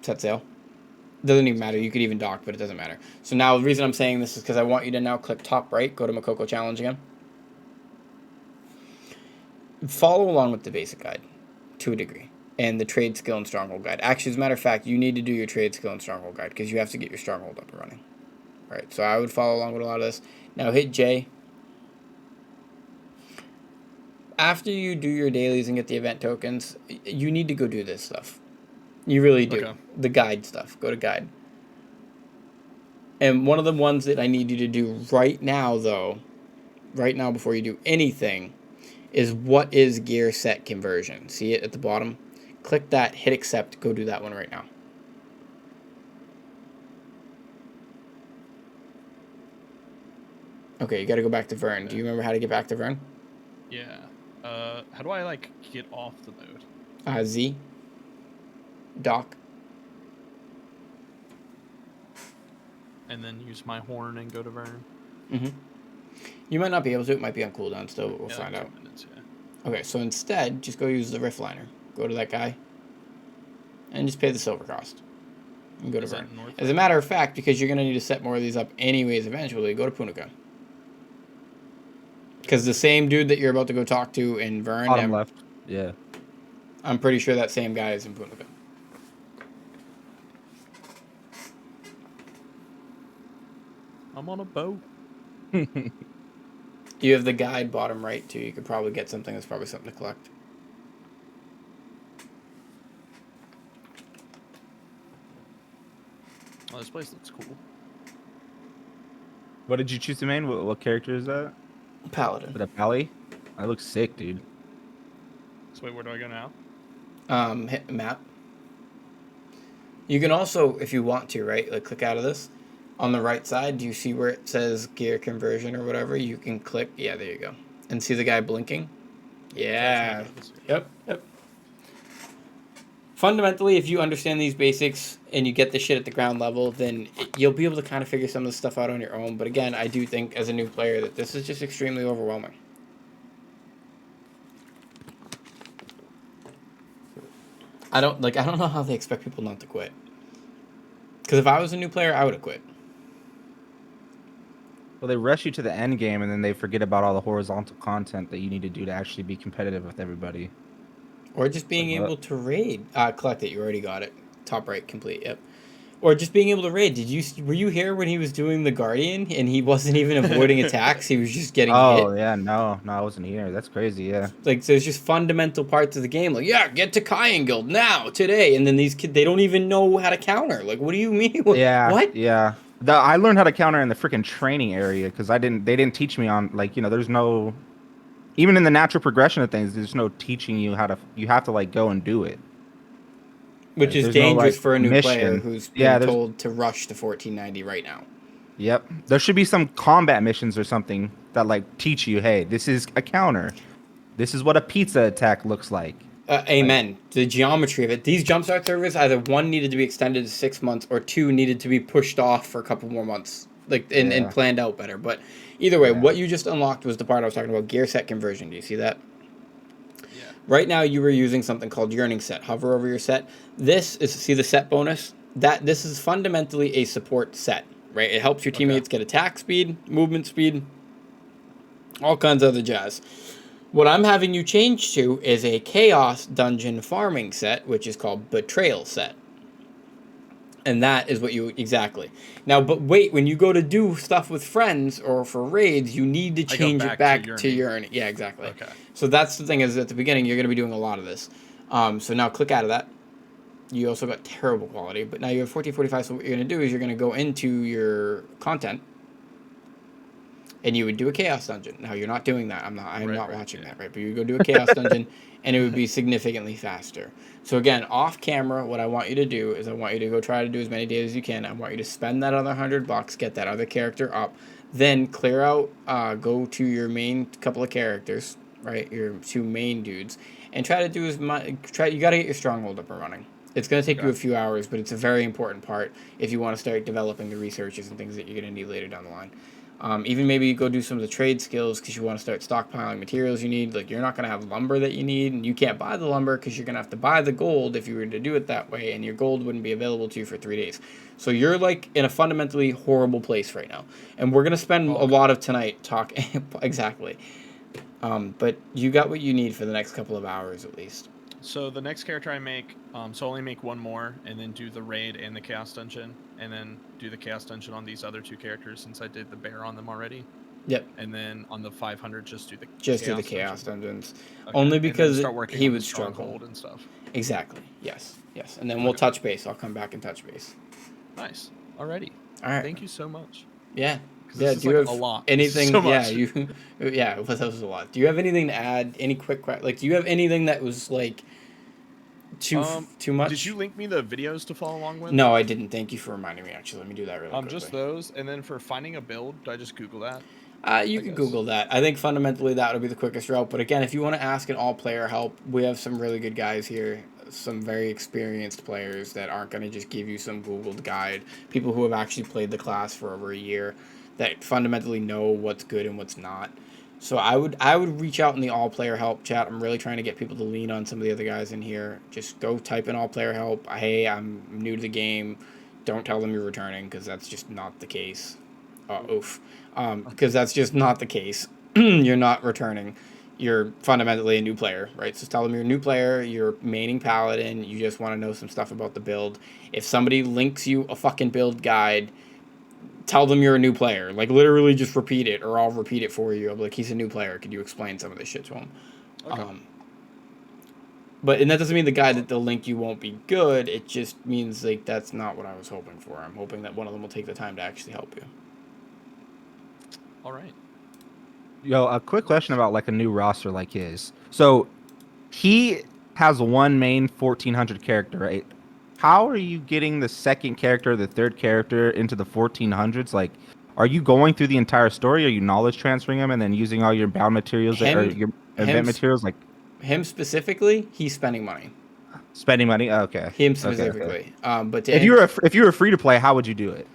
Set sail. Doesn't even matter. You could even dock, but it doesn't matter. So now the reason I'm saying this is because I want you to now click top right. Go to Makoko Challenge again. Follow along with the basic guide to a degree. And the trade skill and stronghold guide. Actually, as a matter of fact, you need to do your trade skill and stronghold guide because you have to get your stronghold up and running. All right. So I would follow along with a lot of this. Now hit J. After you do your dailies and get the event tokens, you need to go do this stuff. You really do. Okay. The guide stuff. Go to guide. And one of the ones that I need you to do right now, though, right now before you do anything, is what is gear set conversion. See it at the bottom? Click that, hit accept, go do that one right now. Okay, you got to go back to Vern. Do you remember how to get back to Vern? Yeah. How do I get off the node? Z. Dock. And then use my horn and go to Vern. Mm-hmm. You might not be able to. It might be on cooldown still, but we'll find out. Minutes, yeah. Okay, so instead, just go use the rift liner. Go to that guy. And just pay the silver cost. And go to Vern. As a matter of fact, because you're going to need to set more of these up anyways eventually, go to Punica. Because the same dude that you're about to go talk to in Vern... Bottom left. Yeah. I'm pretty sure that same guy is in Punica. I'm on a boat. You have the guide bottom right, too. You could probably get something. That's probably something to collect. Oh, this place looks cool. What did you choose to main? What character is that? Paladin. With a pally? That looks sick, dude. So wait, where do I go now? Hit the map. You can also, if you want to, right? Like, click out of this. On the right side, do you see where it says gear conversion or whatever? You can click. Yeah, there you go. And see the guy blinking? Yeah. Yep. Fundamentally, if you understand these basics and you get the shit at the ground level, then you'll be able to kind of figure some of the stuff out on your own. But again, I do think as a new player that this is just extremely overwhelming. I don't know how they expect people not to quit. Because if I was a new player, I would have quit. Well, they rush you to the end game, and then they forget about all the horizontal content that you need to do to actually be competitive with everybody. Or just being able to raid. Collect it. You already got it. Top right, complete. Yep. Or just being able to raid. Were you here when he was doing the Guardian and he wasn't even avoiding attacks? He was just getting hit. Oh yeah, no, I wasn't here. That's crazy. Yeah. Like there's just fundamental parts of the game. Like get to Kayan Guild now today, and then these kids they don't even know how to counter. Like what do you mean? Yeah. What? Yeah. I learned how to counter in the freaking training area because they didn't teach me on there's no, even in the natural progression of things, there's no teaching you how to. You have to go and do it. Which is dangerous for a new player who's been told to rush to 1490 right now. Yep. There should be some combat missions or something that teach you, hey, this is a counter. This is what a pizza attack looks like. Amen. The geometry of it. These jumpstart servers, either one needed to be extended to 6 months or two needed to be pushed off for a couple more months. And planned out better. But either way, what you just unlocked was the part I was talking about, gear set conversion. Do you see that? Yeah. Right now you were using something called yearning set. Hover over your set. This is, see the set bonus? This is fundamentally a support set, right? It helps your teammates get attack speed, movement speed, all kinds of other jazz. What I'm having you change to is a chaos dungeon farming set, which is called betrayal set. And that is what you, exactly. Now, but wait, when you go to do stuff with friends or for raids, you need to change it back to yearning. Yeah, exactly. Okay. So that's the thing is at the beginning, you're going to be doing a lot of this. So now click out of that. You also got terrible quality, but now you have 1445. So what you're going to do is you're going to go into your content. and you would do a chaos dungeon. Now you're not doing that. I'm Right, not right, watching yeah. that, right? But you go do a chaos dungeon, and it would be significantly faster. So again, off camera, what I want you to do is I want you to go try to do as many days as you can. I want you to spend that other $100, get that other character up, then clear out. Go to your main couple of characters, right? Your 2 main dudes, and try to do as much. You got to get your stronghold up and running. It's going to take you a few hours, but it's a very important part if you want to start developing the researches and things that you're going to need later down the line. Even maybe go do some of the trade skills because you want to start stockpiling materials you need. Like, you're not going to have lumber that you need, and you can't buy the lumber because you're going to have to buy the gold if you were to do it that way, and your gold wouldn't be available to you for 3 days. So you're, like, in a fundamentally horrible place right now. And we're going to spend a lot of tonight talking. Exactly. But you got what you need for the next couple of hours at least. So the next character I make, so only make 1 more, and then do the raid and the chaos dungeon, and then do the chaos dungeon on these other 2 characters since I did the bear on them already. Yep. And then on the 500, just do the chaos dungeons. Okay. Only And then because start working he on would the struggle stronghold and stuff. Exactly. Yes. And then we'll touch base. I'll come back and touch base. Nice. Alrighty. All right. Thank you so much. Yeah. This is do you like have a lot. anything? So Yeah, much. that was a lot. Do you have anything to add? Any quick like? Do you have anything that was like too much? Did you link me the videos to follow along with? No, I didn't. Thank you for reminding me. Actually, let me do that really quickly. Just those, and then for finding a build, do I just Google that? You can Google that. I think fundamentally that would be the quickest route. But again, if you want to ask an all-player help, we have some really good guys here. Some very experienced players that aren't going to just give you some Googled guide. People who have actually played the class for over a year that fundamentally know what's good and what's not. So I would reach out in the all-player help chat. I'm really trying to get people to lean on some of the other guys in here. Just go type in all-player help. Hey, I'm new to the game. Don't tell them you're returning because that's just not the case. Because that's just not the case. You're not returning. You're fundamentally a new player, right? So tell them you're a new player, you're maining paladin, you just want to know some stuff about the build. If somebody links you a fucking build guide, tell them you're a new player. Like, literally just repeat it, or I'll repeat it for you. I'll be like, he's a new player. Could you explain some of this shit to him? Okay. And that doesn't mean the guide that they'll link you won't be good. It just means, like, that's not what I was hoping for. I'm hoping that one of them will take the time to actually help you. All right. Yo, a quick question about like a new roster like his. So he has 1 main 1400 character, right? How are you getting the second character, the third character into the 1400s? Like, are you going through the entire story? Are you knowledge transferring them and then using all your bound materials or your event materials? Like him specifically, he's spending money. Spending money? Okay. Him specifically. Okay. But if you were free to play, how would you do it?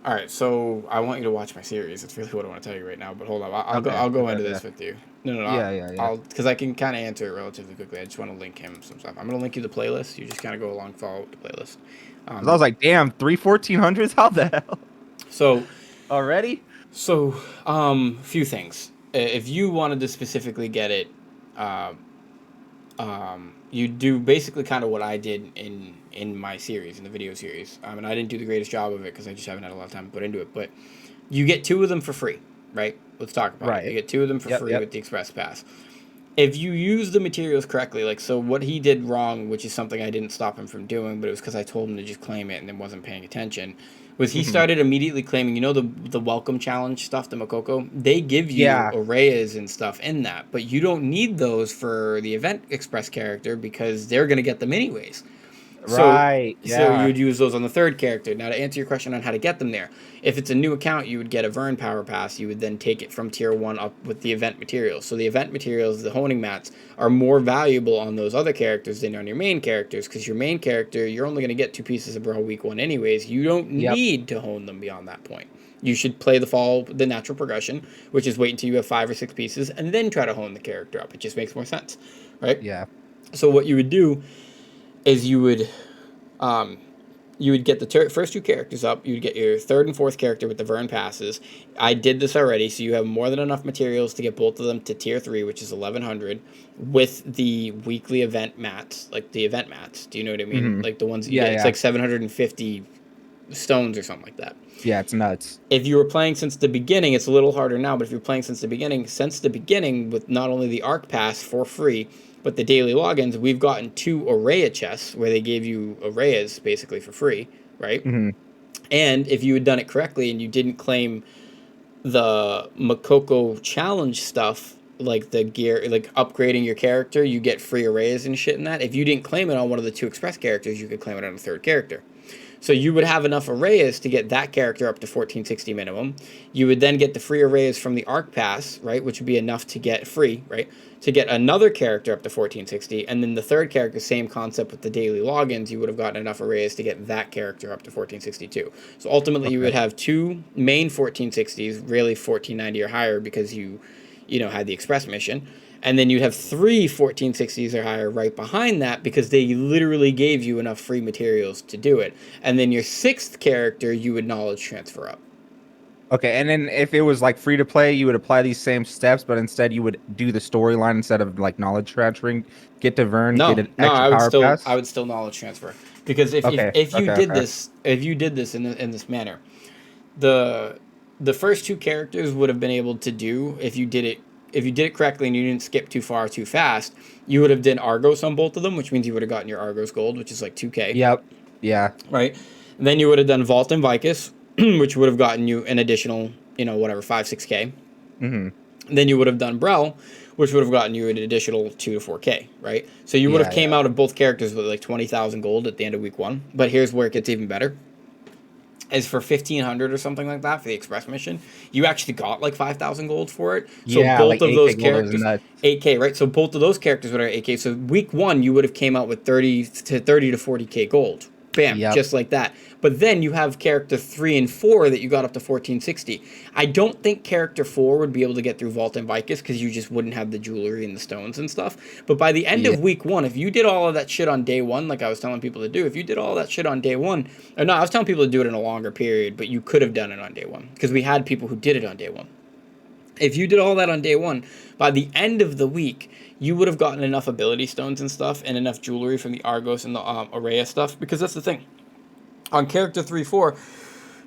All right, so I want you to watch my series. That's really what I want to tell you right now. But hold on, I'll go into this with you. No. Yeah. Because I can kind of answer it relatively quickly. I just want to link him some stuff. I'm gonna link you the playlist. You just kind of go along, follow the playlist. I was like, damn, 3 1400s? How the hell? So already? So, few things. If you wanted to specifically get it, you do basically kind of what I did in my series, in the video series. And I didn't do the greatest job of it because I just haven't had a lot of time to put into it. But you get 2 of them for free, right? Let's talk about it. You get 2 of them for free with the Express Pass. If you use the materials correctly, like, so what he did wrong, which is something I didn't stop him from doing, but it was because I told him to just claim it and then wasn't paying attention, was he started immediately claiming, the welcome challenge stuff, the Makoko? They give you arrays and stuff in that, but you don't need those for the Event Express character because they're going to get them anyways. Right. So you would use those on the third character. Now, to answer your question on how to get them there, if it's a new account, you would get a Vern Power Pass. You would then take it from Tier 1 up with the event materials. So the event materials, the honing mats, are more valuable on those other characters than on your main characters, because your main character, you're only going to get 2 pieces of Bro week 1 anyways. You don't need to hone them beyond that point. You should play the natural progression, which is wait until you have 5 or 6 pieces, and then try to hone the character up. It just makes more sense, right? Yeah. So what you would do is you would get the first 2 characters up. You would get your 3rd and 4th character with the Vern passes. I did this already, so you have more than enough materials to get both of them to Tier 3, which is 1100, with the weekly event mats, like the event mats. Do you know what I mean? Mm-hmm. Like the ones it's like 750 stones or something like that. Yeah, it's nuts. If you were playing since the beginning, it's a little harder now, but if you're playing since the beginning with not only the Arc Pass for free, but the daily logins, we've gotten 2 Araya chests where they gave you Arayas basically for free, right? Mm-hmm. And if you had done it correctly and you didn't claim the Makoko challenge stuff, like the gear, like upgrading your character, you get free arrays and shit in that. If you didn't claim it on one of the 2 express characters, you could claim it on a 3rd character. So you would have enough arrays to get that character up to 1460 minimum. You would then get the free arrays from the Arc Pass, right, which would be enough to get free, right, to get another character up to 1460. And then the 3rd character, same concept with the daily logins, you would have gotten enough arrays to get that character up to 1462. So ultimately, you would have 2 main 1460s, really 1490 or higher, because you had the express mission. And then you'd have 3 1460s or higher right behind that, because they literally gave you enough free materials to do it. And then your 6th character, you would knowledge transfer up. Okay, and then if it was like free to play, you would apply these same steps, but instead you would do the storyline instead of like knowledge transferring. Get to Vern, get an extra power pass. I would still knowledge transfer, because if you did this in this manner, the first 2 characters would have been able to do, if you did it correctly and you didn't skip too far too fast, you would have done Argos on both of them, which means you would have gotten your Argos gold, which is like 2K. Yep. Yeah. Right. And then you would have done Vault and Vicus, which would have gotten you an additional, 5-6K. Mm-hmm. Then you would have done Brel, which would have gotten you an additional 2 to 4K, right? So you would have came out of both characters with like 20,000 gold at the end of week 1. But here's where it gets even better. Is for 1,500 or something like that for the express mission, you actually got like 5,000 gold for it. So both of those characters, 8K, right? So both of those characters would have 8K. So week 1, you would have came out with 30 to 40K gold. Bam, just like that. But then you have character 3 and 4 that you got up to 1460. I don't think character 4 would be able to get through Vault and Vicus, because you just wouldn't have the jewelry and the stones and stuff. But by the end of week 1, if you did all of that shit on day 1, like I was telling people to do, if you did all that shit on day 1, or no, I was telling people to do it in a longer period, but you could have done it on day 1, because we had people who did it on day 1. If you did all that on day 1, by the end of the week, you would have gotten enough ability stones and stuff, and enough jewelry from the Argos and the Araya stuff, because that's the thing. On character 3-4,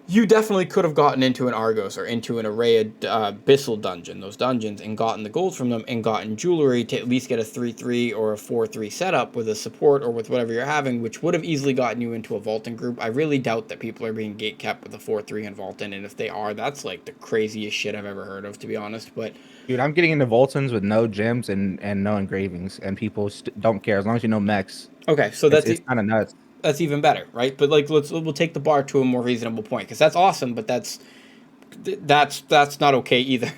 you definitely could have gotten into an Argos or into an Araya Bissell dungeon, those dungeons, and gotten the gold from them, and gotten jewelry to at least get a 3-3 or a 4-3 setup with a support or with whatever you're having, which would have easily gotten you into a Vaulting group. I really doubt that people are being gatekept with a 4-3 and Vaulting, and if they are, that's like the craziest shit I've ever heard of, to be honest. But dude, I'm getting into Voltons with no gems and no engravings, and people don't care as long as you know mechs. Okay, so it's kind of nuts. That's even better, right? But like, we'll take the bar to a more reasonable point, because that's awesome, but that's not okay either.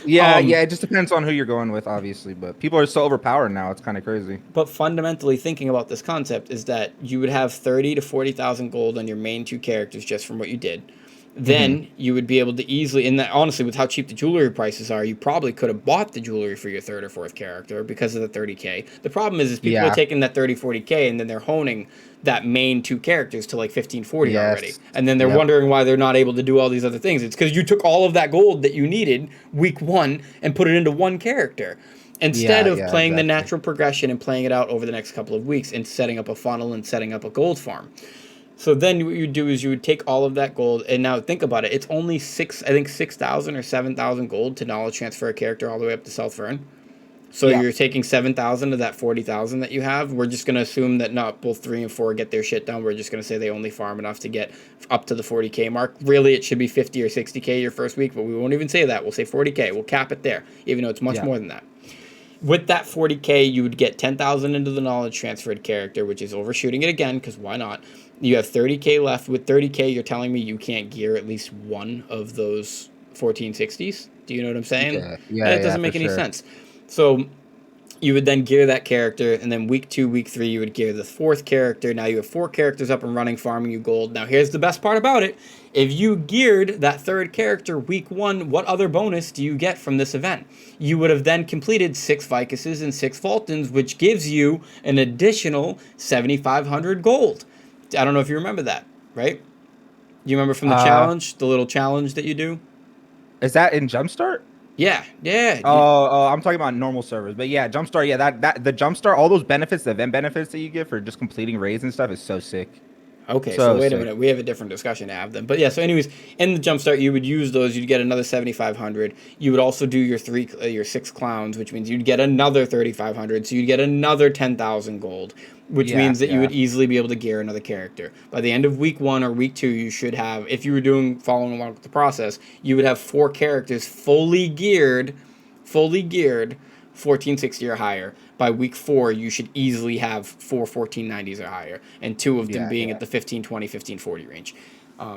Yeah, it just depends on who you're going with, obviously. But people are so overpowered now; it's kind of crazy. But fundamentally, thinking about this concept is that you would have 30 to 40,000 gold on your main 2 characters just from what you did. Then you would be able to easily, and that, honestly, with how cheap the jewelry prices are, you probably could have bought the jewelry for your 3rd or 4th character because of the 30K. The problem is people are taking that 30, 40K, and then they're honing that main 2 characters to like 1540 already. And then they're wondering why they're not able to do all these other things. It's because you took all of that gold that you needed week 1 and put it into 1 character, instead of playing the natural progression and playing it out over the next couple of weeks and setting up a funnel and setting up a gold farm. So then what you do is you would take all of that gold, and now think about it. It's only 6,000 or 7,000 gold to knowledge transfer a character all the way up to South Vern. So you're taking 7,000 of that 40,000 that you have. We're just going to assume that not both 3 and 4 get their shit done. We're just going to say they only farm enough to get up to the 40K mark. Really, it should be 50 or 60K your first week, but we won't even say that. We'll say 40K. We'll cap it there, even though it's much more than that. With that 40K, you would get 10,000 into the knowledge transferred character, which is overshooting it again, because why not? You have 30K left. With 30K, you're telling me you can't gear at least one of those 1460s? Do you know what I'm saying? Yeah, it doesn't make any sense. So you would then gear that character, and then week 2, week 3, you would gear the 4th character. Now you have 4 characters up and running, farming you gold. Now here's the best part about it. If you geared that 3rd character week 1, what other bonus do you get from this event? You would have then completed 6 Vicuses and 6 Fultons, which gives you an additional 7,500 gold. I don't know if you remember that, right? You remember from the challenge, the little challenge that you do? Is that in Jumpstart? Yeah. Oh, I'm talking about normal servers, but yeah, Jumpstart. Yeah, that the Jumpstart, all those benefits, the event benefits that you get for just completing raids and stuff is so sick. Okay, so So wait a sick. minute. We have a different discussion to have then. But yeah, so anyways, in the jumpstart, you would use those. You'd get another 7,500. You would also do your 6 clowns, which means you'd get another 3,500. So you'd get another 10,000 gold, which Yeah, means that you yeah. would easily be able to gear another character. By the end of week 1 or week 2, you should have, if you were following along with the process, you would have 4 characters fully geared 1460 or higher. By week 4, you should easily have 4 1490s or higher, and 2 of them Yeah, being yeah. at the 1520, 1540 range.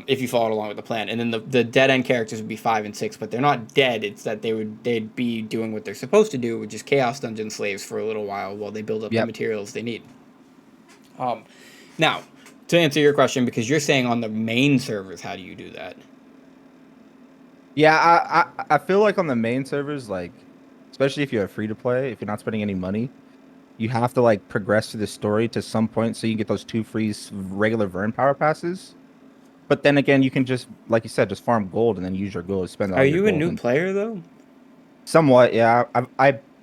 If you followed along with the plan, and then the dead end characters would be 5 and 6, but they're not dead. It's that they'd be doing what they're supposed to do, which is chaos dungeon slaves for a little while they build up the Yep. materials they need. Now, to answer your question, because you're saying on the main servers, how do you do that? Yeah, I feel like on the main servers, like, especially if you're free to play, if you're not spending any money, you have to like progress through the story to some point so you can get those 2 free regular Vern power passes. But then again, you can just, like you said, just farm gold and then use your gold to spend all Are your you a gold. new And player though? somewhat, yeah.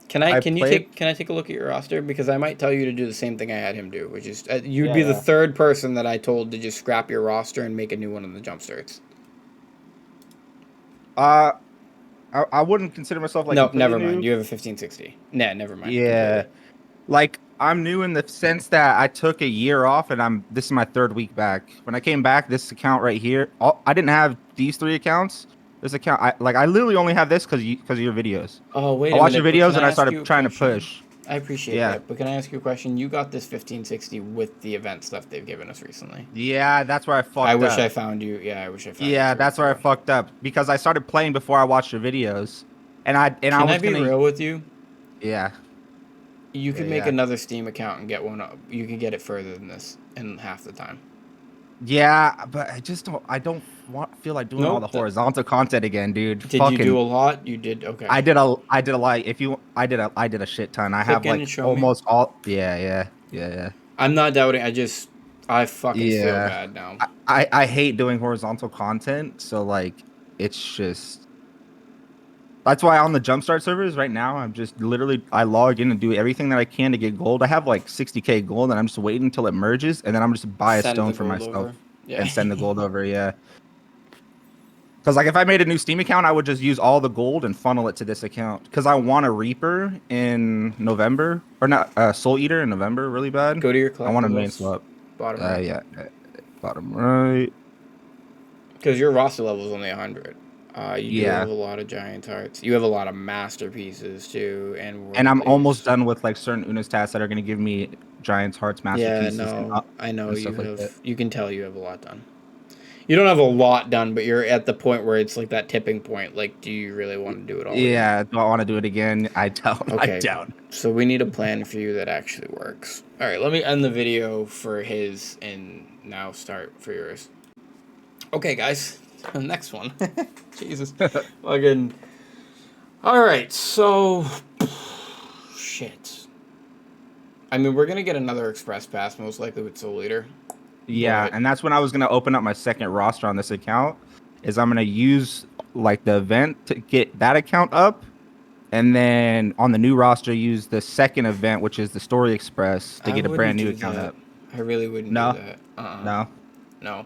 Can I I can you played- take a look at your roster, because I might tell you to do the same thing I had him do, which is you'd Yeah, be the yeah. third person that I told to just scrap your roster and make a new one in the jump starts. I wouldn't consider myself like No, completely never new. mind. You have a 1560. Nah, never mind. Yeah. Completely. Like I'm new in the sense that I took a year off and this is my 3rd week back. When I came back, this account right here, I didn't have these 3 accounts. This account, I literally only have this because of your videos. Oh, wait I a watched minute. your but videos can and I ask you started a trying to question? push. I appreciate Yeah. that, but can I ask you a question? You got this 1560 with the event stuff they've given us recently. Yeah, that's where I fucked up. I wish I found you. Yeah, I wish I found you. Yeah, 2 that's weeks where I ago. fucked up because I started playing before I watched your videos, and I Can I was be gonna. real with you? Yeah. You could make Yeah. another Steam account and get one up. You could get it further than this in half the time. Yeah, but I just don't. I don't feel like doing all Nope, the horizontal content again, dude. Did you do a lot? You did. Okay. I did a lot. I did a shit ton. I have Click in like and show me. almost all. Yeah. I'm not doubting. I fucking feel Yeah. bad now. I hate doing horizontal content, so like it's just. That's why on the Jumpstart servers right now, I'm just literally I log in and do everything that I can to get gold. I have like 60k gold, and I'm just waiting until it merges, and then I'm just buy a Send stone the for gold myself over. Yeah. and send the gold over. Yeah. Because like if I made a new Steam account, I would just use all the gold and funnel it to this account. Because I want a Reaper in November, or not Soul Eater in November, really bad. Go to your I want a main collectibles. swap. Bottom right. Yeah, bottom right. Because your roster level is only 100. You do Yeah. have a lot of giant hearts. You have a lot of masterpieces too, and And I'm worldlies. almost done with like certain Una's tasks that are gonna give me Giant's Hearts Yeah, masterpieces. no, I know and you stuff like have. that. You can tell you have a lot done. You don't have a lot done, but you're at the point where it's like that tipping point. Like, do you really want to do it all? Yeah, do I want to do it again? I don't. Okay. I don't. So we need a plan for you that actually works. All right, let me end the video for his and now start for yours. Okay, guys, the next one. Jesus, fucking. All right, so shit. I mean, we're gonna get another express pass most likely with Soul Eater. Yeah, But- and that's when I was gonna open up my second roster on this account. Is I'm gonna use like the event to get that account up, and then on the new roster use the second event, which is the Story Express, to I get a wouldn't brand new do account that. up. I really wouldn't No. do that. No.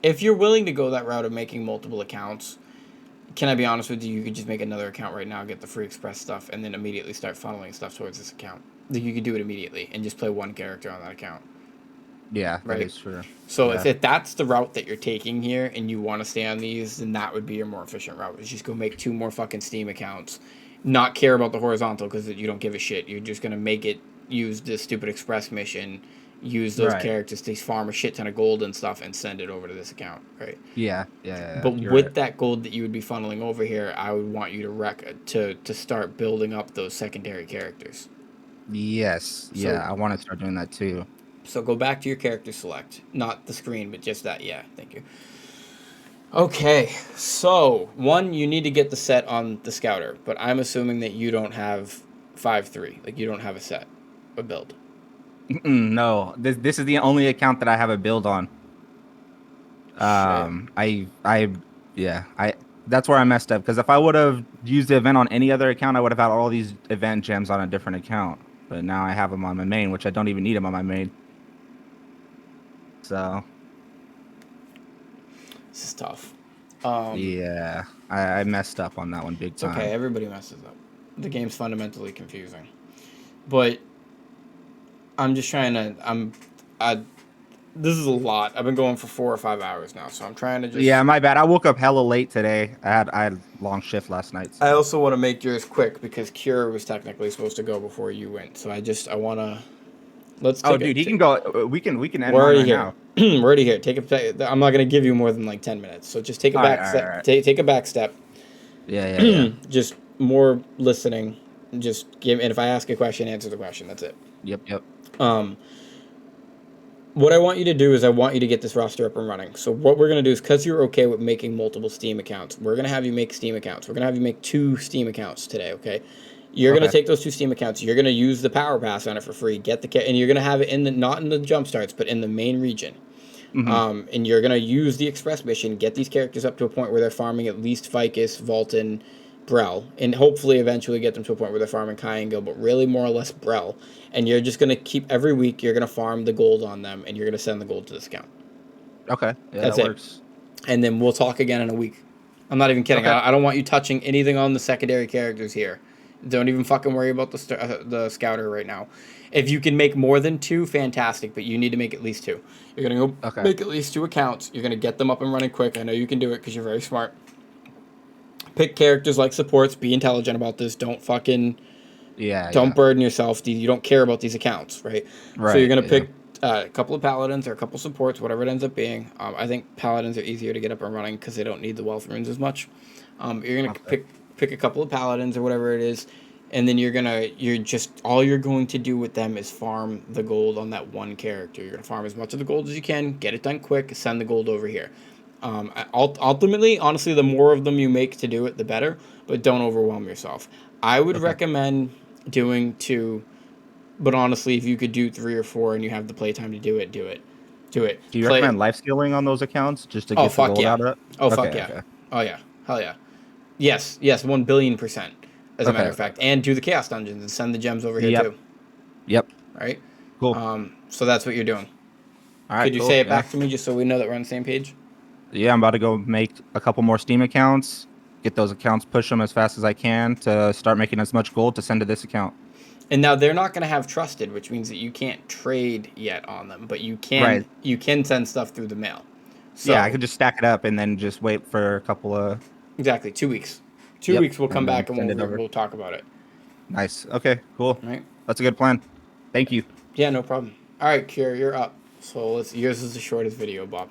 If you're willing to go that route of making multiple accounts, can I be honest with you? You could just make another account right now, get the free express stuff, and then immediately start funneling stuff towards this account. Like, you could do it immediately and just play one character on that account. Yeah, Right. that is true. So Yeah. if that's the route that you're taking here and you want to stay on these, then that would be your more efficient route. Is just go make 2 more fucking Steam accounts. Not care about the horizontal because you don't give a shit. You're just going to make it use this stupid express mission, use those Right. characters to farm a shit ton of gold and stuff and send it over to this account, right? Yeah. But you're with right. that gold that you would be funneling over here, I would want you to start building up those secondary characters. Yes. So- Yeah, I want to start doing that too. So go back to your character select. Not the screen, but just that. Yeah, thank you. Okay, so, 1, you need to get the set on the Scouter, but I'm assuming that you don't have 5-3. Like, you don't have a build. No, this is the only account that I have a build on. That's where I messed up because if I would have used the event on any other account, I would have had all these event gems on a different account. but now I have them on my main, which I don't even need them on my main. So This is tough. yeah, I messed up on that one big It's time. okay. Everybody messes up. The game's fundamentally confusing, but I'm just trying to. This is a lot. I've been going for 4 or 5 hours now, so I'm trying to just. Yeah, my bad. I woke up hella late today. I had a long shift last night. So. I also want to make yours quick because Cure was technically supposed to go before you went. So I want to. Let's. Oh, dude, he can go. We can end We're mine already right here. now. We're already here. I'm not gonna give you more than like 10 minutes. So just take a back step. Alright. Take a back step. Yeah. Just more listening. Just give. And if I ask a question, answer the question. That's it. Yep. What I want you to do is I want you to get this roster up and running. So what we're going to do is, because you're okay with making multiple Steam accounts, we're going to have you make Steam accounts. We're going to have you make 2 Steam accounts today, okay? You're going to take those 2 Steam accounts. You're going to use the Power Pass on it for free. And you're going to have it in the, not in the jump starts, but in the main region. Mm-hmm. And you're going to use the Express mission, get these characters up to a point where they're farming at least Ficus, Vultan, Brel, and hopefully eventually get them to a point where they're farming Kyango, but really more or less Brel. And you're just going to keep, every week, you're going to farm the gold on them, and you're going to send the gold to this account. Okay. Yeah, That's that it. works. And then we'll talk again in a week. I'm not even kidding. Okay. I don't want you touching anything on the secondary characters here. Don't even fucking worry about the scouter right now. If you can make more than 2, fantastic, but you need to make at least 2. You're going to go make at least 2 accounts. You're going to get them up and running quick. I know you can do it because you're very smart. Pick characters like supports. Be intelligent about this. Don't fucking... Don't burden yourself. You don't care about these accounts, right? So you're going to pick a couple of paladins or a couple of supports, whatever it ends up being. I think paladins are easier to get up and running because they don't need the wealth runes as much. You're going to pick a couple of paladins or whatever it is, and then you're going to do with them is farm the gold on that one character. You're going to farm as much of the gold as you can, get it done quick, send the gold over here. Ultimately, honestly, the more of them you make to do it, the better, but don't overwhelm yourself. I would recommend doing 2, but honestly, if you could do 3 or 4 and you have the playtime to do it, do it. Do you recommend life skilling on those accounts just to get the gold out of it? Fuck yeah. Oh yeah. Hell yeah. Yes, 1 billion%, as a matter of fact. And do the chaos dungeons and send the gems over here too. Yep. Right? Cool. So that's what you're doing. All right. Could you say it back to me just so we know that we're on the same page? Yeah, I'm about to go make a couple more Steam accounts, get those accounts, push them as fast as I can to start making as much gold to send to this account. And now they're not going to have trusted, which means that you can't trade yet on them, but you can send stuff through the mail. So, yeah, I could just stack it up and then just wait for a couple of... Exactly, 2 weeks. 2 weeks we'll come back and we'll talk about it. Nice. Okay, cool. Right. That's a good plan. Thank you. Yeah, no problem. All right, Kier, you're up. So yours is the shortest video, Bob.